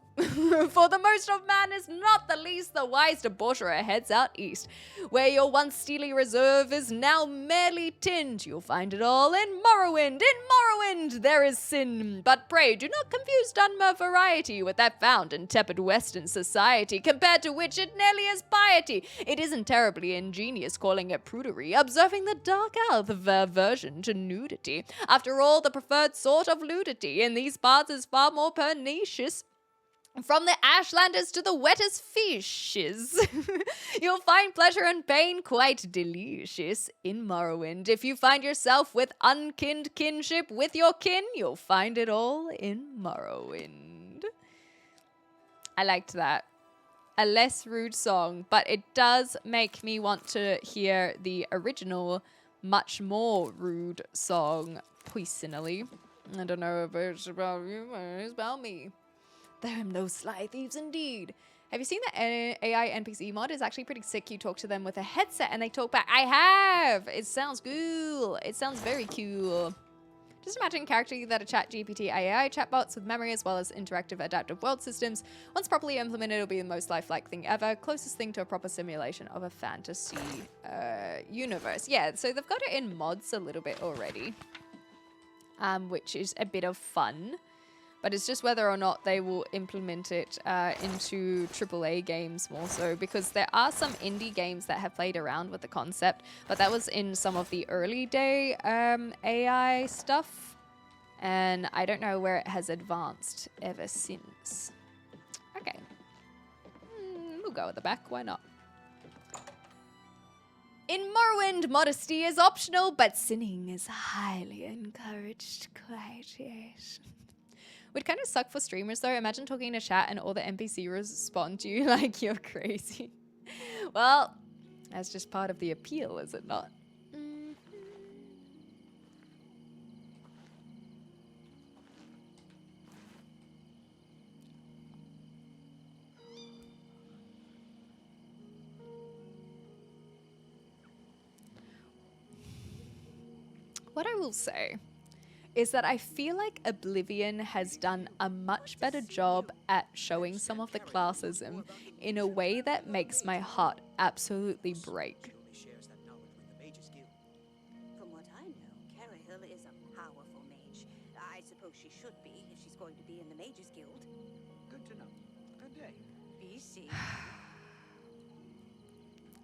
For the most of man is not the least the wise debaucherer heads out east. Where your once steely reserve is now merely tinned, you'll find it all in Morrowind. In Morrowind there is sin, but pray do not confuse Dunmer variety with that found in tepid western society, compared to which it nearly is piety. It isn't terribly ingenious calling it prudery, observing the dark elf aversion to nudity. After all, the preferred sort of ludity in these parts is far more pernicious. From the ashlanders to the wettest fishes, you'll find pleasure and pain quite delicious in Morrowind. If you find yourself with unkinned kinship with your kin, you'll find it all in Morrowind. I liked that. A less rude song, but it does make me want to hear the original, much more rude song, personally. I don't know if it's about you, but it's about me. There are no sly thieves indeed. Have you seen the AI NPC mod? It's actually pretty sick. You talk to them with a headset and they talk back. I have! It sounds cool. It sounds very cool. Just imagine character that a chat GPT AI chatbots with memory as well as interactive adaptive world systems. Once properly implemented, it'll be the most lifelike thing ever. Closest thing to a proper simulation of a fantasy universe. Yeah, so they've got it in mods a little bit already. Which is a bit of fun. But it's just whether or not they will implement it into AAA games more so, because there are some indie games that have played around with the concept, but that was in some of the early day AI stuff, and I don't know where it has advanced ever since. Okay. We'll go at the back, why not? In Morrowind, modesty is optional, but sinning is highly encouraged. Quite, yes. Would kind of suck for streamers though. Imagine talking to chat and all the NPC respond to you like you're crazy. Well, that's just part of the appeal, is it not? What I will say is that I feel like Oblivion has done a much better job at showing some of the classism in a way that makes my heart absolutely break. From what I know, Carahill is a powerful mage. I suppose she should be if she's going to be in the Mages Guild. Good to know. Good day. BC.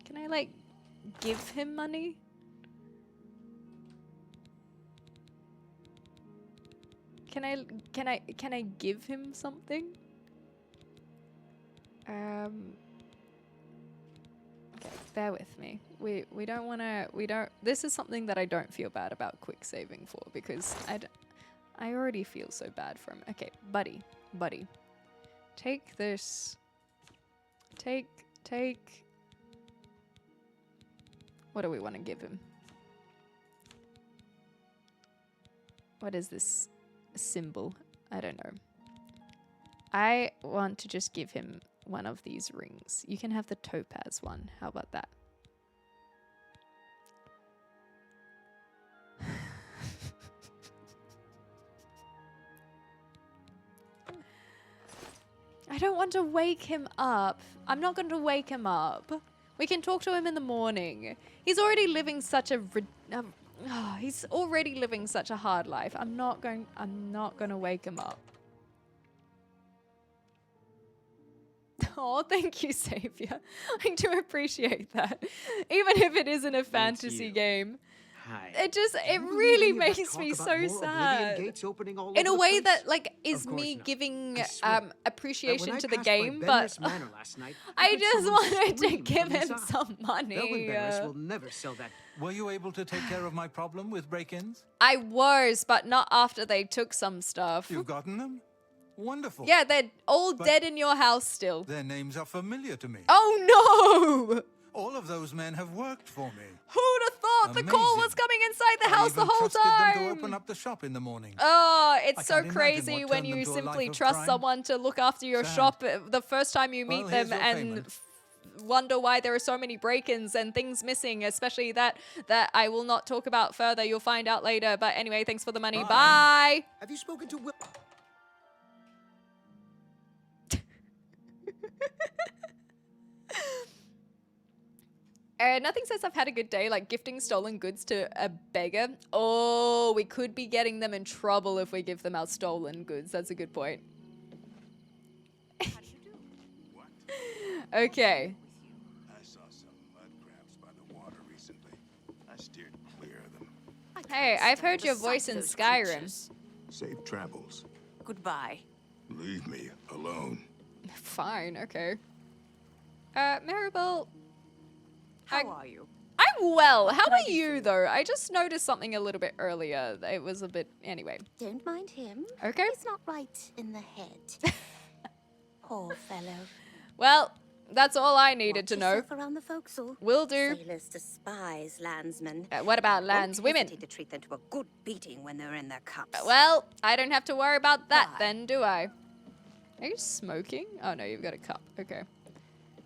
Can I, like, give him money? Can I give him something? Okay, bear with me. We don't want to, this is something that I don't feel bad about quick saving for, because I already feel so bad for him. Okay, buddy. Take this. Take. What do we want to give him? What is this symbol? I don't know. I want to just give him one of these rings. You can have the topaz one. How about that? I don't want to wake him up. I'm not going to wake him up. We can talk to him in the morning. He's already living such a he's already living such a hard life. I'm not going to wake him up. Oh, thank you, Savior. I do appreciate that. Even if it isn't a fantasy game. Hi. It really makes me so sad. In a way that like is me giving appreciation to the game, but I just wanted to give him some money. Will never sell that. Were you able to take care of my problem with break-ins? I was, but not after they took some stuff. You've gotten them? Wonderful. Yeah, they're all dead in your house still. Their names are familiar to me. Oh no! All of those men have worked for me. Who'd have thought the call was coming inside the house the whole time? I even trusted them to open up the shop in the morning. Oh, it's so can't crazy imagine what when turned you them to a simply life of trust crime. someone to look after your Sad. shop the first time you meet Well, them here's your and payment. wonder why there are so many break-ins and things missing, especially that I will not talk about further. You'll find out later. But anyway, thanks for the money. Bye. Have you spoken to Will? Nothing says I've had a good day like gifting stolen goods to a beggar. Oh, we could be getting them in trouble if we give them our stolen goods. That's a good point. Okay. I saw some mud crabs by the water recently. I steered clear of them. Hey, I've heard your voice in Skyrim. Safe travels. Goodbye. Leave me alone. Fine, okay. Maribel. How are you? I'm well. How are you, though? I just noticed something a little bit earlier. It was a bit... Anyway. Don't mind him. Okay. He's not right in the head. Poor fellow. Well, that's all I needed to know. Around the forecastle. Will do. Sailors despise landsmen. What about landswomen? Don't hesitate to treat them to a good beating when they're in their cups. Well, I don't have to worry about that then, do I? Are you smoking? Oh, no, you've got a cup. Okay.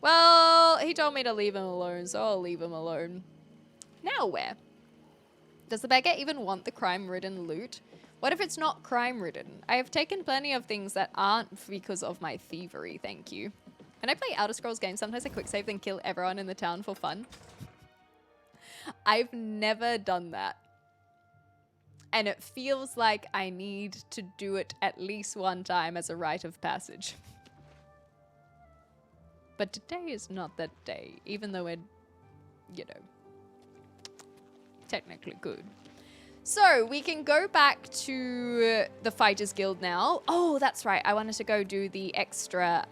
Well, he told me to leave him alone, so I'll leave him alone. Now where? Does the beggar even want the crime-ridden loot? What if it's not crime-ridden? I have taken plenty of things that aren't because of my thievery, thank you. When I play Elder Scrolls games, sometimes I quick save then kill everyone in the town for fun. I've never done that. And it feels like I need to do it at least one time as a rite of passage. But today is not that day, even though we're, you know, technically good. So we can go back to the Fighters Guild now. Oh, that's right. I wanted to go do the extra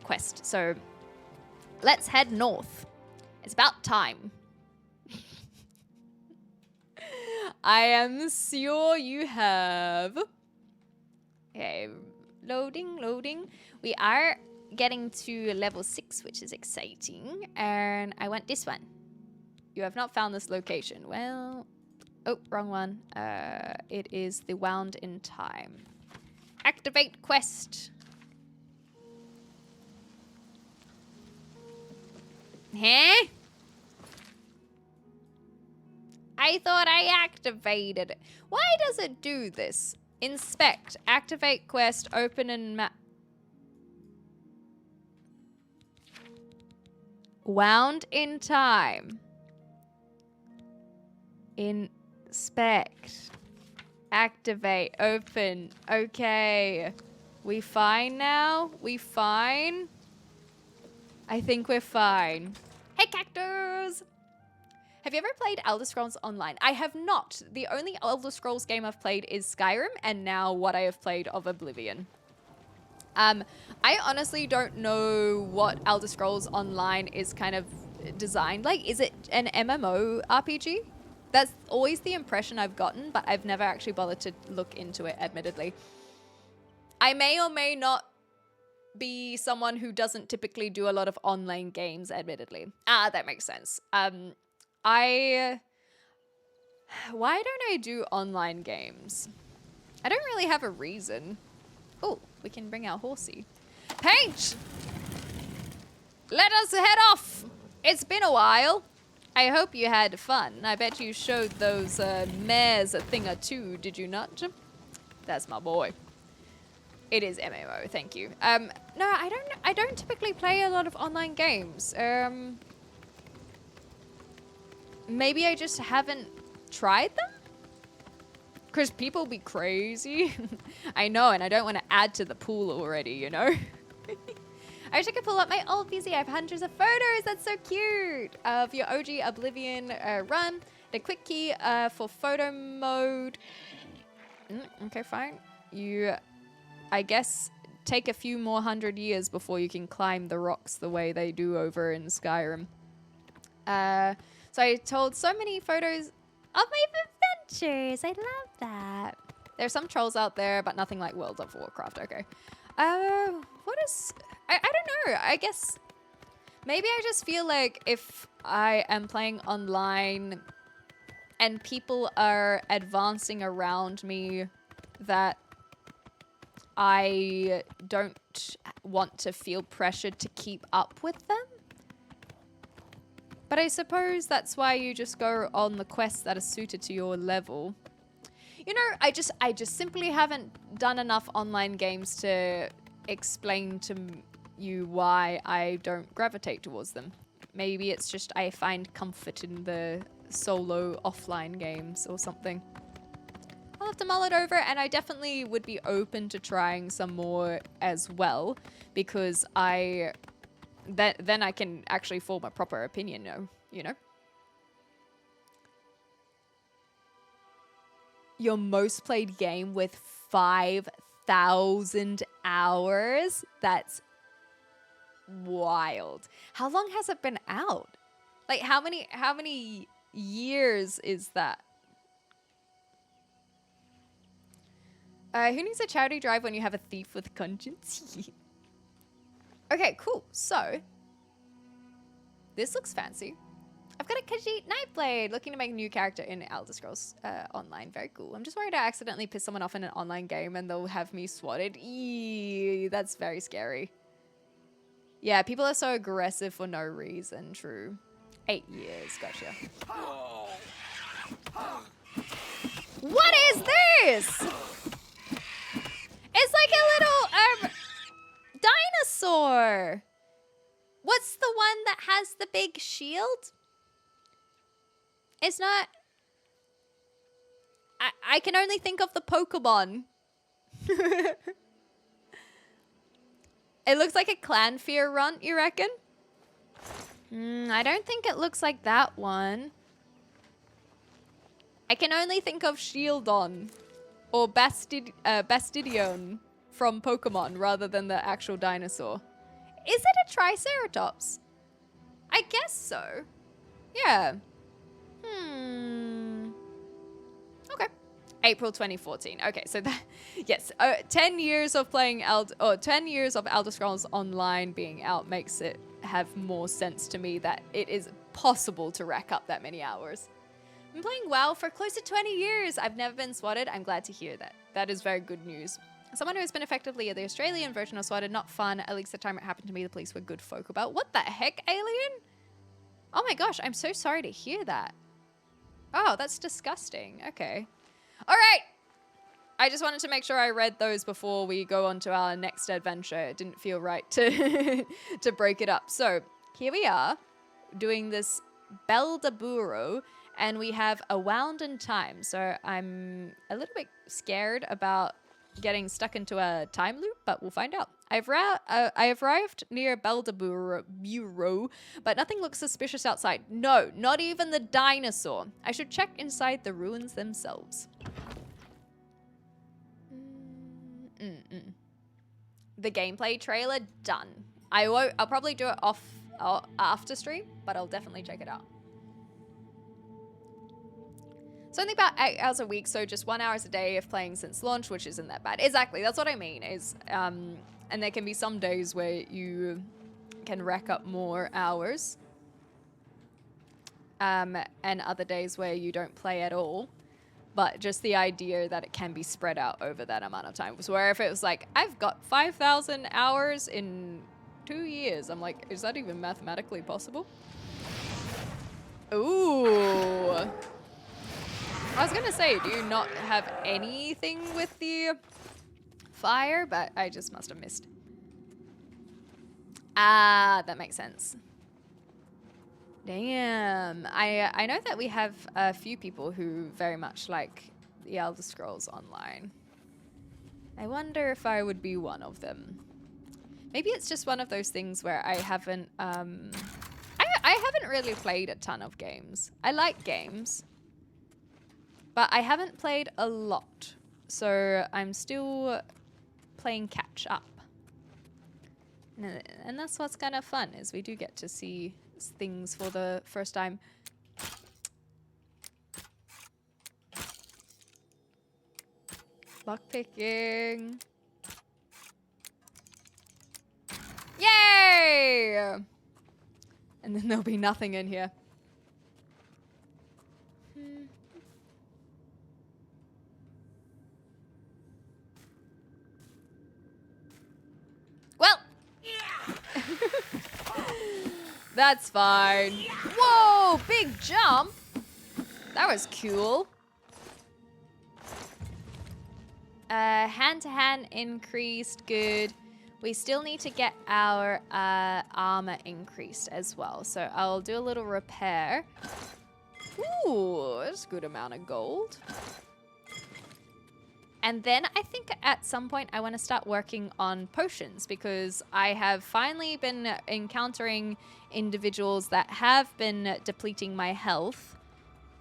quest. So let's head north. It's about time. I am sure you have. Okay, loading, loading. We are getting to level 6, which is exciting. And I want this one. You have not found this location. Well, oh, wrong one. It is the Wound in Time. Activate quest. Huh? I thought I activated it. Why does it do this? Inspect. Activate quest. Open and map. Wound in Time. Inspect. Activate. Open. Okay. We fine now? We fine? I think we're fine. Hey, Cactus! Have you ever played Elder Scrolls Online? I have not. The only Elder Scrolls game I've played is Skyrim, and now what I have played of Oblivion. I honestly don't know what Elder Scrolls Online is kind of designed like. Is it an MMO RPG? That's always the impression I've gotten, but I've never actually bothered to look into it, admittedly. I may or may not be someone who doesn't typically do a lot of online games, admittedly. Ah, that makes sense. Why don't I do online games? I don't really have a reason. Oh, we can bring our horsey. Paige! Let us head off! It's been a while. I hope you had fun. I bet you showed those mares a thing or two, did you not? That's my boy. It is MMO, thank you. No, I don't typically play a lot of online games. Maybe I just haven't tried them? Because people be crazy. I know, and I don't want to add to the pool already, you know? I wish I could pull up my old PC. I have hundreds of photos. That's so cute. Of your OG Oblivion run. The quick key for photo mode. Okay, fine. You, I guess, take a few more 100 years before you can climb the rocks the way they do over in Skyrim. So I told so many photos of my adventures. I love that. There's some trolls out there, but nothing like World of Warcraft. Okay. What is... I don't know. I guess... Maybe I just feel like if I am playing online and people are advancing around me, that I don't want to feel pressured to keep up with them. But I suppose that's why you just go on the quests that are suited to your level. You know, I just simply haven't done enough online games to explain to you why I don't gravitate towards them. Maybe it's just I find comfort in the solo offline games or something. I'll have to mull it over, and I definitely would be open to trying some more as well, because then I can actually form a proper opinion, you know? Your most played game with 5,000 hours? That's wild. How long has it been out? Like, how many years is that? Who needs a charity drive when you have a thief with conscience? Okay, cool. So, this looks fancy. I've got a Khajiit Nightblade, looking to make a new character in Elder Scrolls Online. Very cool. I'm just worried I accidentally piss someone off in an online game and they'll have me swatted. Eee, that's very scary. Yeah, people are so aggressive for no reason. True. 8 years. Gotcha. What is this? It's like a little dinosaur. What's the one that has the big shield? It's not... I can only think of the Pokemon. It looks like a Clanfear runt, you reckon? I don't think it looks like that one. I can only think of Shieldon or Bastidion from Pokemon rather than the actual dinosaur. Is it a Triceratops? I guess so. Yeah. Okay. April 2014. Okay, so that, yes, 10 years of playing 10 years of Elder Scrolls Online being out makes it have more sense to me that it is possible to rack up that many hours. I've been playing WoW for close to 20 years. I've never been swatted. I'm glad to hear that. That is very good news. Someone who has been effectively the Australian version of swatted, not fun. At least the time it happened to me, the police were good folk about. What the heck, alien? Oh my gosh, I'm so sorry to hear that. Oh, that's disgusting. Okay. All right. I just wanted to make sure I read those before we go on to our next adventure. It didn't feel right to to break it up. So here we are doing this Beldaburo, and we have a wound in time. So I'm a little bit scared about getting stuck into a time loop, but we'll find out. I have arrived near Beldaburo, but nothing looks suspicious outside. No, not even the dinosaur. I should check inside the ruins themselves. The gameplay trailer done. I'll probably do it after stream, but I'll definitely check it out. It's only about 8 hours a week, so just 1 hour a day of playing since launch, which isn't that bad. Exactly, that's what I mean. And there can be some days where you can rack up more hours, and other days where you don't play at all. But just the idea that it can be spread out over that amount of time. So where if it was like, I've got 5,000 hours in 2 years, I'm like, is that even mathematically possible? Ooh. I was gonna say, do you not have anything with the fire, but I just must have missed. Ah, that makes sense. Damn. I know that we have a few people who very much like the Elder Scrolls Online. I wonder if I would be one of them. Maybe it's just one of those things where I haven't I haven't really played a ton of games. I like games, but I haven't played a lot. So I'm still playing catch up. And that's what's kind of fun, is we do get to see things for the first time. Lockpicking. Yay! And then there'll be nothing in here. Well, that's fine. Whoa, big jump. That was cool. Hand-to-hand increased, good. We still need to get our armor increased as well. So I'll do a little repair. Ooh, that's a good amount of gold. And then I think at some point I want to start working on potions, because I have finally been encountering individuals that have been depleting my health.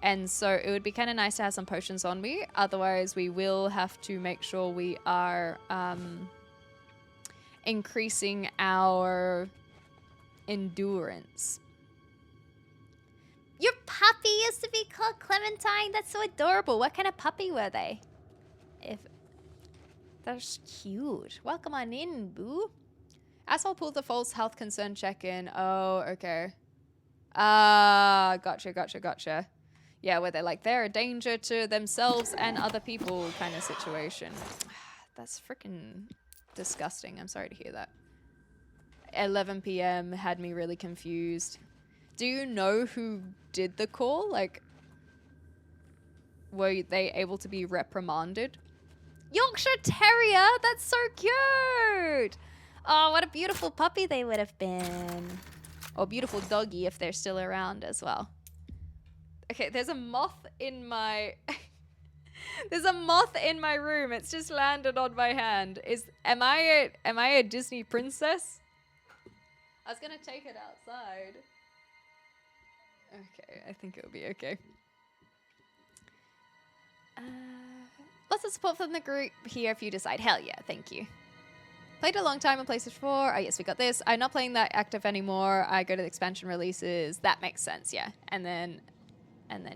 And so it would be kind of nice to have some potions on me. Otherwise, we will have to make sure we are increasing our endurance. Your puppy used to be called Clementine. That's so adorable. What kind of puppy were they? That's cute. Welcome on in, boo. Asshole pulled the false health concern check-in. Oh, okay. Gotcha. Yeah, where they're like, they're a danger to themselves and other people kind of situation. That's freaking disgusting. I'm sorry to hear that. 11 p.m. had me really confused. Do you know who did the call? Like, were they able to be reprimanded? Yorkshire Terrier! That's so cute! Oh, what a beautiful puppy they would have been. Or beautiful doggy if they're still around as well. Okay, there's a moth in my... There's a moth in my room. It's just landed on my hand. Am I a Disney princess? I was gonna take it outside. Okay, I think it'll be okay. Lots of support from the group here if you decide. Hell yeah, thank you. Played a long time on PlayStation 4. Oh yes, we got this. I'm not playing that active anymore. I go to the expansion releases. That makes sense, yeah. And then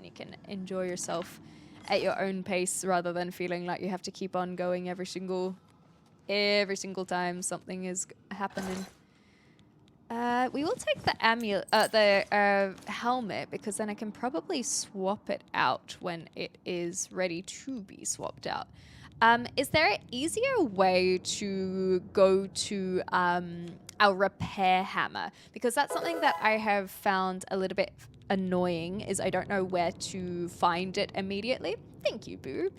you can enjoy yourself at your own pace rather than feeling like you have to keep on going every single time something is happening. We will take the helmet, because then I can probably swap it out when it is ready to be swapped out. Is there an easier way to go to our repair hammer? Because that's something that I have found a little bit annoying, is I don't know where to find it immediately. Thank you, Boo.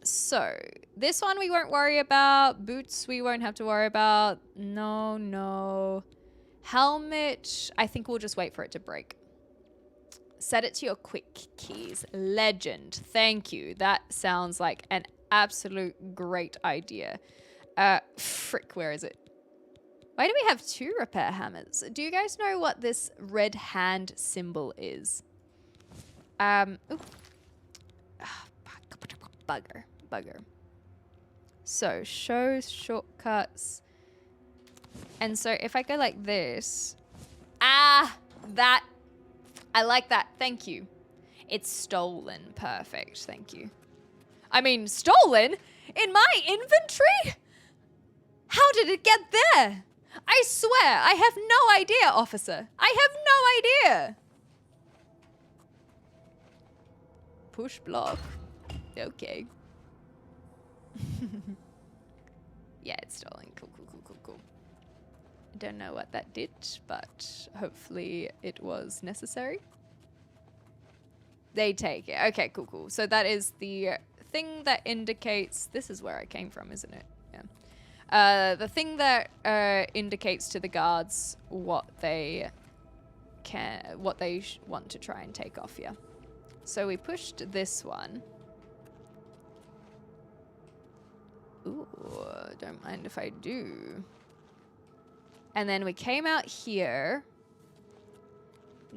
So, this one we won't worry about. Boots we won't have to worry about. No. Helmet, I think we'll just wait for it to break. Set it to your quick keys. Legend. Thank you. That sounds like an absolute great idea. Frick, where is it? Why do we have 2 repair hammers? Do you guys know what this red hand symbol is? Bugger. So, show shortcuts. And so if I go like this. That. I like that. Thank you. It's stolen. Perfect. Thank you. I mean, stolen? In my inventory? How did it get there? I swear, I have no idea, officer. I have no idea. Push block. Okay. Yeah, it's stolen. Cool. I don't know what that did, but hopefully it was necessary. They take it. Okay, cool. So that is the thing that indicates... This is where I came from, isn't it? Yeah. The thing that indicates to the guards what they want to try and take off you. So we pushed this one. Ooh, don't mind if I do. And then we came out here,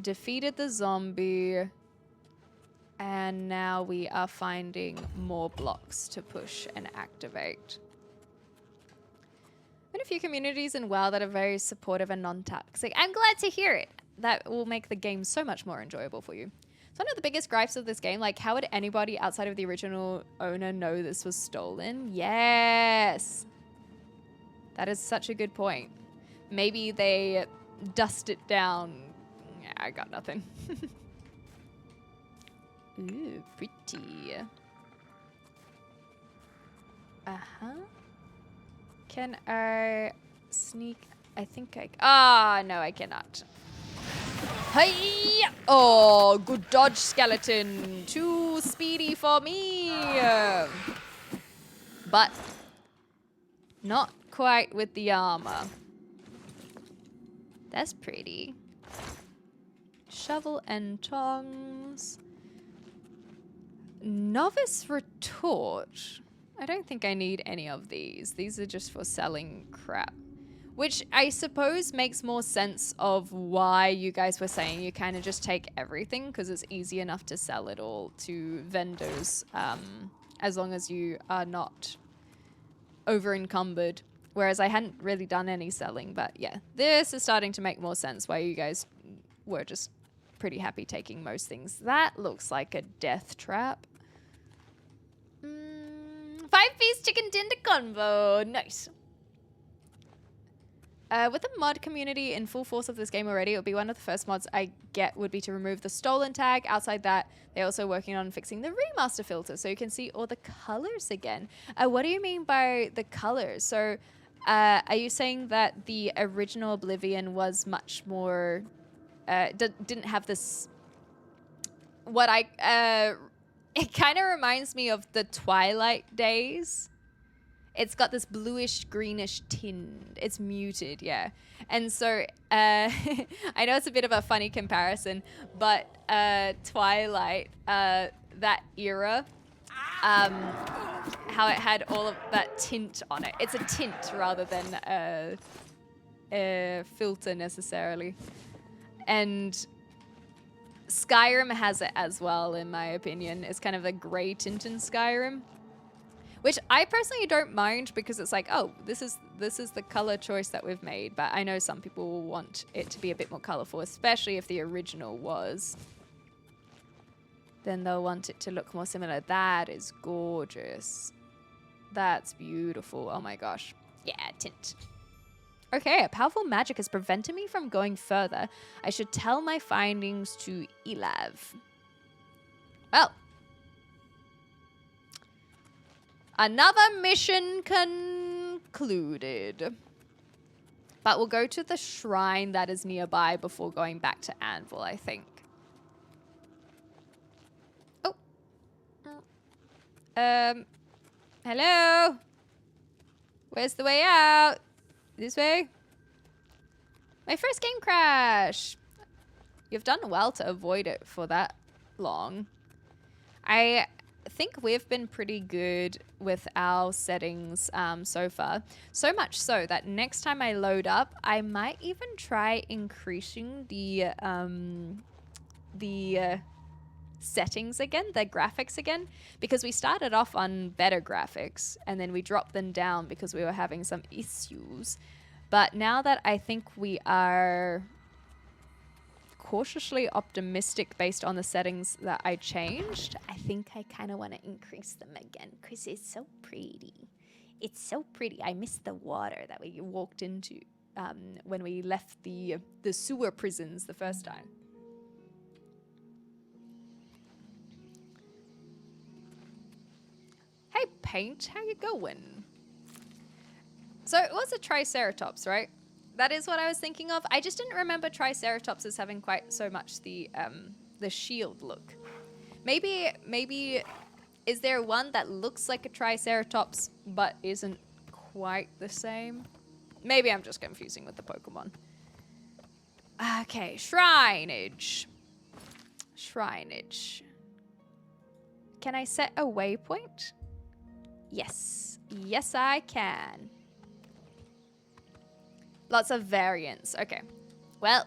defeated the zombie, and now we are finding more blocks to push and activate. Been a few communities in WoW that are very supportive and non-toxic. I'm glad to hear it. That will make the game so much more enjoyable for you. It's one of the biggest gripes of this game. Like, how would anybody outside of the original owner know this was stolen? Yes. That is such a good point. Maybe they dust it down. Yeah, I got nothing. Ooh, pretty. Uh-huh. Can I sneak? I think I... Ah, no, I cannot. Hey! Oh, good dodge, skeleton. Too speedy for me. But not quite with the armor. That's pretty. Shovel and tongs. Novice retort. I don't think I need any of these. These are just for selling crap. Which I suppose makes more sense of why you guys were saying you kind of just take everything, because it's easy enough to sell it all to vendors as long as you are not over encumbered. Whereas I hadn't really done any selling, but yeah, this is starting to make more sense why you guys were just pretty happy taking most things. That looks like a death trap. 5-piece chicken dinner combo. Nice. With the mod community in full force of this game already, it would be one of the first mods I get would be to remove the stolen tag. Outside that, they're also working on fixing the remaster filter so you can see all the colors again. What do you mean by the colors? So are you saying that the original Oblivion was much more... didn't have this... What I... it kind of reminds me of the Twilight days. It's got this bluish greenish tint. It's muted, yeah. And so I know it's a bit of a funny comparison, but Twilight, that era, how it had all of that tint on it. It's a tint rather than a filter necessarily. And Skyrim has it as well, in my opinion. It's kind of a gray tint in Skyrim. Which I personally don't mind because it's like, oh, this is the color choice that we've made. But I know some people will want it to be a bit more colorful, especially if the original was. Then they'll want it to look more similar. That is gorgeous. That's beautiful. Oh my gosh. Yeah, tint. Okay, a powerful magic has prevented me from going further. I should tell my findings to Elav. Well. Another mission concluded. But we'll go to the shrine that is nearby before going back to Anvil, I think. Oh. Hello? Where's the way out? This way? My first game crash. You've done well to avoid it for that long. I think we've been pretty good with our settings so far. So much so that next time I load up, I might even try increasing the settings again, the graphics again, because we started off on better graphics and then we dropped them down because we were having some issues. But now that I think we are cautiously optimistic based on the settings that I changed, I think I kind of want to increase them again because it's so pretty. It's so pretty. I miss the water that we walked into when we left the sewer prisons the first time. Hey, Paint, how you going? So it was a Triceratops, right? That is what I was thinking of. I just didn't remember Triceratops as having quite so much the shield look. Maybe Is there one that looks like a Triceratops but isn't quite the same? Maybe I'm just confusing with the Pokemon. Okay, shrineage. Shrineage. Can I set a waypoint? Yes. Yes, I can. Lots of variants. Okay. Well,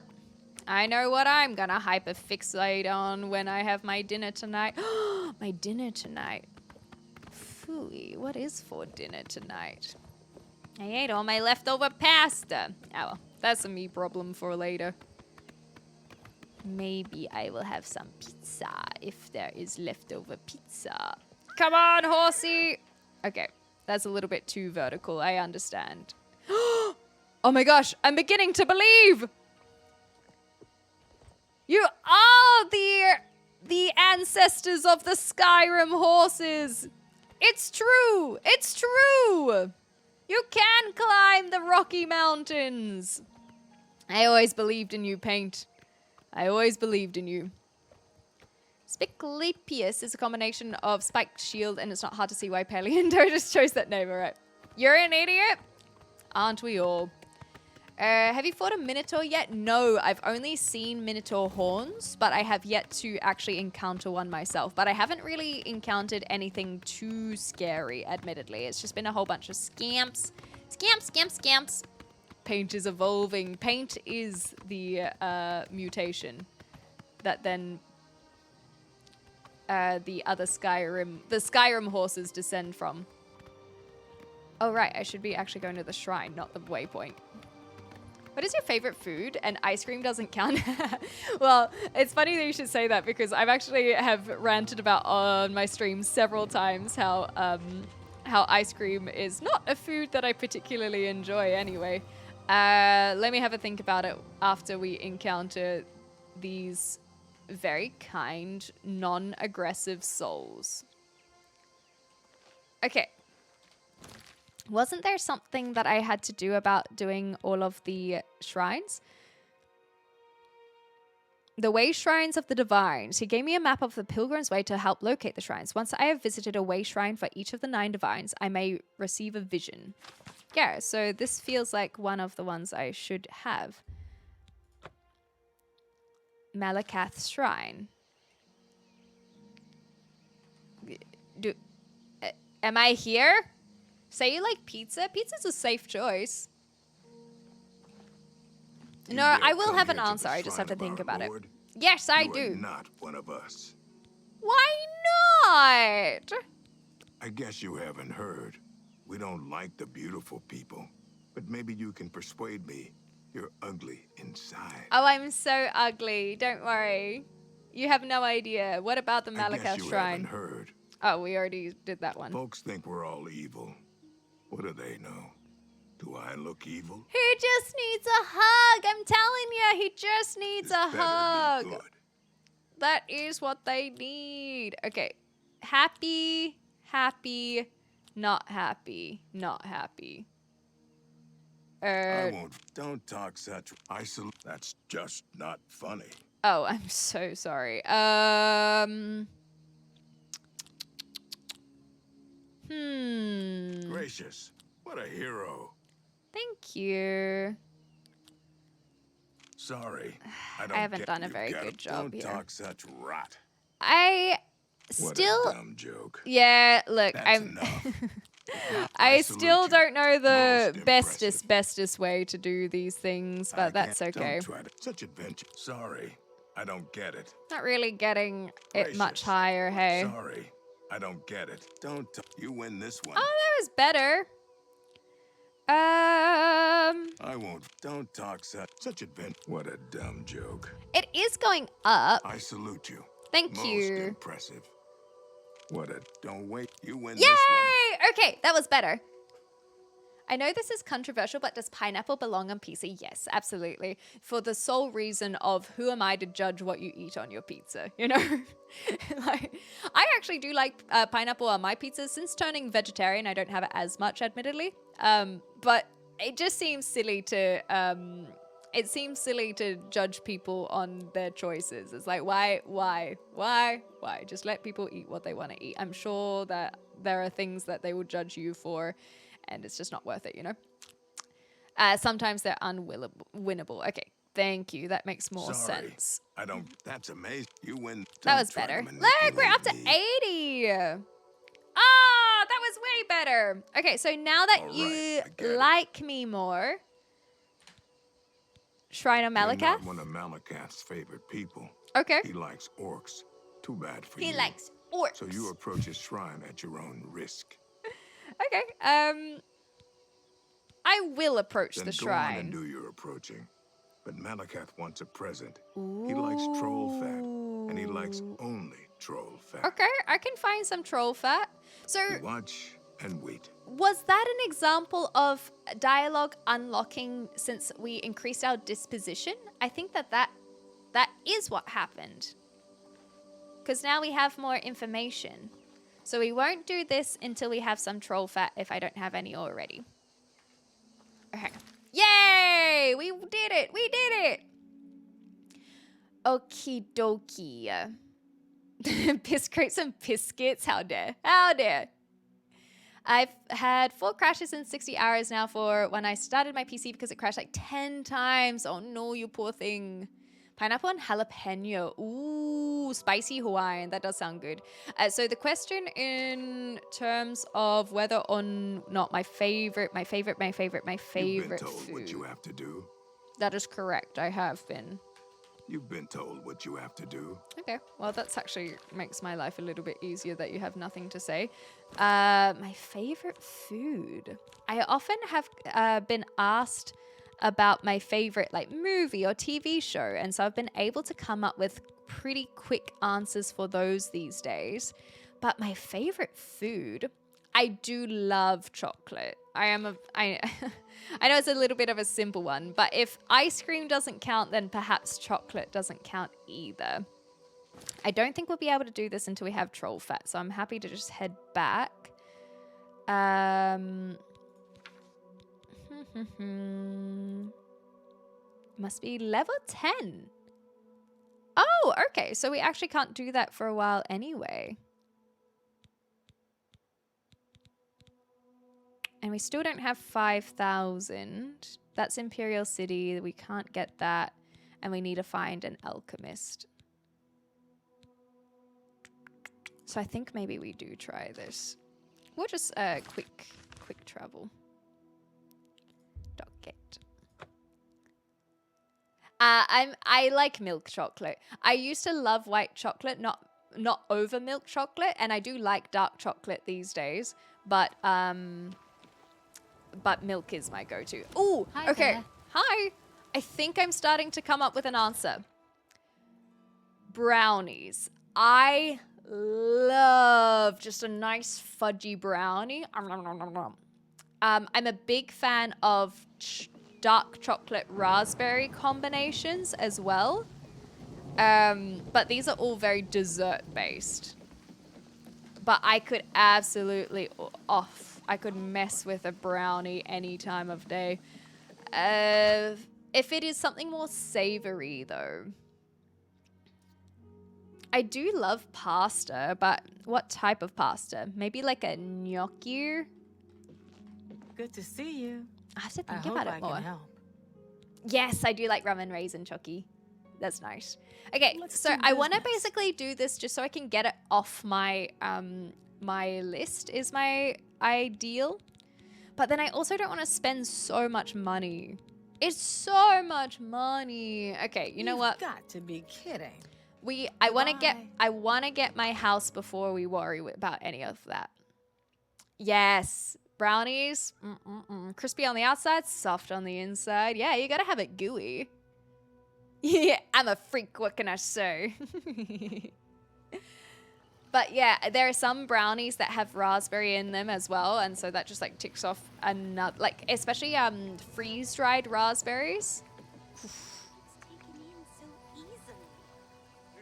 I know what I'm gonna hyperfixate on when I have my dinner tonight. My dinner tonight. Phooey, what is for dinner tonight? I ate all my leftover pasta. Oh, well, that's a me problem for later. Maybe I will have some pizza if there is leftover pizza. Come on, horsey! Okay, that's a little bit too vertical, I understand. Oh my gosh, I'm beginning to believe! You are the ancestors of the Skyrim horses! It's true! It's true! You can climb the Rocky Mountains! I always believed in you, Paint. I always believed in you. Spiclepius is a combination of spiked shield, and it's not hard to see why Paleondo just chose that name, alright. You're an idiot? Aren't we all? Have you fought a Minotaur yet? No, I've only seen Minotaur horns, but I have yet to actually encounter one myself. But I haven't really encountered anything too scary, admittedly. It's just been a whole bunch of scamps. Scamps, scamps, scamps. Paint is evolving. Paint is the mutation that then the Skyrim horses descend from. Oh, right. I should be actually going to the shrine, not the waypoint. What is your favorite food? And ice cream doesn't count. Well, it's funny that you should say that because I've actually have ranted about on my stream several times how ice cream is not a food that I particularly enjoy anyway. Let me have a think about it after we encounter these very kind, non-aggressive souls. Okay. Wasn't there something that I had to do about doing all of the shrines? The way shrines of the divines. He gave me a map of the pilgrim's way to help locate the shrines. Once I have visited a way shrine for each of the 9 divines, I may receive a vision. Yeah, so this feels like one of the ones I should have. Malakath's shrine. Am I here? Say you like pizza? Pizza's a safe choice. No, I will have an answer. I just have to think about it. Yes, I do. You are not one of us. Why not? I guess you haven't heard. We don't like the beautiful people. But maybe you can persuade me you're ugly inside. Oh, I'm so ugly. Don't worry. You have no idea. What about the Malakath shrine? Haven't heard. Oh, we already did that one. Folks think we're all evil. What do they know? Do I look evil? He just needs a hug. I'm telling you, he just needs a hug. That is what they need. Okay. Happy, happy, not happy, not happy. I won't. Don't talk such That's just not funny. Oh, I'm so sorry. Gracious. What a hero. Thank you. Sorry. I haven't done a very good job here. Don't talk such rot. I What still... a dumb joke. Yeah, look, That's enough. I still don't know the bestest way to do these things, but that's okay. Don't try to... Such adventure. Sorry. I don't get it. Not really getting it much higher, hey. Sorry. I don't get it. Don't you win this one. Oh, that was better. I won't. Don't talk such adventure. What a dumb joke. It is going up. I salute you. Thank Most you. Impressive. What a... Don't wait. You win Yay! this one. Okay, that was better. I know this is controversial, but does pineapple belong on pizza? Yes, absolutely. For the sole reason of who am I to judge what you eat on your pizza, you know? Like, I actually do like pineapple on my pizza. Since turning vegetarian, I don't have it as much, admittedly. But it just seems silly to it seems silly to judge people on their choices. It's like, why? Just let people eat what they want to eat. I'm sure that there are things that they will judge you for, and it's just not worth it, you know? Sometimes they're unwinnable. Okay, thank you. That makes more sense. I don't. That's amazing. You win. That was better. Look, we're up to 80. Ah, that was way better. Okay, so now that you like me more, Shrine of You're Malakath. not one of Malakath's favorite people. Okay. He likes orcs. Too bad for you. He likes orcs. So you approach his shrine at your own risk. Okay. I will approach Then the go on and shrine. do your approaching. But Malakath wants a present. He likes troll fat, and he likes only troll fat. Okay, I can find some troll fat. So You watch and wait. was that an example of dialogue unlocking since we increased our disposition? I think that is what happened. Because now we have more information. So we won't do this until we have some troll fat if I don't have any already. Okay. Yay! We did it! We did it! Okie dokie. Piss crates and biscuits. How dare. How dare. I've had 4 crashes in 60 hours now for when I started my PC because it crashed like 10 times. Oh no, you poor thing. Pineapple and jalapeno. Ooh, spicy Hawaiian. That does sound good. So the question in terms of whether or not my favorite You've been told food. what you have to do. That is correct. I have been. You've been told what you have to do. Okay. Well, that's actually makes my life a little bit easier that you have nothing to say. My favorite food. I often have been asked about my favorite like movie or TV show, and so I've been able to come up with pretty quick answers for those these days. But my favorite food, I do love chocolate. I know it's a little bit of a simple one, but if ice cream doesn't count, then perhaps chocolate doesn't count either. I don't think we'll be able to do this until we have troll fat, so I'm happy to just head back. Must be level 10. Oh, okay. So we actually can't do that for a while anyway. And we still don't have 5,000. That's Imperial City. We can't get that. And we need to find an alchemist. So I think maybe we do try this. We'll just quick travel. Docket. I like milk chocolate. I used to love white chocolate, not over milk chocolate, and I do like dark chocolate these days. But milk is my go-to. Ooh, okay. There. Hi. I think I'm starting to come up with an answer. Brownies. I love just a nice fudgy brownie. I'm a big fan of dark chocolate raspberry combinations as well. But these are all very dessert based. But I could absolutely I could mess with a brownie any time of day. If it is something more savory though. I do love pasta, but what type of pasta? Maybe like a gnocchi? Good to see you. I have to think I about hope it more. I can help. Yes, I do like rum and raisin chocky. That's nice. Okay, Let's so do I want to business. basically do this just so I can get it off my my list is my ideal. But then I also don't want to spend so much money. It's so much money. Okay, you know what? You've got to be kidding. I want to get my house before we worry about any of that. Yes, brownies, crispy on the outside, soft on the inside. Yeah, you gotta have it gooey. Yeah, I'm a freak. What can I say? But yeah, there are some brownies that have raspberry in them as well, and so that just like ticks off another, like especially freeze dried raspberries.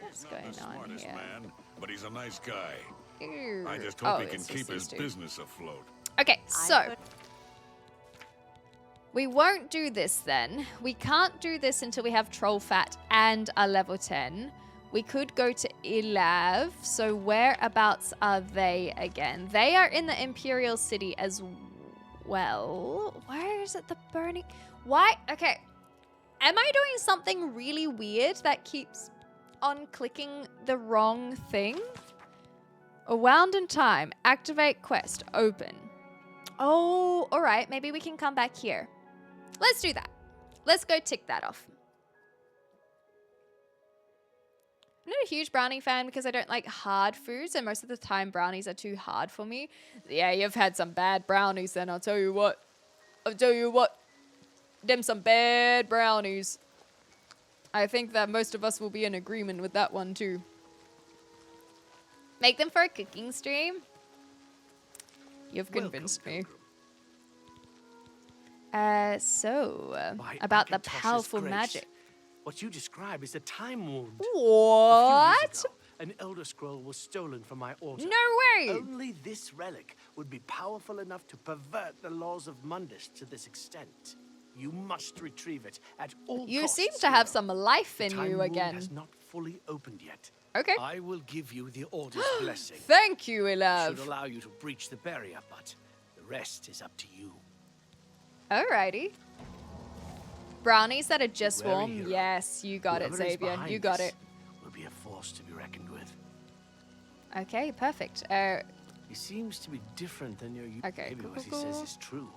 What's going He's not the on smartest here? man, but he's a nice guy. Ew. I just hope he Oh, can it's keep just his these two. business afloat. Okay, so We won't do this then. We can't do this until we have troll fat and a level 10. We could go to Ilav. So whereabouts are they again? They are in the Imperial City as well. Where is it the burning? Why? Okay. Am I doing something really weird that keeps on clicking the wrong thing? A wound in time. Activate quest. Open. Oh, all right. Maybe we can come back here. Let's do that. Let's go tick that off. I'm not a huge brownie fan because I don't like hard foods, and most of the time brownies are too hard for me. Yeah, you've had some bad brownies then, I'll tell you what. I'll tell you what. Them some bad brownies. I think that most of us will be in agreement with that one too. Make them for a cooking stream? You've convinced me. About the powerful magic. What you describe is a time wound. What? A few years ago, an Elder Scroll was stolen from my altar. No way! Only this relic would be powerful enough to pervert the laws of Mundus to this extent. You must retrieve it at all costs. You seem to have some life in you again. Has not fully opened yet. Okay. I will give you the Order's blessing. Thank you, Ilav. It should allow you to breach the barrier, but the rest is up to you. Alrighty. Brownies that are just Wary warm. hero. Yes, you got it, Whoever is Xavier. behind You got this it. Will be a force to be reckoned with. Okay, perfect. He seems to be different than your Okay, Maybe cool, what he cool, says cool. is true.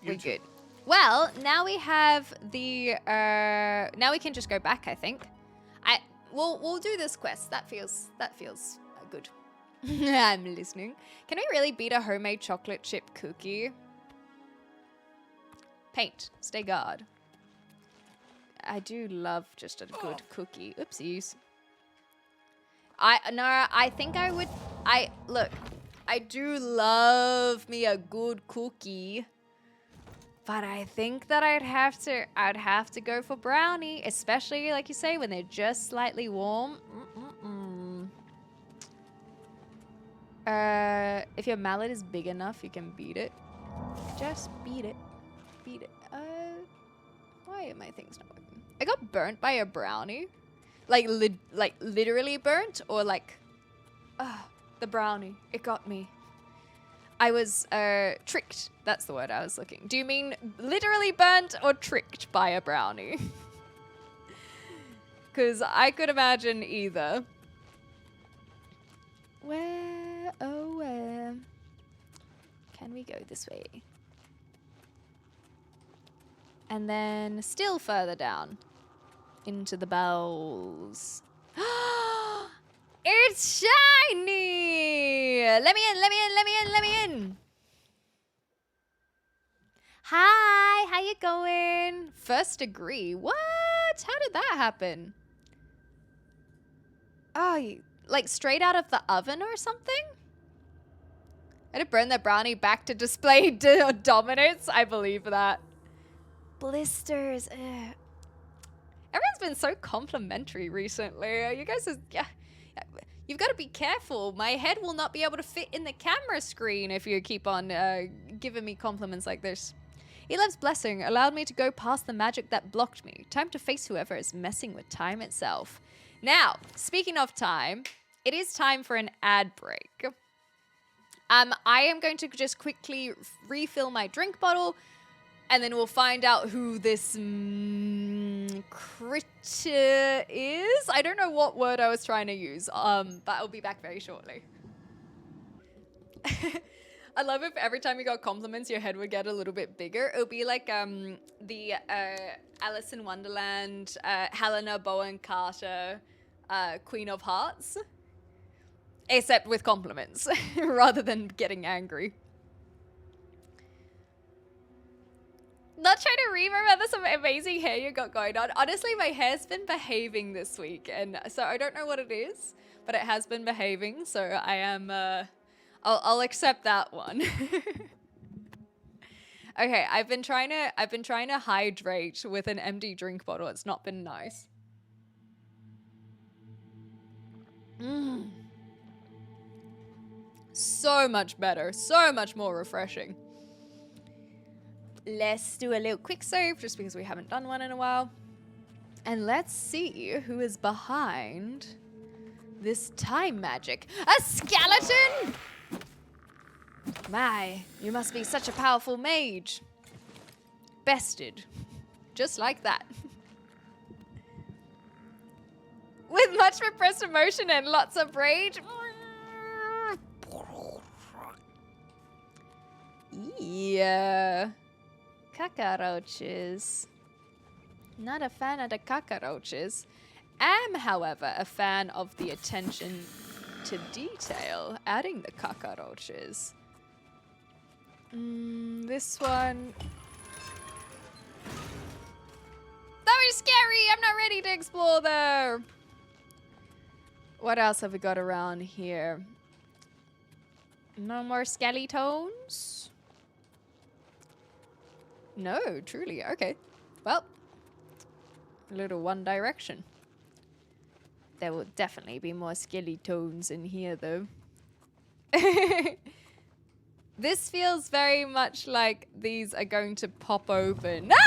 We're good. Well, now we have the now we can just go back, I think. We'll do this quest. That feels good. I'm listening. Can we really beat a homemade chocolate chip cookie? Paint. Stay guard. I do love just a good cookie. Oopsies. I think I would look. I do love me a good cookie. But I think that I'd have to go for brownie, especially like you say when they're just slightly warm. If your mallet is big enough, you can beat it. Just beat it. Beat it. Why are my things not working? I got burnt by a brownie. Like literally burnt, or like the brownie. It got me. I was tricked. That's the word I was looking. Do you mean literally burnt or tricked by a brownie? Because I could imagine either. Where, oh where can we go this way? And then still further down into the bowls. It's shiny! Let me in, let me in, let me in, let me in. Hi, how you going? First degree. What? How did that happen? Oh, like straight out of the oven or something? I had to burn the brownie back to display dominance. I believe that. Blisters. Ugh. Everyone's been so complimentary recently. You guys are... Yeah. You've got to be careful. My head will not be able to fit in the camera screen if you keep on giving me compliments like this. Elev's blessing allowed me to go past the magic that blocked me. Time to face whoever is messing with time itself. Now, speaking of time, it is time for an ad break. I am going to just quickly refill my drink bottle, and then we'll find out who this critter is. I don't know what word I was trying to use, but I'll be back very shortly. I love if every time you got compliments, your head would get a little bit bigger. It would be like the Alice in Wonderland, Helena Bonham Carter, Queen of Hearts. Except with compliments, rather than getting angry. Not trying to remember some amazing hair you got going on. Honestly, my hair's been behaving this week, and so I don't know what it is, but it has been behaving. So I am. I'll accept that one. Okay, I've been trying to hydrate with an empty drink bottle. It's not been nice. So much better. So much more refreshing. let's do a little quick save just because we haven't done one in a while. And let's see who is behind this time magic. A skeleton! My, you must be such a powerful mage. Bested. Just like that. With much repressed emotion and lots of rage. Yeah. Cockroaches. Not a fan of the cockroaches. Am, however, a fan of the attention to detail, adding the cockroaches. This one. That was scary! I'm not ready to explore there! What else have we got around here? No more skeletons? No, truly. Okay. Well, a little One Direction. There will definitely be more skeletons in here, though. This feels very much like these are going to pop open. Ah!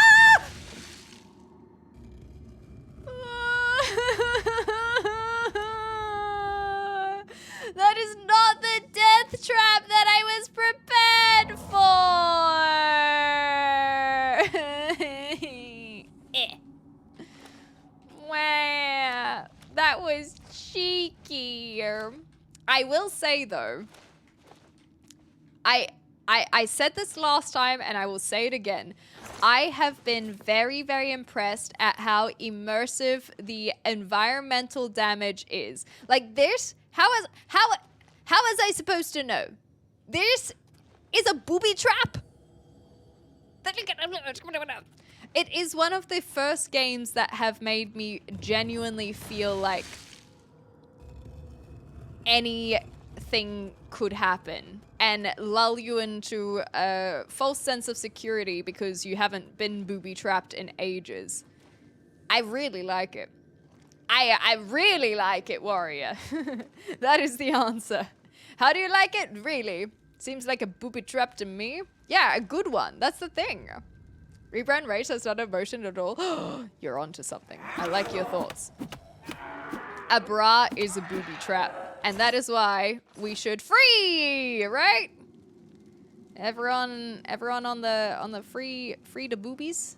That is not the death trap that I was prepared for. Wow, that was cheeky. I will say though, I said this last time and I will say it again. I have been very, very impressed at how immersive the environmental damage is. Like this, how was I supposed to know? This is a booby trap. It is one of the first games that have made me genuinely feel like anything could happen and lull you into a false sense of security because you haven't been booby trapped in ages. I really like it. I really like it, Warrior. That is the answer. How do you like it? Really? Seems like a booby trap to me. Yeah, a good one. That's the thing. Rebrand race has not emotion at all. You're onto something. I like your thoughts. A bra is a booby trap. And that is why we should free, right? Everyone on the free to boobies?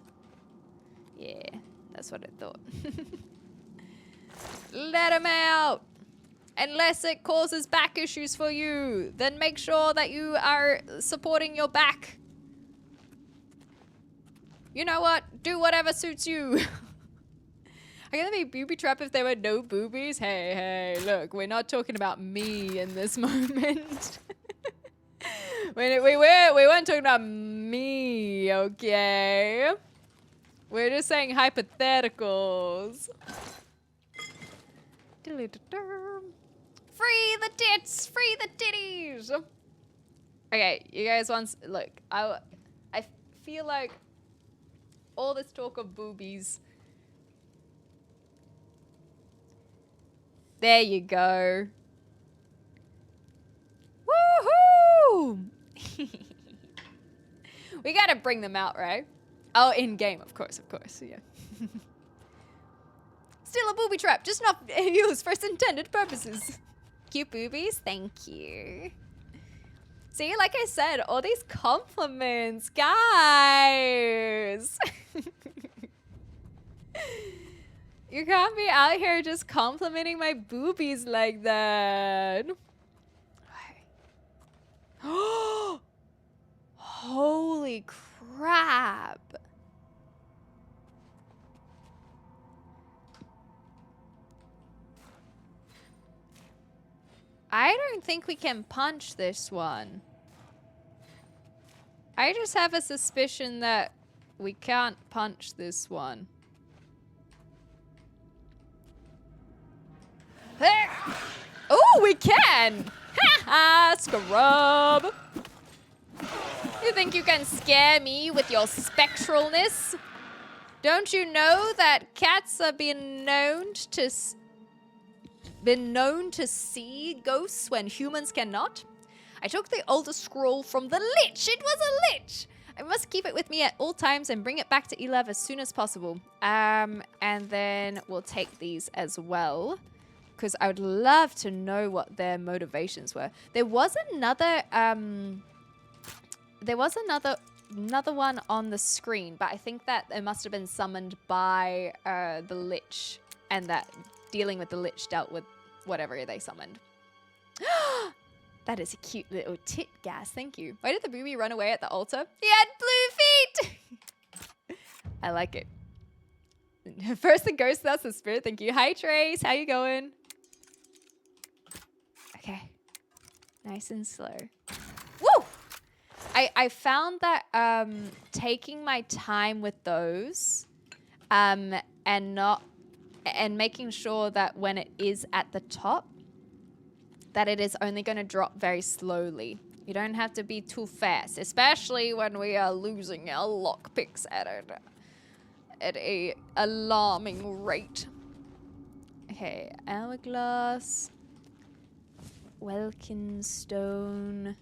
Yeah, that's what I thought. Let him out. Unless it causes back issues for you, then make sure that you are supporting your back. You know what? Do whatever suits you. Are gonna be booby trap if there were no boobies? Hey, look, we're not talking about me in this moment. we weren't talking about me, okay? We're just saying hypotheticals. Free the tits! Free the titties! Okay, you guys want... Look, I feel like all this talk of boobies... There you go. Woohoo! We gotta bring them out, right? Oh, in-game, of course, yeah. Still a booby trap, just not used for its intended purposes. Cute boobies, thank you. See, like I said, all these compliments, guys. You can't be out here just complimenting my boobies like that. Holy crap. I don't think we can punch this one. I just have a suspicion that we can't punch this one. Oh, we can! Ha ha, scrub! You think you can scare me with your spectralness? Don't you know that cats have been known to see ghosts when humans cannot? I took the older scroll from the Lich. It was a Lich! I must keep it with me at all times and bring it back to Elev as soon as possible. And then we'll take these as well, because I would love to know what their motivations were. There was another one on the screen, but I think that it must have been summoned by the Lich, and that dealing with the Lich dealt with whatever they summoned. That is a cute little tit gas. Thank you. Why did the booby run away at the altar? He had blue feet. I like it. First the ghost, that's the spirit. Thank you. Hi, Trace. How you going? Okay. Nice and slow. Woo! I found that taking my time with those and making sure that when it is at the top, that it is only going to drop very slowly. You don't have to be too fast, especially when we are losing our lockpicks at a alarming rate. Okay, hourglass, Welkin stone.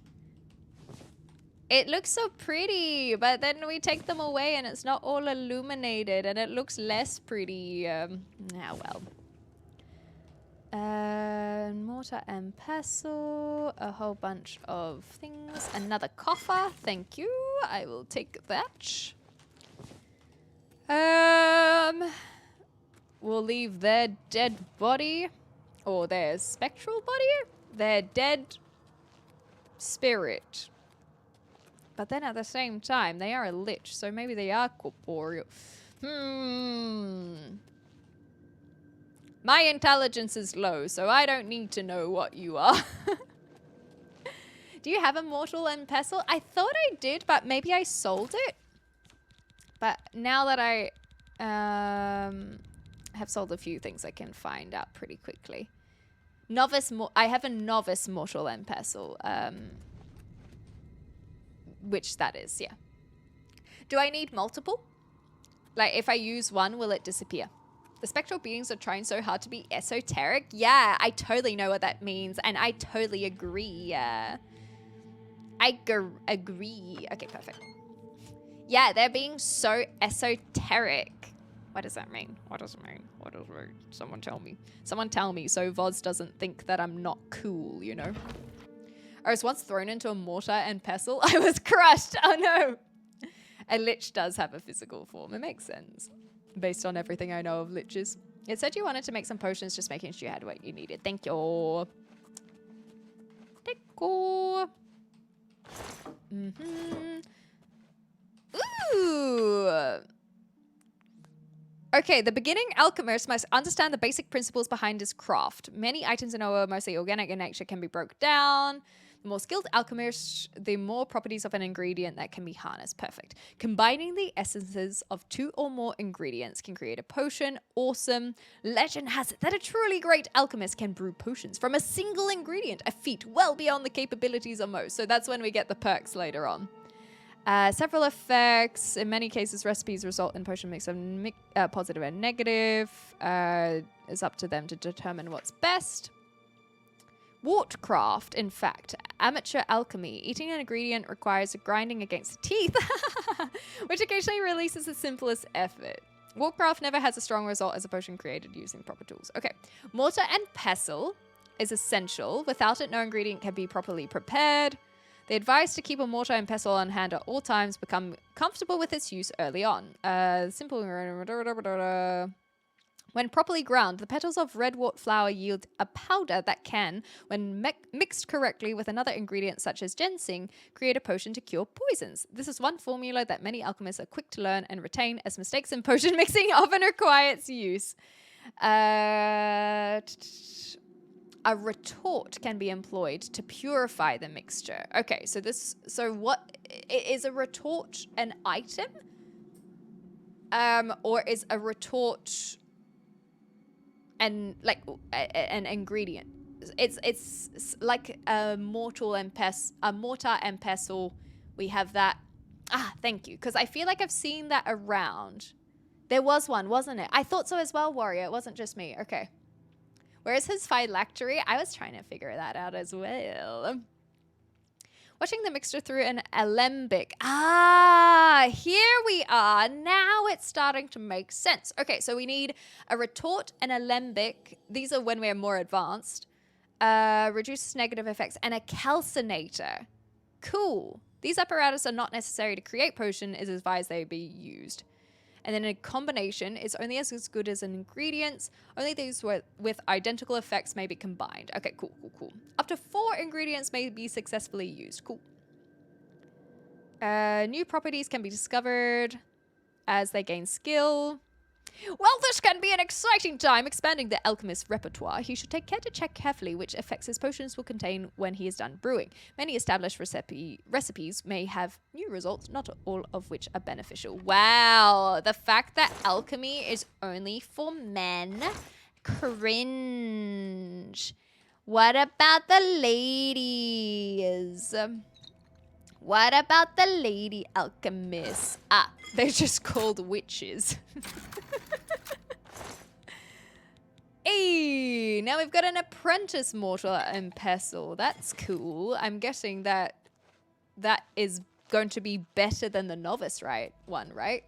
It looks so pretty, but then we take them away and it's not all illuminated and it looks less pretty. Well. Mortar and pestle, a whole bunch of things. Another coffer, thank you. I will take that. We'll leave their dead body, or their spectral body, their dead spirit. But then at the same time, they are a lich, so maybe they are corporeal. My intelligence is low, so I don't need to know what you are. Do you have a mortal and pestle? I thought I did, but maybe I sold it. But now that I have sold a few things, I can find out pretty quickly. I have a novice mortal and pestle, which that is, yeah. Do I need multiple? Like, if I use one, will it disappear? The spectral beings are trying so hard to be esoteric. Yeah, I totally know what that means, and I totally agree. I agree. Okay, perfect. Yeah, they're being so esoteric. What does that mean? What does it mean? What does it mean? Someone tell me. Someone tell me so VOD doesn't think that I'm not cool, you know? I was once thrown into a mortar and pestle. I was crushed. Oh, no. A lich does have a physical form. It makes sense, based on everything I know of liches. It said you wanted to make some potions, just making sure you had what you needed. Thank you. Thank you. Ooh. Okay, the beginning alchemist must understand the basic principles behind his craft. Many items in OO, mostly organic in nature, can be broken down. The more skilled alchemist, the more properties of an ingredient that can be harnessed. Perfect. Combining the essences of 2 or more ingredients can create a potion. Awesome. Legend has it that a truly great alchemist can brew potions from a single ingredient, a feat well beyond the capabilities of most. So that's when we get the perks later on. Several effects. In many cases, recipes result in potion mix of positive and negative. It's up to them to determine what's best. Wartcraft, in fact, amateur alchemy. Eating an ingredient requires a grinding against the teeth, which occasionally releases the simplest effort. Warcraft never has a strong result as a potion created using proper tools. Okay, mortar and pestle is essential. Without it, no ingredient can be properly prepared. They advise to keep a mortar and pestle on hand at all times, become comfortable with its use early on. Simple. When properly ground, the petals of redwort flower yield a powder that can, when mixed correctly with another ingredient such as ginseng, create a potion to cure poisons. This is one formula that many alchemists are quick to learn and retain, as mistakes in potion mixing often require its use. A retort can be employed to purify the mixture. Okay, so what is a retort an item? Or is a retort and like an ingredient? It's like a mortar and pestle. We have that. Ah, thank you. Because I feel like I've seen that around. There was one, wasn't it? I thought so as well, Warrior. It wasn't just me. Okay. Where's his phylactery? I was trying to figure that out as well. Watching the mixture through an alembic. Ah, here we are. Now it's starting to make sense. Okay, so we need a retort, an alembic. These are when we're more advanced. Reduces negative effects, and a calcinator. Cool. These apparatus are not necessary to create potion. It is advised they be used. And then a combination is only as good as an ingredients. Only these with identical effects may be combined. Okay, cool, cool, cool. Up to 4 ingredients may be successfully used. Cool. New properties can be discovered as they gain skill. Well, this can be an exciting time expanding the alchemist's repertoire. He should take care to check carefully which effects his potions will contain when he is done brewing. Many established recipes may have new results, not all of which are beneficial. Wow, the fact that alchemy is only for men. Cringe. What about the ladies? What about the lady alchemists? Ah, they're just called witches. Hey, now we've got an apprentice mortar and pestle. That's cool. I'm guessing that is going to be better than the novice one, right?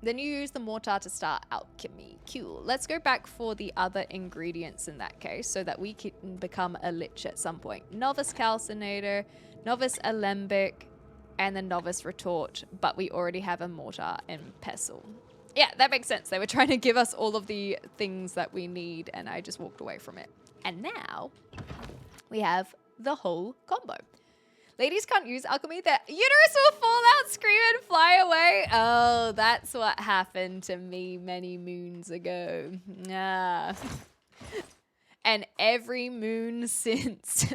Then you use the mortar to start alchemy. Cool. Let's go back for the other ingredients in that case so that we can become a lich at some point. Novice calcinator, novice alembic, and the novice retort. But we already have a mortar and pestle. Yeah, that makes sense. They were trying to give us all of the things that we need, and I just walked away from it. And now we have the whole combo. Ladies can't use alchemy. Their uterus will fall out, scream, and fly away. Oh, that's what happened to me many moons ago. Ah. And every moon since.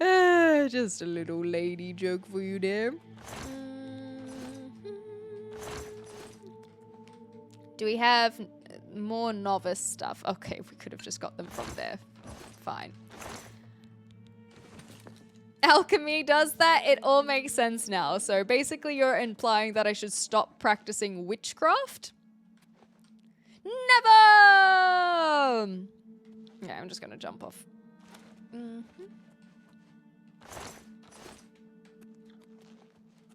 Just a little lady joke for you there. Do we have more novice stuff? Okay, we could have just got them from there. Fine. Alchemy does that. It all makes sense now. So basically you're implying that I should stop practicing witchcraft? Never! Yeah, I'm just going to jump off.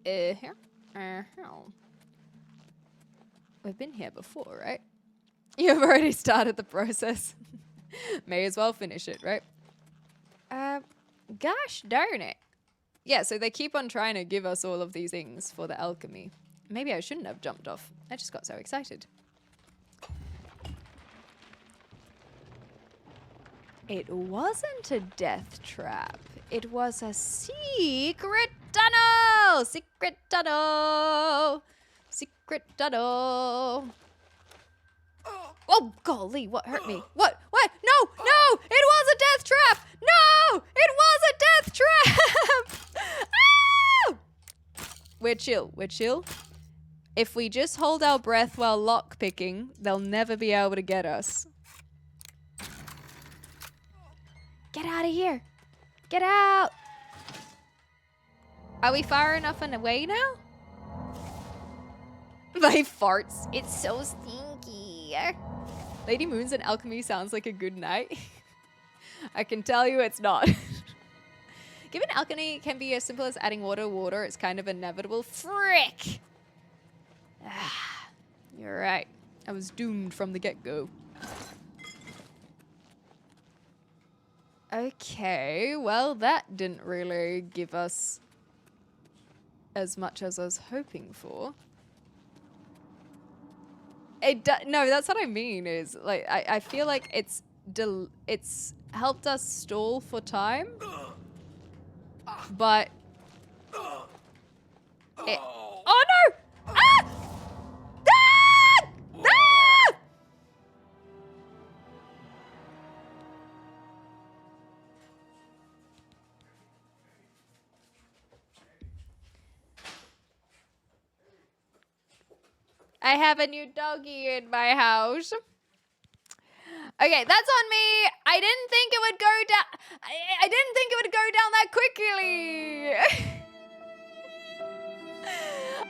Here. We've been here before, right? You've already started the process. May as well finish it, right? Gosh darn it. Yeah, so they keep on trying to give us all of these things for the alchemy. Maybe I shouldn't have jumped off. I just got so excited. It wasn't a death trap. It was a secret tunnel! Secret tunnel! Secret tunnel. Oh, golly, what hurt me? What? What? No, no, it was a death trap. No, it was a death trap. Ah! We're chill. We're chill. If we just hold our breath while lockpicking, they'll never be able to get us. Get out of here. Get out. Are we far enough and away now? My farts. It's so stinky. Lady Moons and alchemy sounds like a good night. I can tell you it's not. Given alchemy can be as simple as adding water to water, it's kind of inevitable. Frick! Ah, you're right. I was doomed from the get-go. Okay, well, that didn't really give us as much as I was hoping for. No, that's what I mean. Is like I feel like it's helped us stall for time, but oh no! Ah! Ah! Ah! I have a new doggy in my house. Okay, that's on me. I didn't think it would go down. I didn't think it would go down that quickly.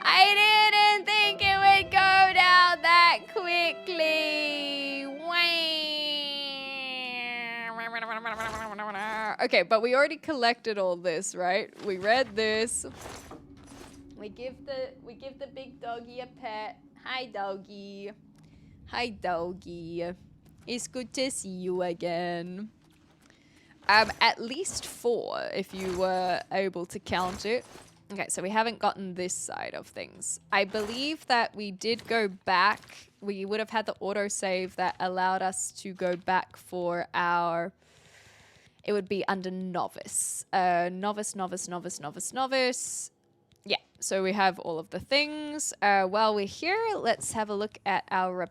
I didn't think it would go down that quickly. Wah. Okay, but we already collected all this, right? We read this. We give the big doggy a pet. Hi, doggy. Hi, doggy. It's good to see you again. At least 4, if you were able to count it. Okay, so we haven't gotten this side of things. I believe that we did go back. We would have had the autosave that allowed us to go back for our... It would be under novice. Novice. Yeah, so we have all of the things. While we're here, let's have a look at our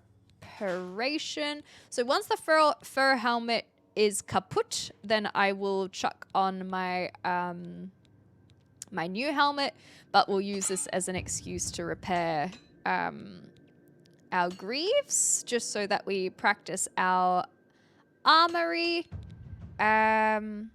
reparation. So once the fur helmet is kaput, then I will chuck on my my new helmet, but we'll use this as an excuse to repair our greaves, just so that we practice our armory. I'm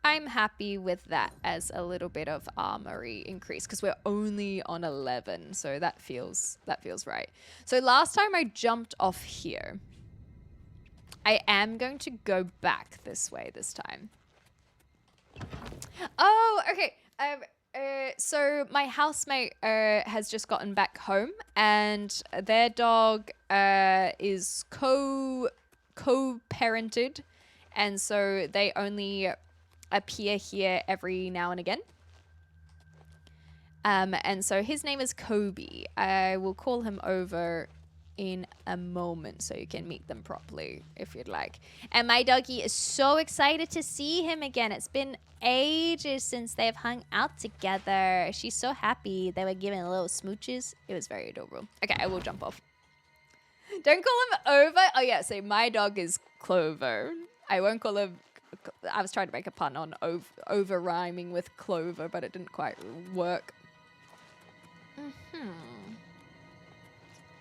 happy with that as a little bit of armory increase because we're only on 11, so that feels right. So last time I jumped off here. I am going to go back this way this time. Oh, okay. So my housemate has just gotten back home, and their dog is co-parented, and so they only appear here every now and again. And so his name is Kobe. I will call him over in a moment so you can meet them properly if you'd like. And my doggy is so excited to see him again. It's been ages since they've hung out together. She's so happy. They were giving little smooches. It was very adorable. Okay, I will jump off. Don't call him Over. Oh yeah, so my dog is Clover. I won't call him... I was trying to make a pun on over rhyming with Clover, but it didn't quite work.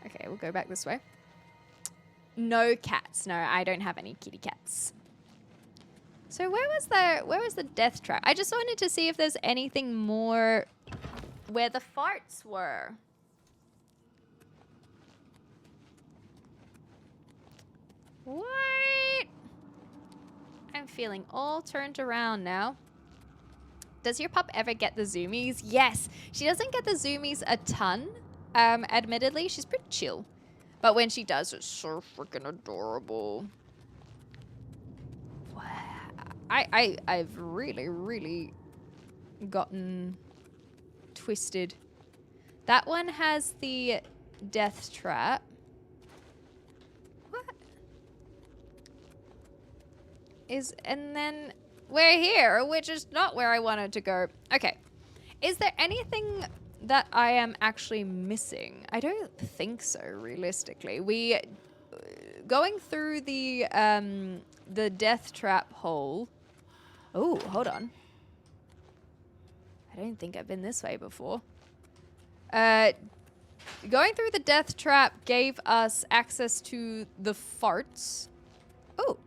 Okay, we'll go back this way. No cats. No, I don't have any kitty cats. So where was the death trap? I just wanted to see if there's anything more where the farts were. What? I'm feeling all turned around now. Does your pup ever get the zoomies? Yes. She doesn't get the zoomies a ton. Admittedly, she's pretty chill. But when she does, it's so freaking adorable. Wow. I've really gotten twisted. That one has the death trap. What? And then we're here, which is not where I wanted to go. Okay. Is there anything that I am actually missing? I don't think so, realistically. Going through the death trap hole. Oh, hold on. I don't think I've been this way before. Going through the death trap gave us access to the farts. Oh.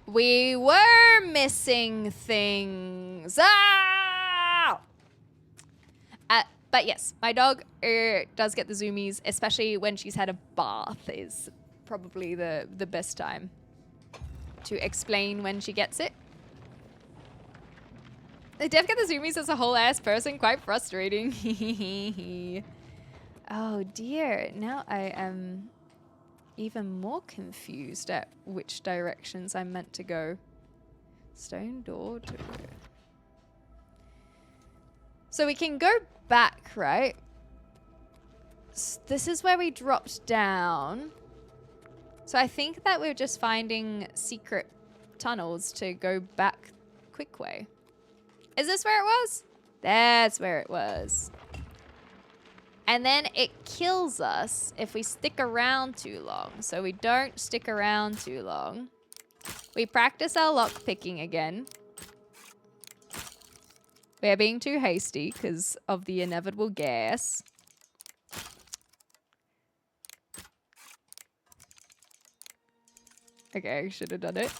We were missing things. Ah! But yes, my dog does get the zoomies, especially when she's had a bath is probably the best time to explain when she gets it. The dev get the zoomies as a whole ass person, quite frustrating. Oh dear, now I am even more confused at which directions I'm meant to go. Stone door to... So we can go back, right? This is where we dropped down. So I think that we're just finding secret tunnels to go back quick way. Is this where it was? That's where it was. And then it kills us if we stick around too long. So we don't stick around too long. We practice our lock picking again. We're being too hasty because of the inevitable gas. Okay, I should have done it.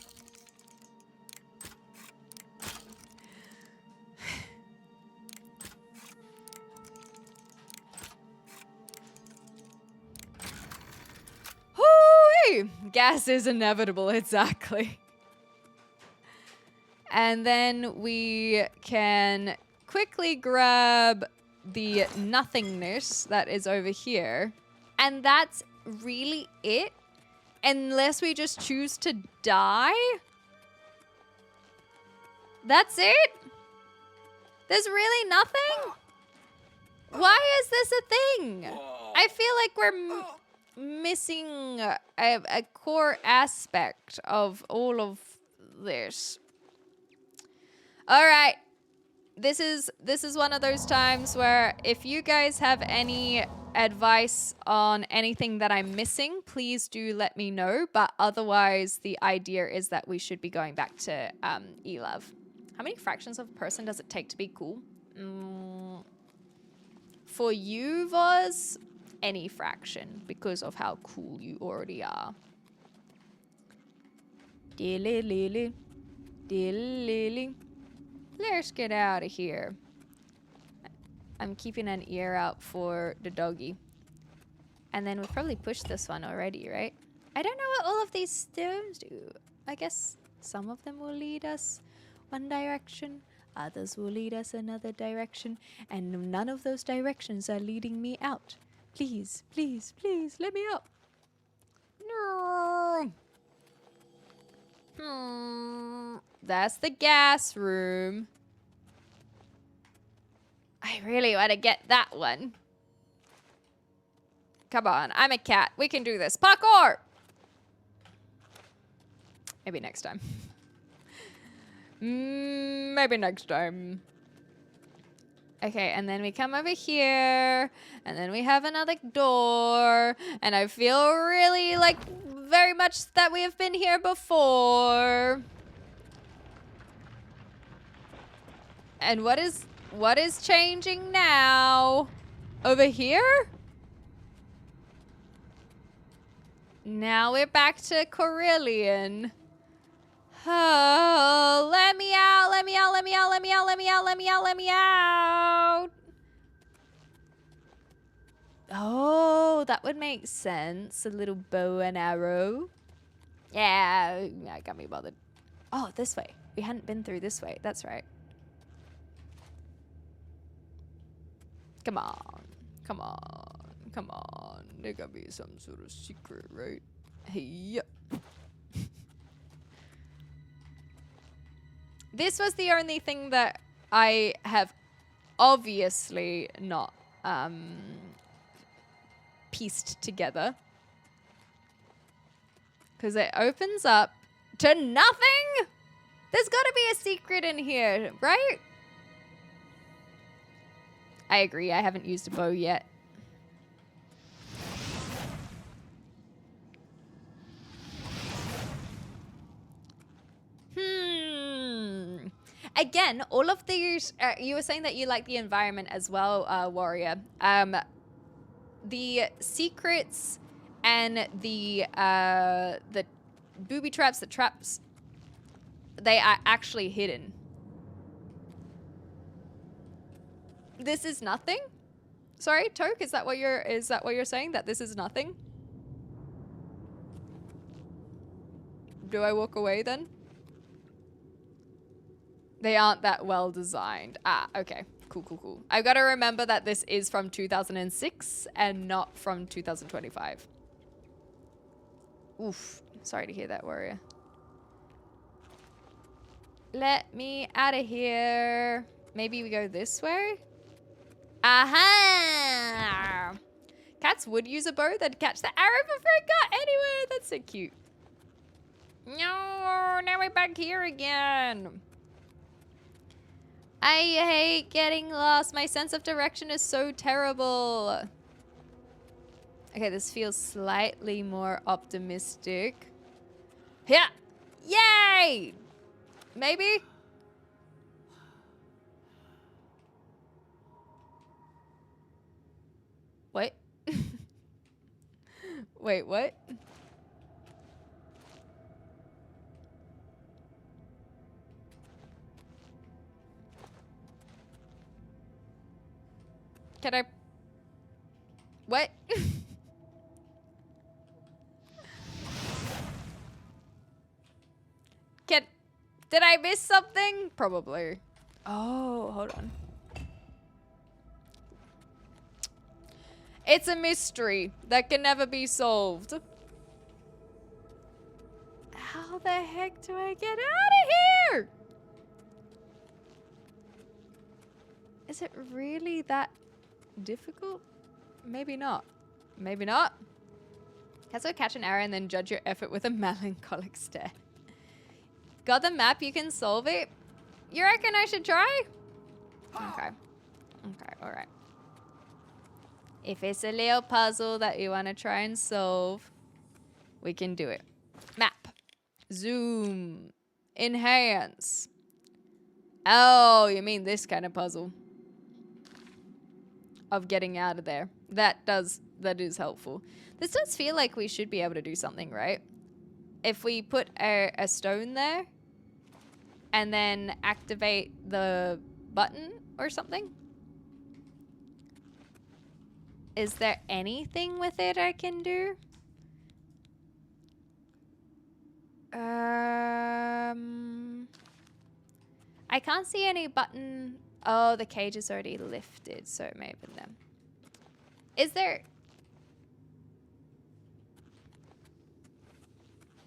Yay! Gas is inevitable, exactly. And then we can quickly grab the nothingness that is over here. And that's really it. Unless we just choose to die. That's it? There's really nothing? Why is this a thing? I feel like we're missing a core aspect of all of this. All right. This is one of those times where if you guys have any advice on anything that I'm missing, please do let me know. But otherwise, the idea is that we should be going back to Elav. How many fractions of a person does it take to be cool? For you, Voz, any fraction because of how cool you already are. Dilly-lily. Dilly-lily. Let's get out of here. I'm keeping an ear out for the doggy. And then we've probably pushed this one already, right? I don't know what all of these stones do. I guess some of them will lead us one direction, others will lead us another direction, and none of those directions are leading me out. Please, please, please, let me out. No. That's the gas room. I really want to get that one. Come on, I'm a cat. We can do this. Parkour! Maybe next time. Maybe next time. Okay, and then we come over here, and then we have another door, and I feel really like very much that we have been here before. And what is changing now? Over here? Now we're back to Corellian. Oh, let me out, let me out, let me out, let me out, let me out, let me out, let me out. Oh, that would make sense. A little bow and arrow. Yeah, I got me bothered. Oh, this way. We hadn't been through this way. That's right. Come on. Come on. Come on. There gotta be some sort of secret, right? Hey. This was the only thing that I have obviously not pieced together. Because it opens up to nothing? There's got to be a secret in here, right? I agree. I haven't used a bow yet. Again, all of these, you were saying that you like the environment as well, Warrior. The secrets and the booby traps, the traps, they are actually hidden. This is nothing? Sorry, Toke, is that what you're saying? That this is nothing? Do I walk away then? They aren't that well designed. Ah, okay. Cool, cool, cool. I've got to remember that this is from 2006 and not from 2025. Oof. Sorry to hear that, Warrior. Let me out of here. Maybe we go this way? Aha! Cats would use a bow. They'd catch the arrow before it got anywhere. That's so cute. No, now we're back here again. I hate getting lost. My sense of direction is so terrible. Okay, this feels slightly more optimistic. Yeah! Yay! Maybe? What? Wait, what? Can I... What? I miss something? Probably. Oh, hold on. It's a mystery that can never be solved. How the heck do I get out of here? Is it really that difficult? Maybe not. Maybe not. Also catch an error and then judge your effort with a melancholic stare. Got the map, you can solve it? You reckon I should try? Okay. Okay, alright. If it's a little puzzle that you want to try and solve, we can do it. Map. Zoom. Enhance. Oh, you mean this kind of puzzle. Of getting out of there. That is helpful. This does feel like we should be able to do something, right? If we put a stone there and then activate the button or something. Is there anything with it I can do? I can't see any button. Oh, the cage is already lifted, so it may have been them. Is there...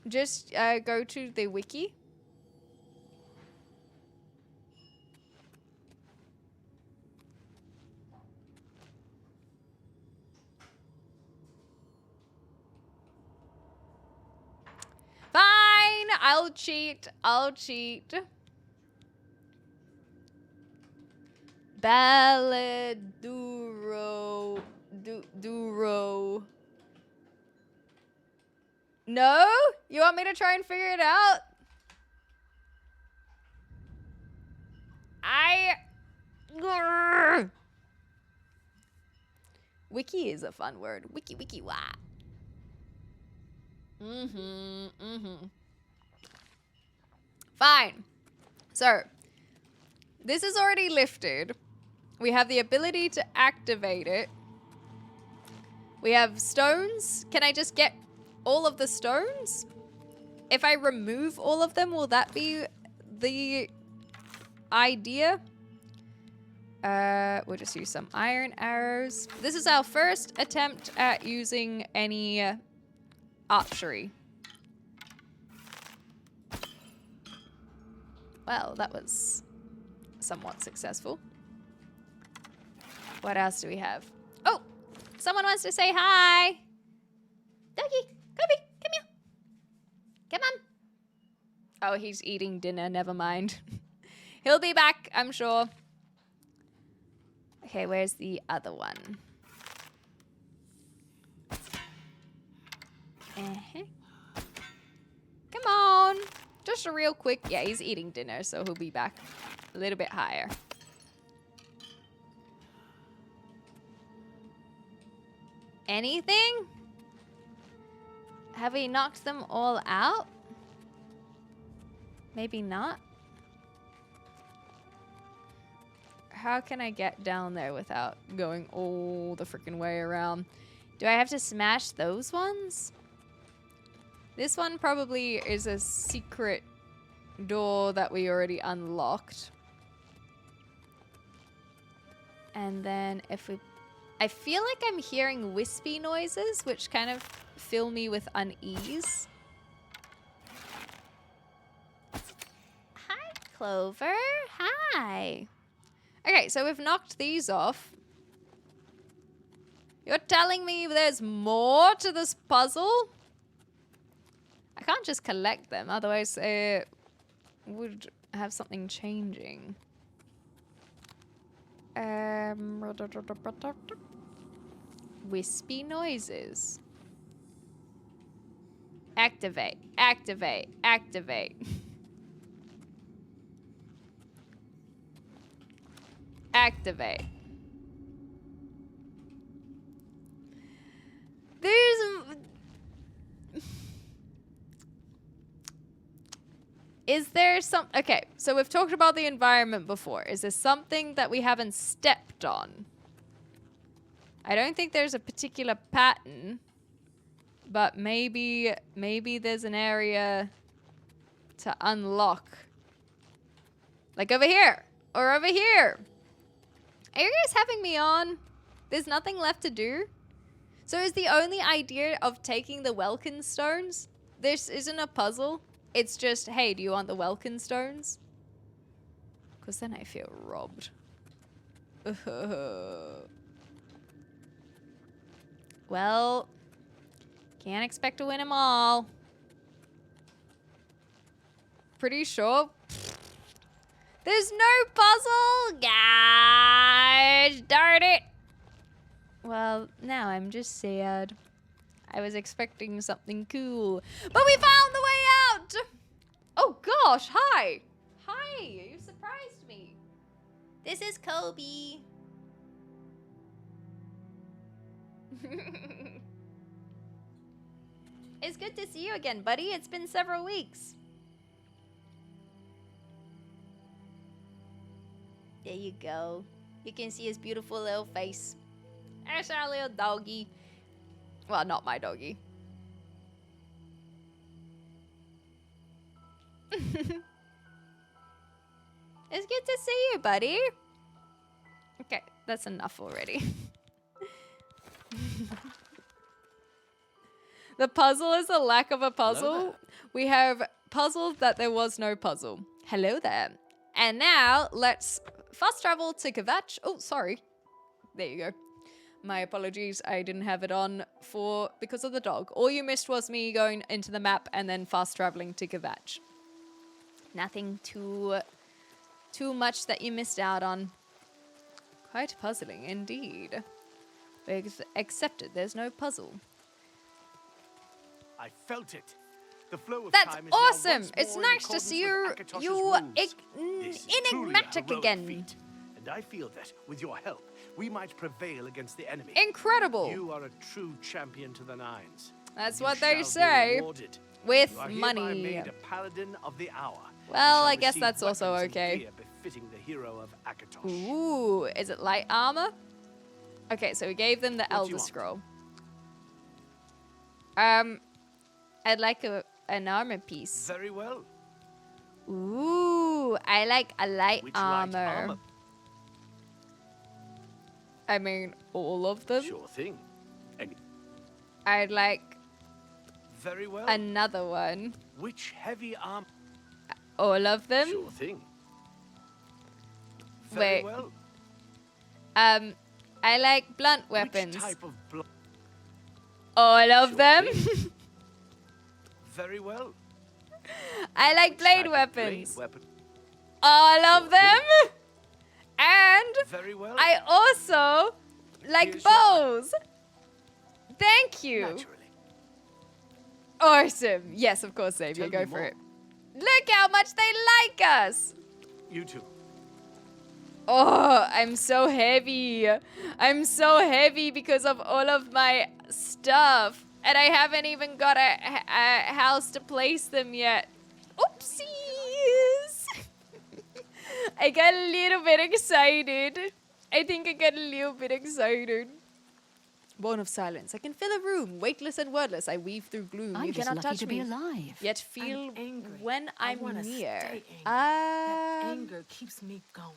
Just go to the wiki. Fine, I'll cheat. I'll cheat. Balladuro. Duro. No? You want me to try and figure it out? Grr. Wiki is a fun word. Wiki, wiki, wah. Fine. So, this is already lifted. We have the ability to activate it. We have stones. Can I just get all of the stones? If I remove all of them, will that be the idea? We'll just use some iron arrows. This is our first attempt at using any archery. Well, that was somewhat successful. What else do we have? Oh, someone wants to say hi. Doggy, Kobe, come here. Come on. Oh, he's eating dinner. Never mind. He'll be back, I'm sure. Okay, where's the other one? Come on. Just a real quick. Yeah, he's eating dinner, so he'll be back a little bit higher. Anything? Have we knocked them all out? Maybe not. How can I get down there without going all the freaking way around? Do I have to smash those ones? This one probably is a secret door that we already unlocked. And then if we... I feel like I'm hearing wispy noises, which kind of fill me with unease. Hi, Clover. Hi. Okay, so we've knocked these off. You're telling me there's more to this puzzle? I can't just collect them, otherwise it would have something changing. Wispy noises. Activate, activate, activate. Activate. There's... Is there some... Okay, so we've talked about the environment before. Is there something that we haven't stepped on? I don't think there's a particular pattern, but maybe there's an area to unlock Like over here. Or over here. Are you guys having me on? There's nothing left to do? So is the only idea of taking the Welkin stones? This isn't a puzzle. It's just, hey, do you want the Welkin stones? Because then I feel robbed. Well, can't expect to win them all. Pretty sure. There's no puzzle? Gosh, darn it. Well, now I'm just sad. I was expecting something cool. But we found the way out! Oh gosh, hi. Hi, you surprised me. This is Kobe. It's good to see you again, buddy. It's been several weeks. There you go. You can see his beautiful little face. There's our little doggy. Well, not my doggy. It's good to see you, buddy. Okay, that's enough already. The puzzle is a lack of a puzzle. We have puzzled that there was no puzzle. Hello there. And now let's fast travel to Kvatch. Oh, sorry. There you go. My apologies. I didn't have it on because of the dog. All you missed was me going into the map and then fast traveling to Kvatch. Nothing too much that you missed out on. Quite puzzling indeed. We accepted there's no puzzle. I felt it. The flow of That's time is awesome. now once It's more in nice to see accordance with you Akatosh's rules. This is truly a enigmatic heroic again. feat, and I feel that with your help, we might prevail against the enemy. Incredible. You are a true champion to the nines. That's You what they shall be say. rewarded. With You are hereby money. made a paladin of the hour. Well, You I shall guess receive that's also weapons and okay. gear befitting the hero of Akatosh. Ooh, is it light armor? Okay, so we gave them the What do you Elder want? Scroll. I'd like an armor piece. Very well. Ooh, I like a light Which light armor? I mean, all of them. Sure thing. I'd like Very well. another one. Which heavy armor? All of them. Sure thing. Very Wait. well. I like blunt weapons. Which type of All of them. Very well. I like blade Type of weapons. blade weapon? All of them. And Very well. I also like Here's your- bows. Thank you. Naturally. Awesome. Yes, of course, Xavier. Tell Go me for more. it. Look how much they like us. You too. Oh, I'm so heavy. I'm so heavy because of all of my stuff. And I haven't even got a house to place them yet. Oopsies. I got a little bit excited. I think I got a little bit excited. Born of silence. I can fill a room, weightless and wordless. I weave through gloom. I'm You just cannot lucky touch to me. be alive. Yet feel angry. when I I'm wanna near. stay angry. That anger keeps me going.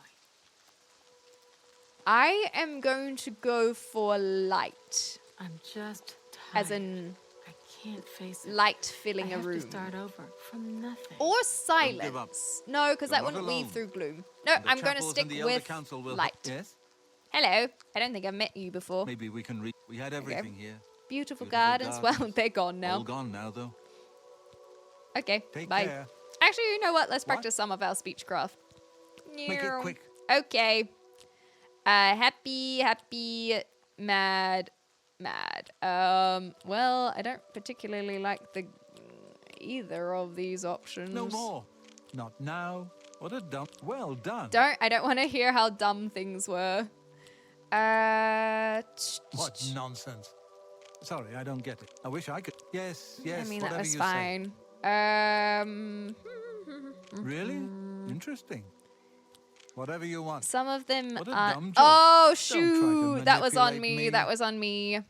I am going to go for light. I'm just As tired. in I can't face it. light filling I a have room. to start over from nothing. Or give up. silence. No, because You're that not wouldn't weave alone. through gloom. No, The I'm going to chapels stick and the Elder with Council will light. Yes? Hello. I don't think I've met you before. Maybe we can We had everything here. Beautiful Beautiful gardens. Well, gardens. they're gone now. All gone now, though. Okay, Take bye. care. Actually, you know what? Let's What? practice some of our speechcraft. Make it quick. Okay. Happy, mad. Well, I don't particularly like either of these options. No more. Not now. What a dump. Well done. I don't want to hear how dumb things were. What nonsense. Sorry, I don't get it. I wish I could. Yes, I mean, that whatever was you fine. say. Really? Interesting. Whatever you want. Some of them What a are. dumb joke. Oh, Don't try to shoot. That was on manipulate me. me. That was on me.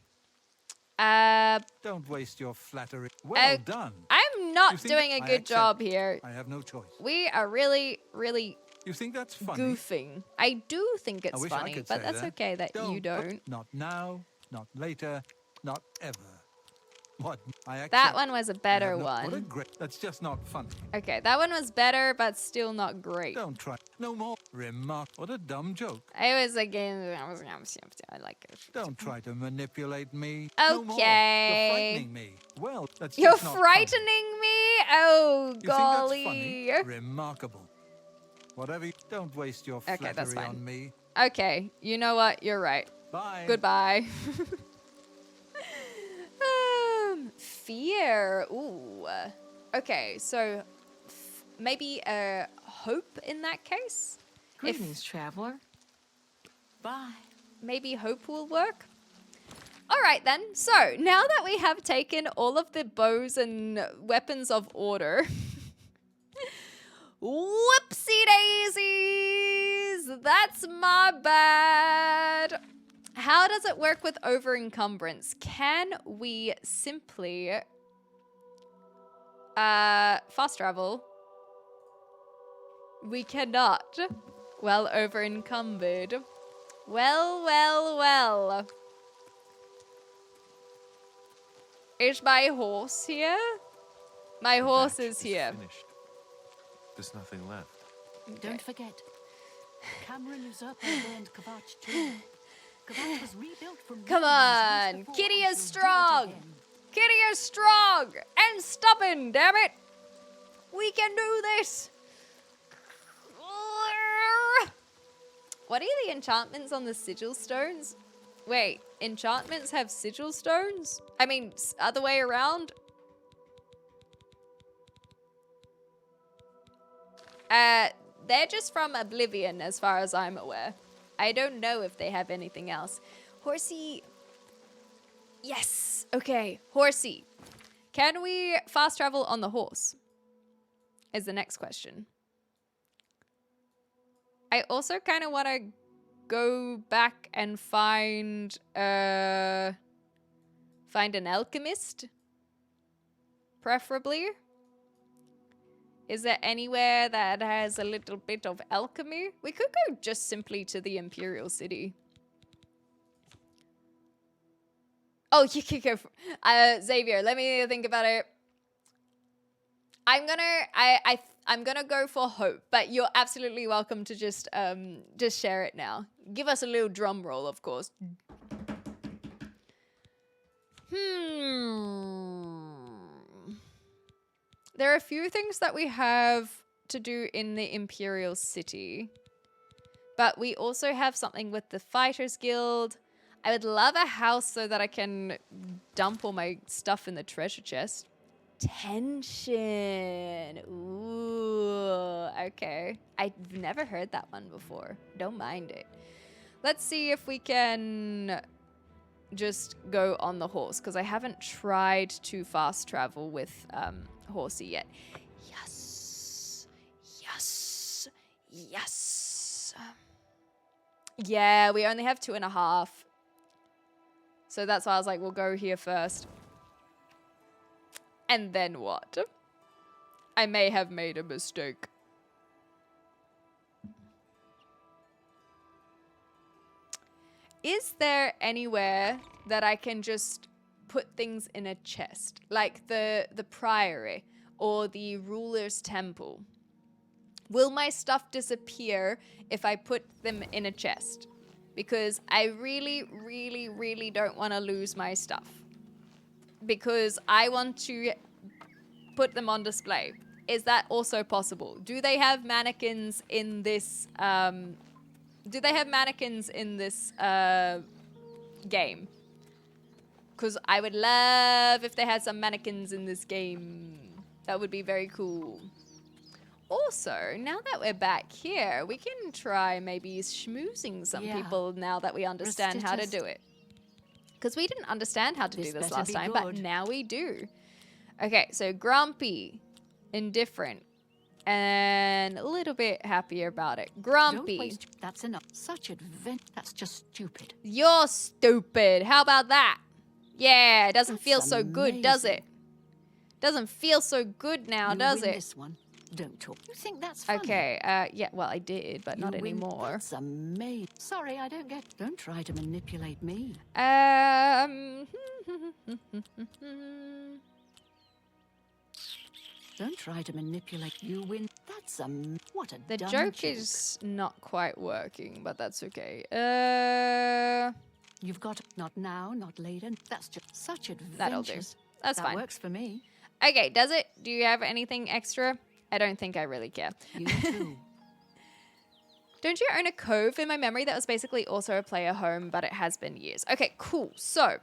Don't waste your flattery. Well done. I'm You not see, doing a I good accept. job here. I have no choice. We are really, really You think that's funny? goofing. I do think I it's wish I funny, could but say that's that. okay that you don't. Not now, not later, not ever. What? I accept. That one was a I better have no- What a one. great. That's just not funny. Okay, that one was better, but still not great. Don't try. No more. Remark. What a dumb joke. I was again. I like it. Don't try to manipulate me. No more. You're Okay. frightening me. Well, that's You're just not frightening me? Oh, funny. You think that's golly. funny? Remarkable. Whatever. Don't waste your Okay, flattery that's fine. on me. Okay, you know what? You're right. Bye. Goodbye. Fear. Ooh. Okay, so maybe hope in that case? Greetings, traveler. Bye. Maybe hope will work? All right then. So now that we have taken all of the bows and weapons of order, whoopsie daisies, that's my bad. How does it work with over encumbrance? Can we simply fast travel? We cannot. Well, over encumbered. Well. Is my horse here? My horse is here. Finished. There's nothing left. Don't forget, Cameron usurped my land Kavach too. Kavach was rebuilt from Come ruins on, once before Kitty and is she'll do it strong. again. Kitty is strong and stubborn, damn it. We can do this. What are the enchantments on the sigil stones? Wait, enchantments have sigil stones? I mean, other way around? They're just from Oblivion as far as I'm aware. I don't know if they have anything else. Horsey. Yes. Okay. Horsey. Can we fast travel on the horse? Is the next question. I also kind of want to go back and find an alchemist. Preferably. Is there anywhere that has a little bit of alchemy? We could go just simply to the Imperial City. Oh, you could go for, Xavier, let me think about it. I'm gonna go for hope, but you're absolutely welcome to just share it now. Give us a little drum roll, of course. There are a few things that we have to do in the Imperial City, but we also have something with the Fighters Guild. I would love a house so that I can dump all my stuff in the treasure chest. Tension. Ooh, okay. I've never heard that one before. Don't mind it. Let's see if we can just go on the horse, because I haven't tried to fast travel with Horsey yet. Yes. Yes. Yes. Yeah, we only have 2.5. So that's why I was like, we'll go here first. And then what? I may have made a mistake. Is there anywhere that I can just put things in a chest? Like the priory or the ruler's temple? Will my stuff disappear if I put them in a chest? Because I really, really, really don't want to lose my stuff. Because I want to put them on display. Is that also possible? Do they have mannequins in this game? Because I would love if they had some mannequins in this game. That would be very cool. Also, now that we're back here, we can try maybe schmoozing some people now that we understand how to do it. Because we didn't understand how to do this last time, but now we do. Okay, so grumpy, indifferent, and a little bit happier about it. Grumpy. Don't waste. That's enough. Such adventure. That's just stupid. You're stupid. How about that? Yeah, it doesn't feel so good, does it? Doesn't feel so good now, does it? This one. Don't talk. You think that's funny? Okay, yeah, well, I did, but not You win. anymore. That's amazing. Sorry, I don't get. Don't try to manipulate me. Don't try to manipulate. You win. That's what a The dumb joke is not quite working, but that's okay. You've got not now, not later. That's just such adventures. That'll do. That's that fine. works for me. Okay, does it? Do you have anything extra? I don't think I really care. You too. Don't you own a cove? In my memory, that was basically also a player home, but it has been years. Okay, cool. So,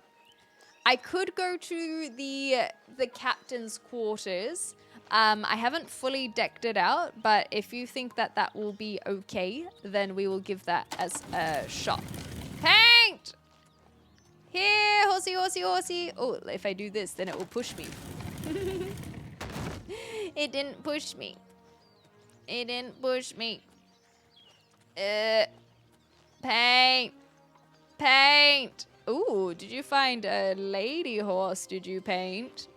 I could go to the captain's quarters. I haven't fully decked it out, but if you think that that will be okay, then we will give that as a shot. Paint! Here, horsey, horsey, horsey. Oh, if I do this, then it will push me. It didn't push me. It didn't push me. Paint. Paint. Ooh, did you find a lady horse? Did you paint?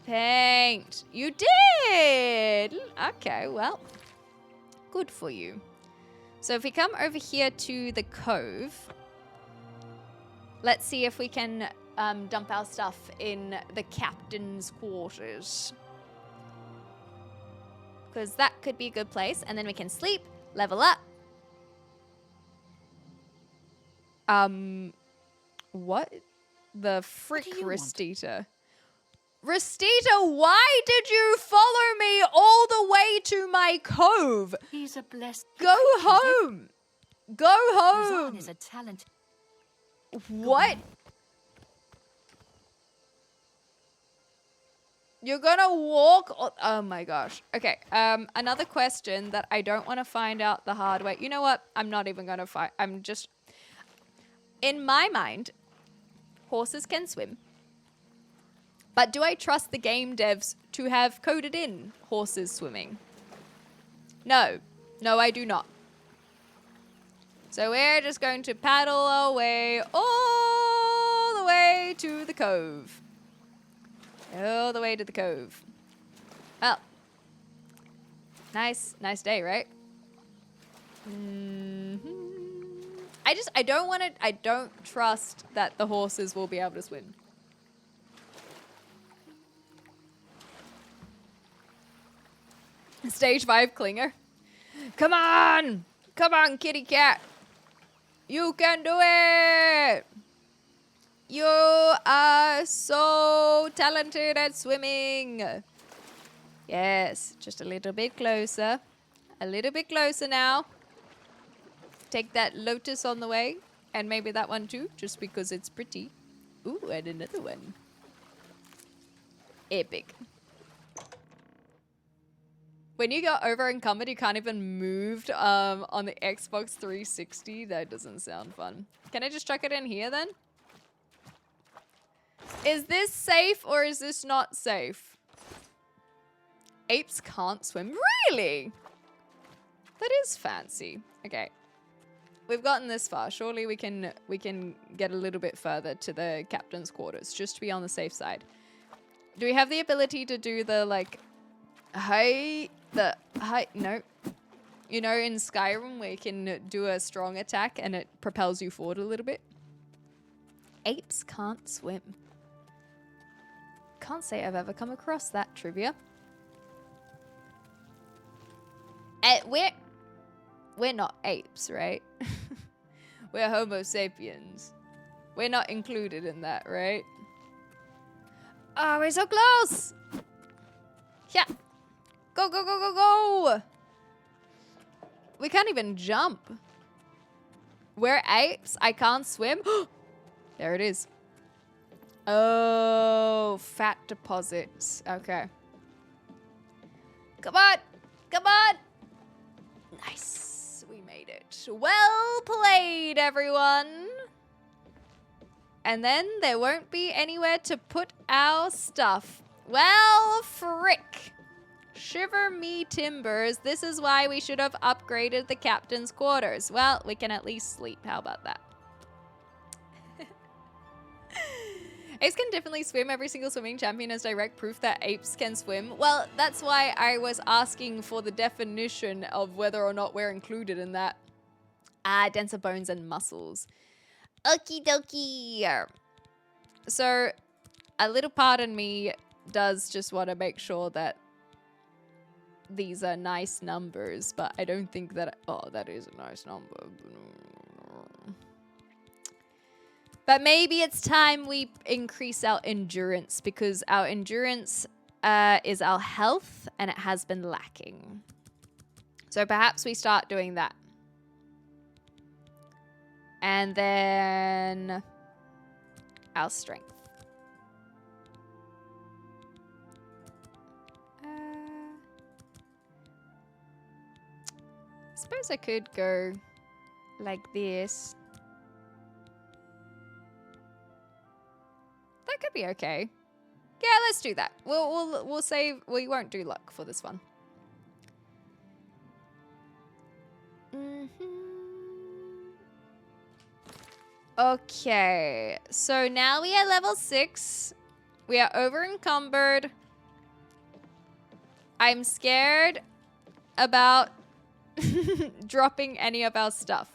Paint. You did! Okay, well. Good for you. So if we come over here to the cove, let's see if we can dump our stuff in the captain's quarters. Because that could be a good place. And then we can sleep, level up. What? The frick, Restita? Restita, why did you follow me all the way to my cove? He's a blessed. Go home. Go home. Razan is a talent. What? You're gonna walk? Oh my gosh. Okay. Another question that I don't want to find out the hard way. You know what? I'm not even gonna find. I'm just. In my mind, horses can swim. But do I trust the game devs to have coded in horses swimming? No. No, I do not. So we're just going to paddle our way all the way to the cove. All the way to the cove. Well. Nice day, right? I don't trust that the horses will be able to swim. Stage 5 Klinger. Come on! Come on, kitty cat! You can do it! You are so talented at swimming! Yes, just a little bit closer. A little bit closer now. Take that lotus on the way. And maybe that one too, just because it's pretty. Ooh, and another one. Epic. When you go over encumbered, you can't even move on the Xbox 360. That doesn't sound fun. Can I just chuck it in here then? Is this safe or is this not safe? Apes can't swim? Really? That is fancy. Okay. We've gotten this far. Surely we can get a little bit further to the captain's quarters, just to be on the safe side. Do we have the ability to do the, like, no. You know, in Skyrim, where you can do a strong attack and it propels you forward a little bit? Apes can't swim. Can't say I've ever come across that trivia. We're not apes, right? We're Homo sapiens. We're not included in that, right? Oh, we're so close! Yeah. Go, go, go, go, go! We can't even jump. We're apes. I can't swim. There it is. Oh, fat deposits. Okay. Come on. Come on. Nice. We made it. Well played, everyone. And then there won't be anywhere to put our stuff. Well, frick. Shiver me timbers. This is why we should have upgraded the captain's quarters. Well, we can at least sleep. How about that? Apes can definitely swim. Every single swimming champion is direct proof that apes can swim. Well, that's why I was asking for the definition of whether or not we're included in that. Denser bones and muscles. Okie dokie. So, a little part in me does just want to make sure that these are nice numbers, but I don't think that... Oh, that is a nice number. But maybe it's time we increase our endurance, because our endurance is our health and it has been lacking. So perhaps we start doing that. And then our strength. I suppose I could go like this. That could be okay. Yeah, let's do that. We'll save. We won't do luck for this one. Okay, so now we are level 6. We are over encumbered. I'm scared about dropping any of our stuff.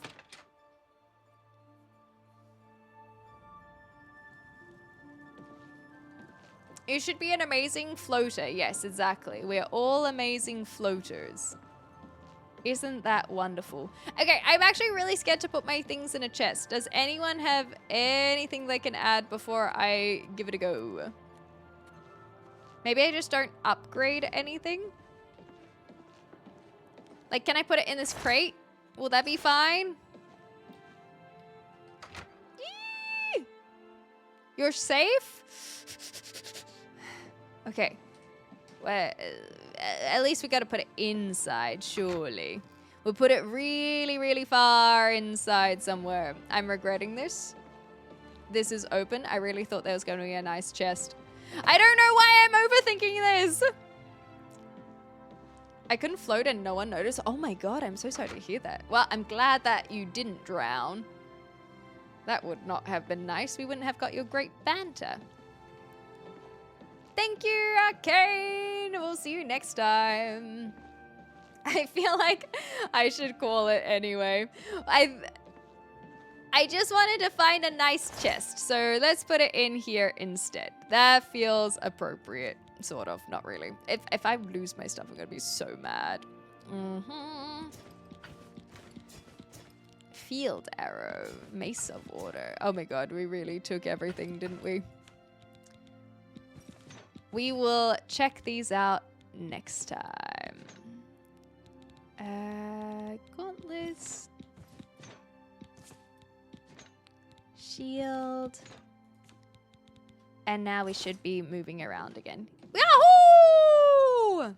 You should be an amazing floater. Yes, exactly. We're all amazing floaters. Isn't that wonderful? Okay, I'm actually really scared to put my things in a chest. Does anyone have anything they can add before I give it a go? Maybe I just don't upgrade anything? Like, can I put it in this crate? Will that be fine? Yee! You're safe? Okay. Well, at least we gotta put it inside, surely. We'll put it really, really far inside somewhere. I'm regretting this. This is open. I really thought there was going to be a nice chest. I don't know why I'm overthinking this. I couldn't float and no one noticed. Oh my god, I'm so sorry to hear that. Well, I'm glad that you didn't drown. That would not have been nice. We wouldn't have got your great banter. Thank you, Arcane. We'll see you next time. I feel like I should call it anyway. I just wanted to find a nice chest, so let's put it in here instead. That feels appropriate, sort of. Not really. If I lose my stuff, I'm gonna be so mad. Field arrow, mace of order. Oh my god, we really took everything, didn't we? We will check these out next time. Gauntlets. Shield. And now we should be moving around again. Yahoo!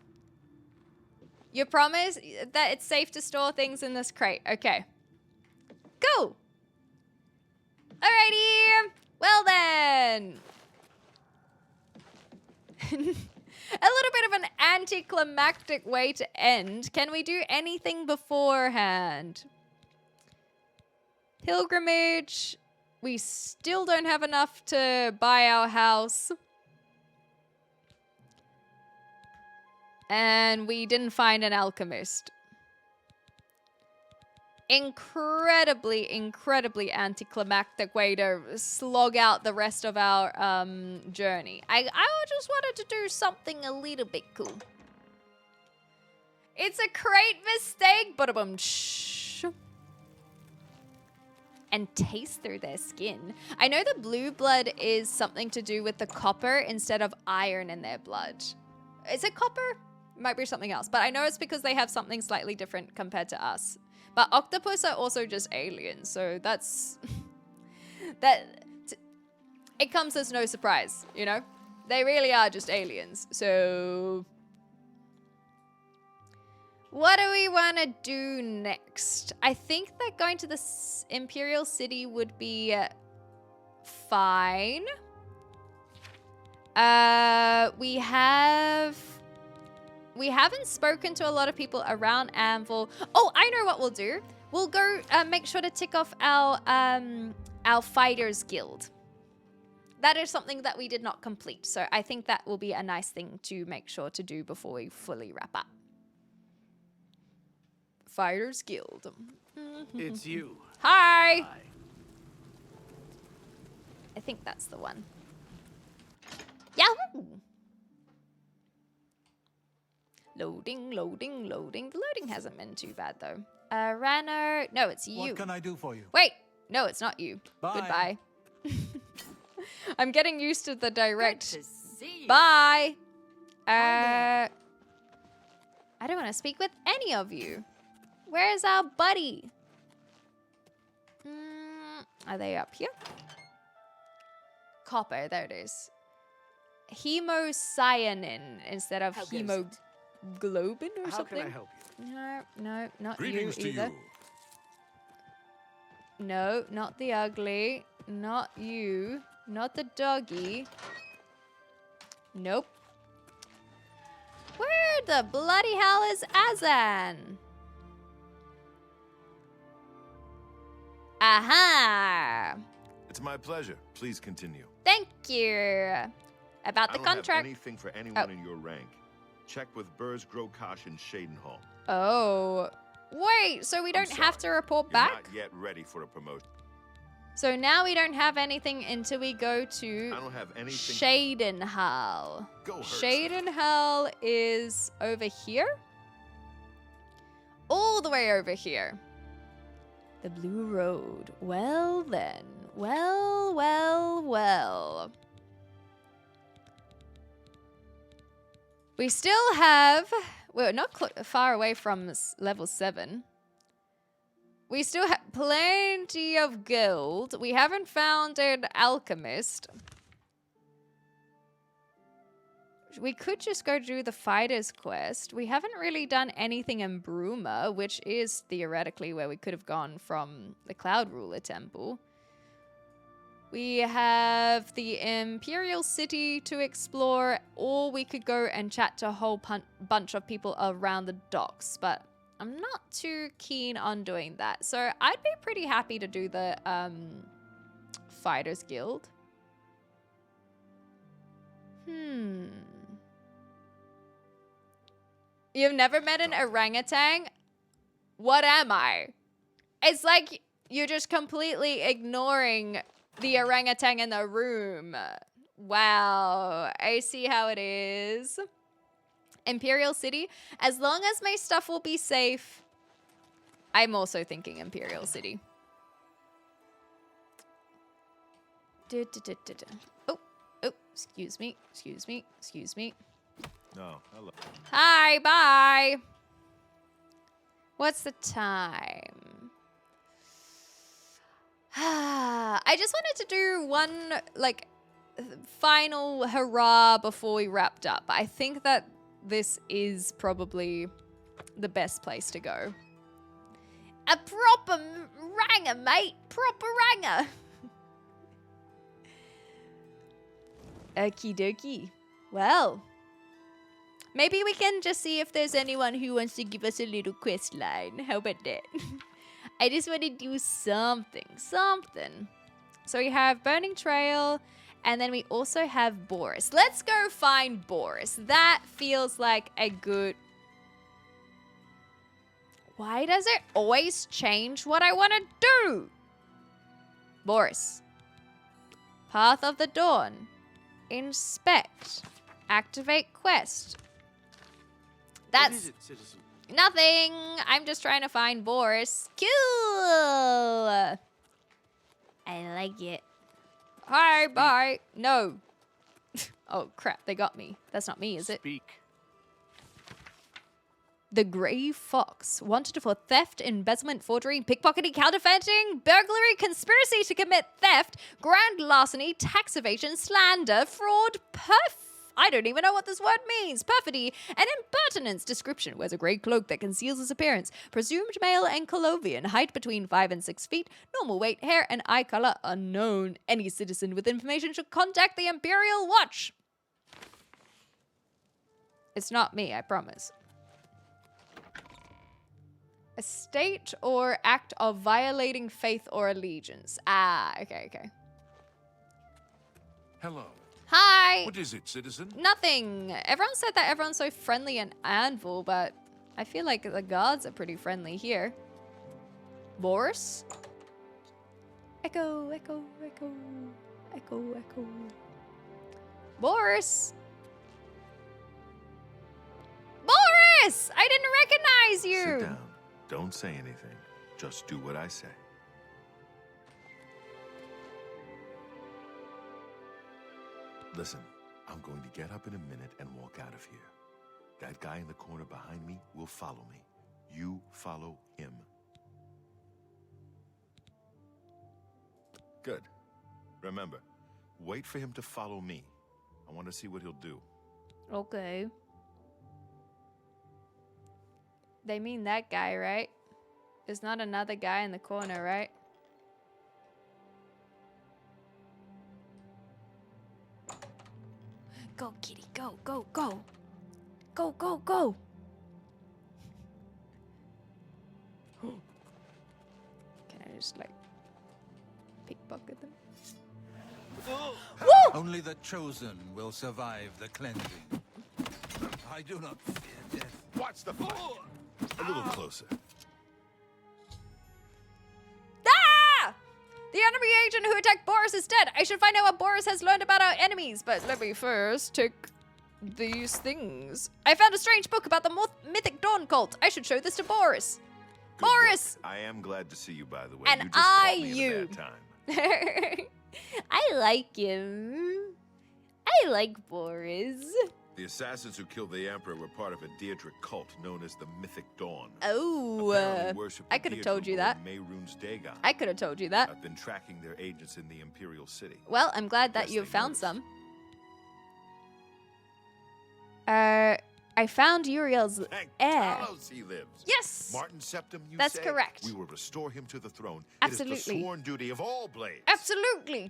You promise that it's safe to store things in this crate. Okay. Go! Alrighty. Well then. A little bit of an anticlimactic way to end. Can we do anything beforehand? Pilgrimage. We still don't have enough to buy our house. And we didn't find an alchemist. Incredibly, incredibly anticlimactic way to slog out the rest of our journey. I just wanted to do something a little bit cool. It's a great mistake, but and taste through their skin. I know the blue blood is something to do with the copper instead of iron in their blood. Is it copper? Might be something else, but I know it's because they have something slightly different compared to us. But octopus are also just aliens, so that's... it comes as no surprise, you know? They really are just aliens, so... What do we want to do next? I think that going to the Imperial City would be fine. We haven't spoken to a lot of people around Anvil. Oh, I know what we'll do. We'll go make sure to tick off our Fighters Guild. that is something that we did not complete. So I think that will be a nice thing to make sure to do before we fully wrap up. Fighters Guild. It's you. Hi! I think that's the one. Yahoo! Loading, loading, loading. The loading hasn't been too bad, though. Rano. No, it's you. What can I do for you? Wait. No, it's not you. Bye. Goodbye. I'm getting used to the direct. Good to see you. Bye. I don't want to speak with any of you. Where's our buddy? Are they up here? Copper, there it is. Hemocyanin instead of hemoglobin or How something. can I help you? No, no, not Greetings you to either. you. No, not the ugly. Not you. Not the doggy. Nope. Where the bloody hell is Azan? Aha! It's my pleasure. Please continue. Thank you. About I the don't have contract. anything for anyone in your rank. Check with Burrs, Grokosh, and Shadenhall. Oh. Wait, so we don't have to report You're back? not yet ready for a promotion. So now we don't have anything until we go to I don't have anything. Shadenhall. Go hurt Shadenhall is over here? All the way over here. The Blue Road. Well then. Well, well, well. We still have... We're not far away from level 7. We still have plenty of gold. We haven't found an alchemist. We could just go do the fighter's quest. We haven't really done anything in Bruma, which is theoretically where we could have gone from the Cloud Ruler Temple. We have the Imperial City to explore, or we could go and chat to a whole bunch of people around the docks, but I'm not too keen on doing that. So I'd be pretty happy to do the Fighters Guild. You've never met an orangutan? What am I? It's like you're just completely ignoring the orangutan in the room. Wow, I see how it is. Imperial City. As long as my stuff will be safe. I'm also thinking Imperial City. Oh, excuse me, excuse me, excuse me. No, hello. Hi, bye. What's the time? I just wanted to do one, like, final hurrah before we wrapped up. I think that this is probably the best place to go. A proper ranger, mate. Proper ranger. Okie dokie. Well, maybe we can just see if there's anyone who wants to give us a little quest line. How about that? I just want to do something. So we have Burning Trail, and then we also have Boris. Let's go find Boris. That feels like a good... Why does it always change what I want to do? Boris. Path of the Dawn. Inspect. Activate quest. That's... What is it, citizen? Nothing. I'm just trying to find Boris. Cool. I like it. Hi, bye. No. Oh, crap. They got me. That's not me, is it? Speak. The Grey Fox. Wanted for theft, embezzlement, forgery, pickpocketing, counterfeiting, burglary, conspiracy to commit theft, grand larceny, tax evasion, slander, fraud, I don't even know what this word means. Perfidy and impertinence. Description: wears a grey cloak that conceals his appearance. Presumed male and Colovian. Height between 5 and 6 feet. Normal weight, hair, and eye color unknown. Any citizen with information should contact the Imperial Watch. It's not me, I promise. A state or act of violating faith or allegiance. Ah, okay. Hello. Hi. What is it, citizen? Nothing. Everyone said that everyone's so friendly in Anvil, but I feel like the guards are pretty friendly here. Boris? Echo, echo, echo, echo, echo. Boris! Boris! I didn't recognize you! Sit down. Don't say anything. Just do what I say. Listen, I'm going to get up in a minute and walk out of here. That guy in the corner behind me will follow me. You follow him. Good. Remember, wait for him to follow me. I want to see what he'll do. Okay. They mean that guy, right? There's not another guy in the corner, right? Go, kitty, go, go, go. Go, go, go. Can I just, like, pickpocket them? Woo! Only the chosen will survive the cleansing. I do not fear death. Watch the fight. A little closer. Ah! The enemy agent who attacked Boris is dead. I should find out what Boris has learned about our enemies, but let me first take these things. I found a strange book about the mythic Dawn cult. I should show this to Boris. Good Boris! work. I am glad to see you, by the way. And you just caught me you. at a bad time. I like him. I like Boris. The assassins who killed the Emperor were part of a Deirdre cult known as the Mythic Dawn. Oh, Apparently worshipped I the could have Deirdre told you lord that. Mehrunes Dagon. I could have told you that. I've been tracking their agents in the Imperial City. Well, I'm glad that Guess you they found noticed. some. I found Uriel's Thank heir. Talos he lives. Yes! Martin Septim, you That's say? correct. We will restore him to the throne. It is Absolutely. the sworn duty of all blades. Absolutely.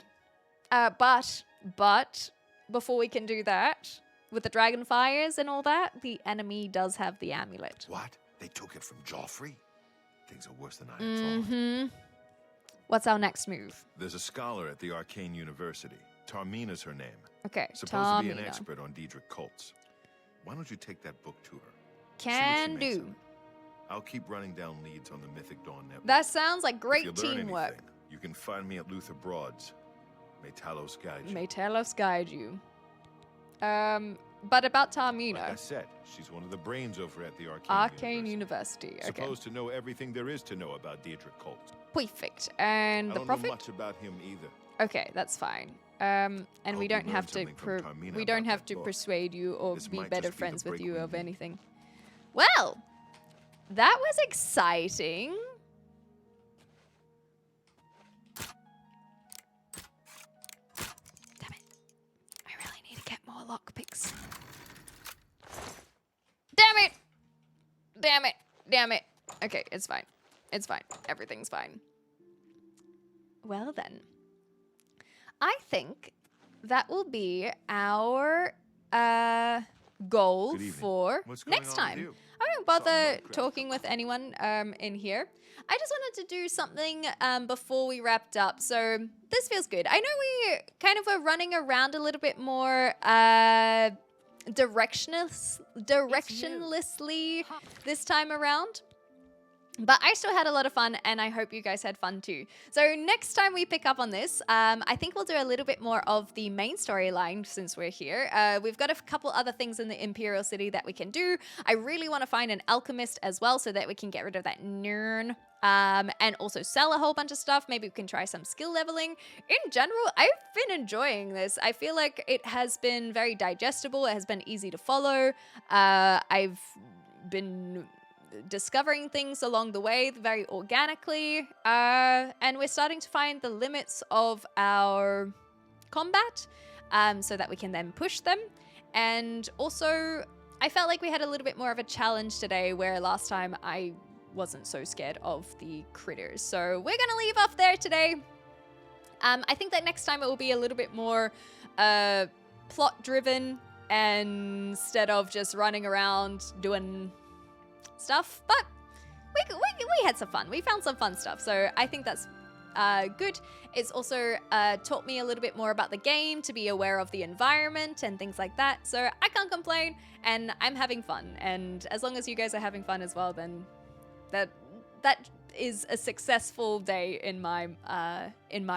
But before we can do that, with the dragon fires and all that, the enemy does have the amulet. What? They took it from Joffrey? Things are worse than I had thought. Mm-hmm. What's our next move? There's a scholar at the Arcane University. Tarmina's her name. Okay, Supposed to be an Tarmina. expert on Deirdre cults. Why don't you take that book to her? Can See what she makes do. of it. I'll keep running down leads on the Mythic Dawn network. That sounds like great If you learn teamwork. anything, you can find me at Luther Broad's. May Talos guide you. May Talos guide you. But about Tarmina. Like I said, she's one of the brains over at the Arcane University. Okay. Supposed to know everything there is to know about Deirdre cults. Perfect. And I the don't prophet? know much about him either. Okay, that's fine. And we Hope you don't learned have to something from Tarmina we don't about have that to book. persuade you or This be might better just be the friends with break you we of need. anything. Well, that was exciting. Damn it. I really need to get more lockpicks. Damn it! Damn it! Damn it! Okay, it's fine. It's fine. Everything's fine. Well then. I think that will be our goal Good evening. for What's going next on with time. you? I won't bother talking with anyone in here. I just wanted to do something before we wrapped up. So this feels good. I know we kind of were running around a little bit more directionlessly this time around. But I still had a lot of fun, and I hope you guys had fun too. So next time we pick up on this, I think we'll do a little bit more of the main storyline since we're here. We've got a couple other things in the Imperial City that we can do. I really want to find an alchemist as well so that we can get rid of that Nirn. And also sell a whole bunch of stuff. Maybe we can try some skill leveling. In general, I've been enjoying this. I feel like it has been very digestible. It has been easy to follow. I've been discovering things along the way very organically, and we're starting to find the limits of our combat so that we can then push them. And also I felt like we had a little bit more of a challenge today, where last time I wasn't so scared of the critters. So we're gonna leave off there today. I think that next time it will be a little bit more plot driven instead of just running around doing stuff, but we had some fun. We found some fun stuff, so I think that's good. It's also taught me a little bit more about the game, to be aware of the environment and things like that. So I can't complain, and I'm having fun. And as long as you guys are having fun as well, then that is a successful day in my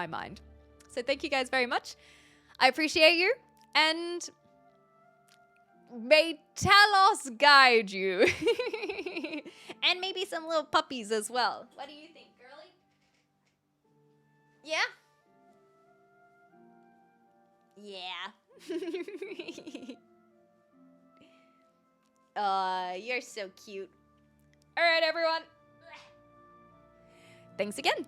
mind. So thank you guys very much. I appreciate you, and may Talos guide you. And maybe some little puppies as well. What do you think, girly? Yeah? Yeah. You're so cute. All right, everyone. Thanks again.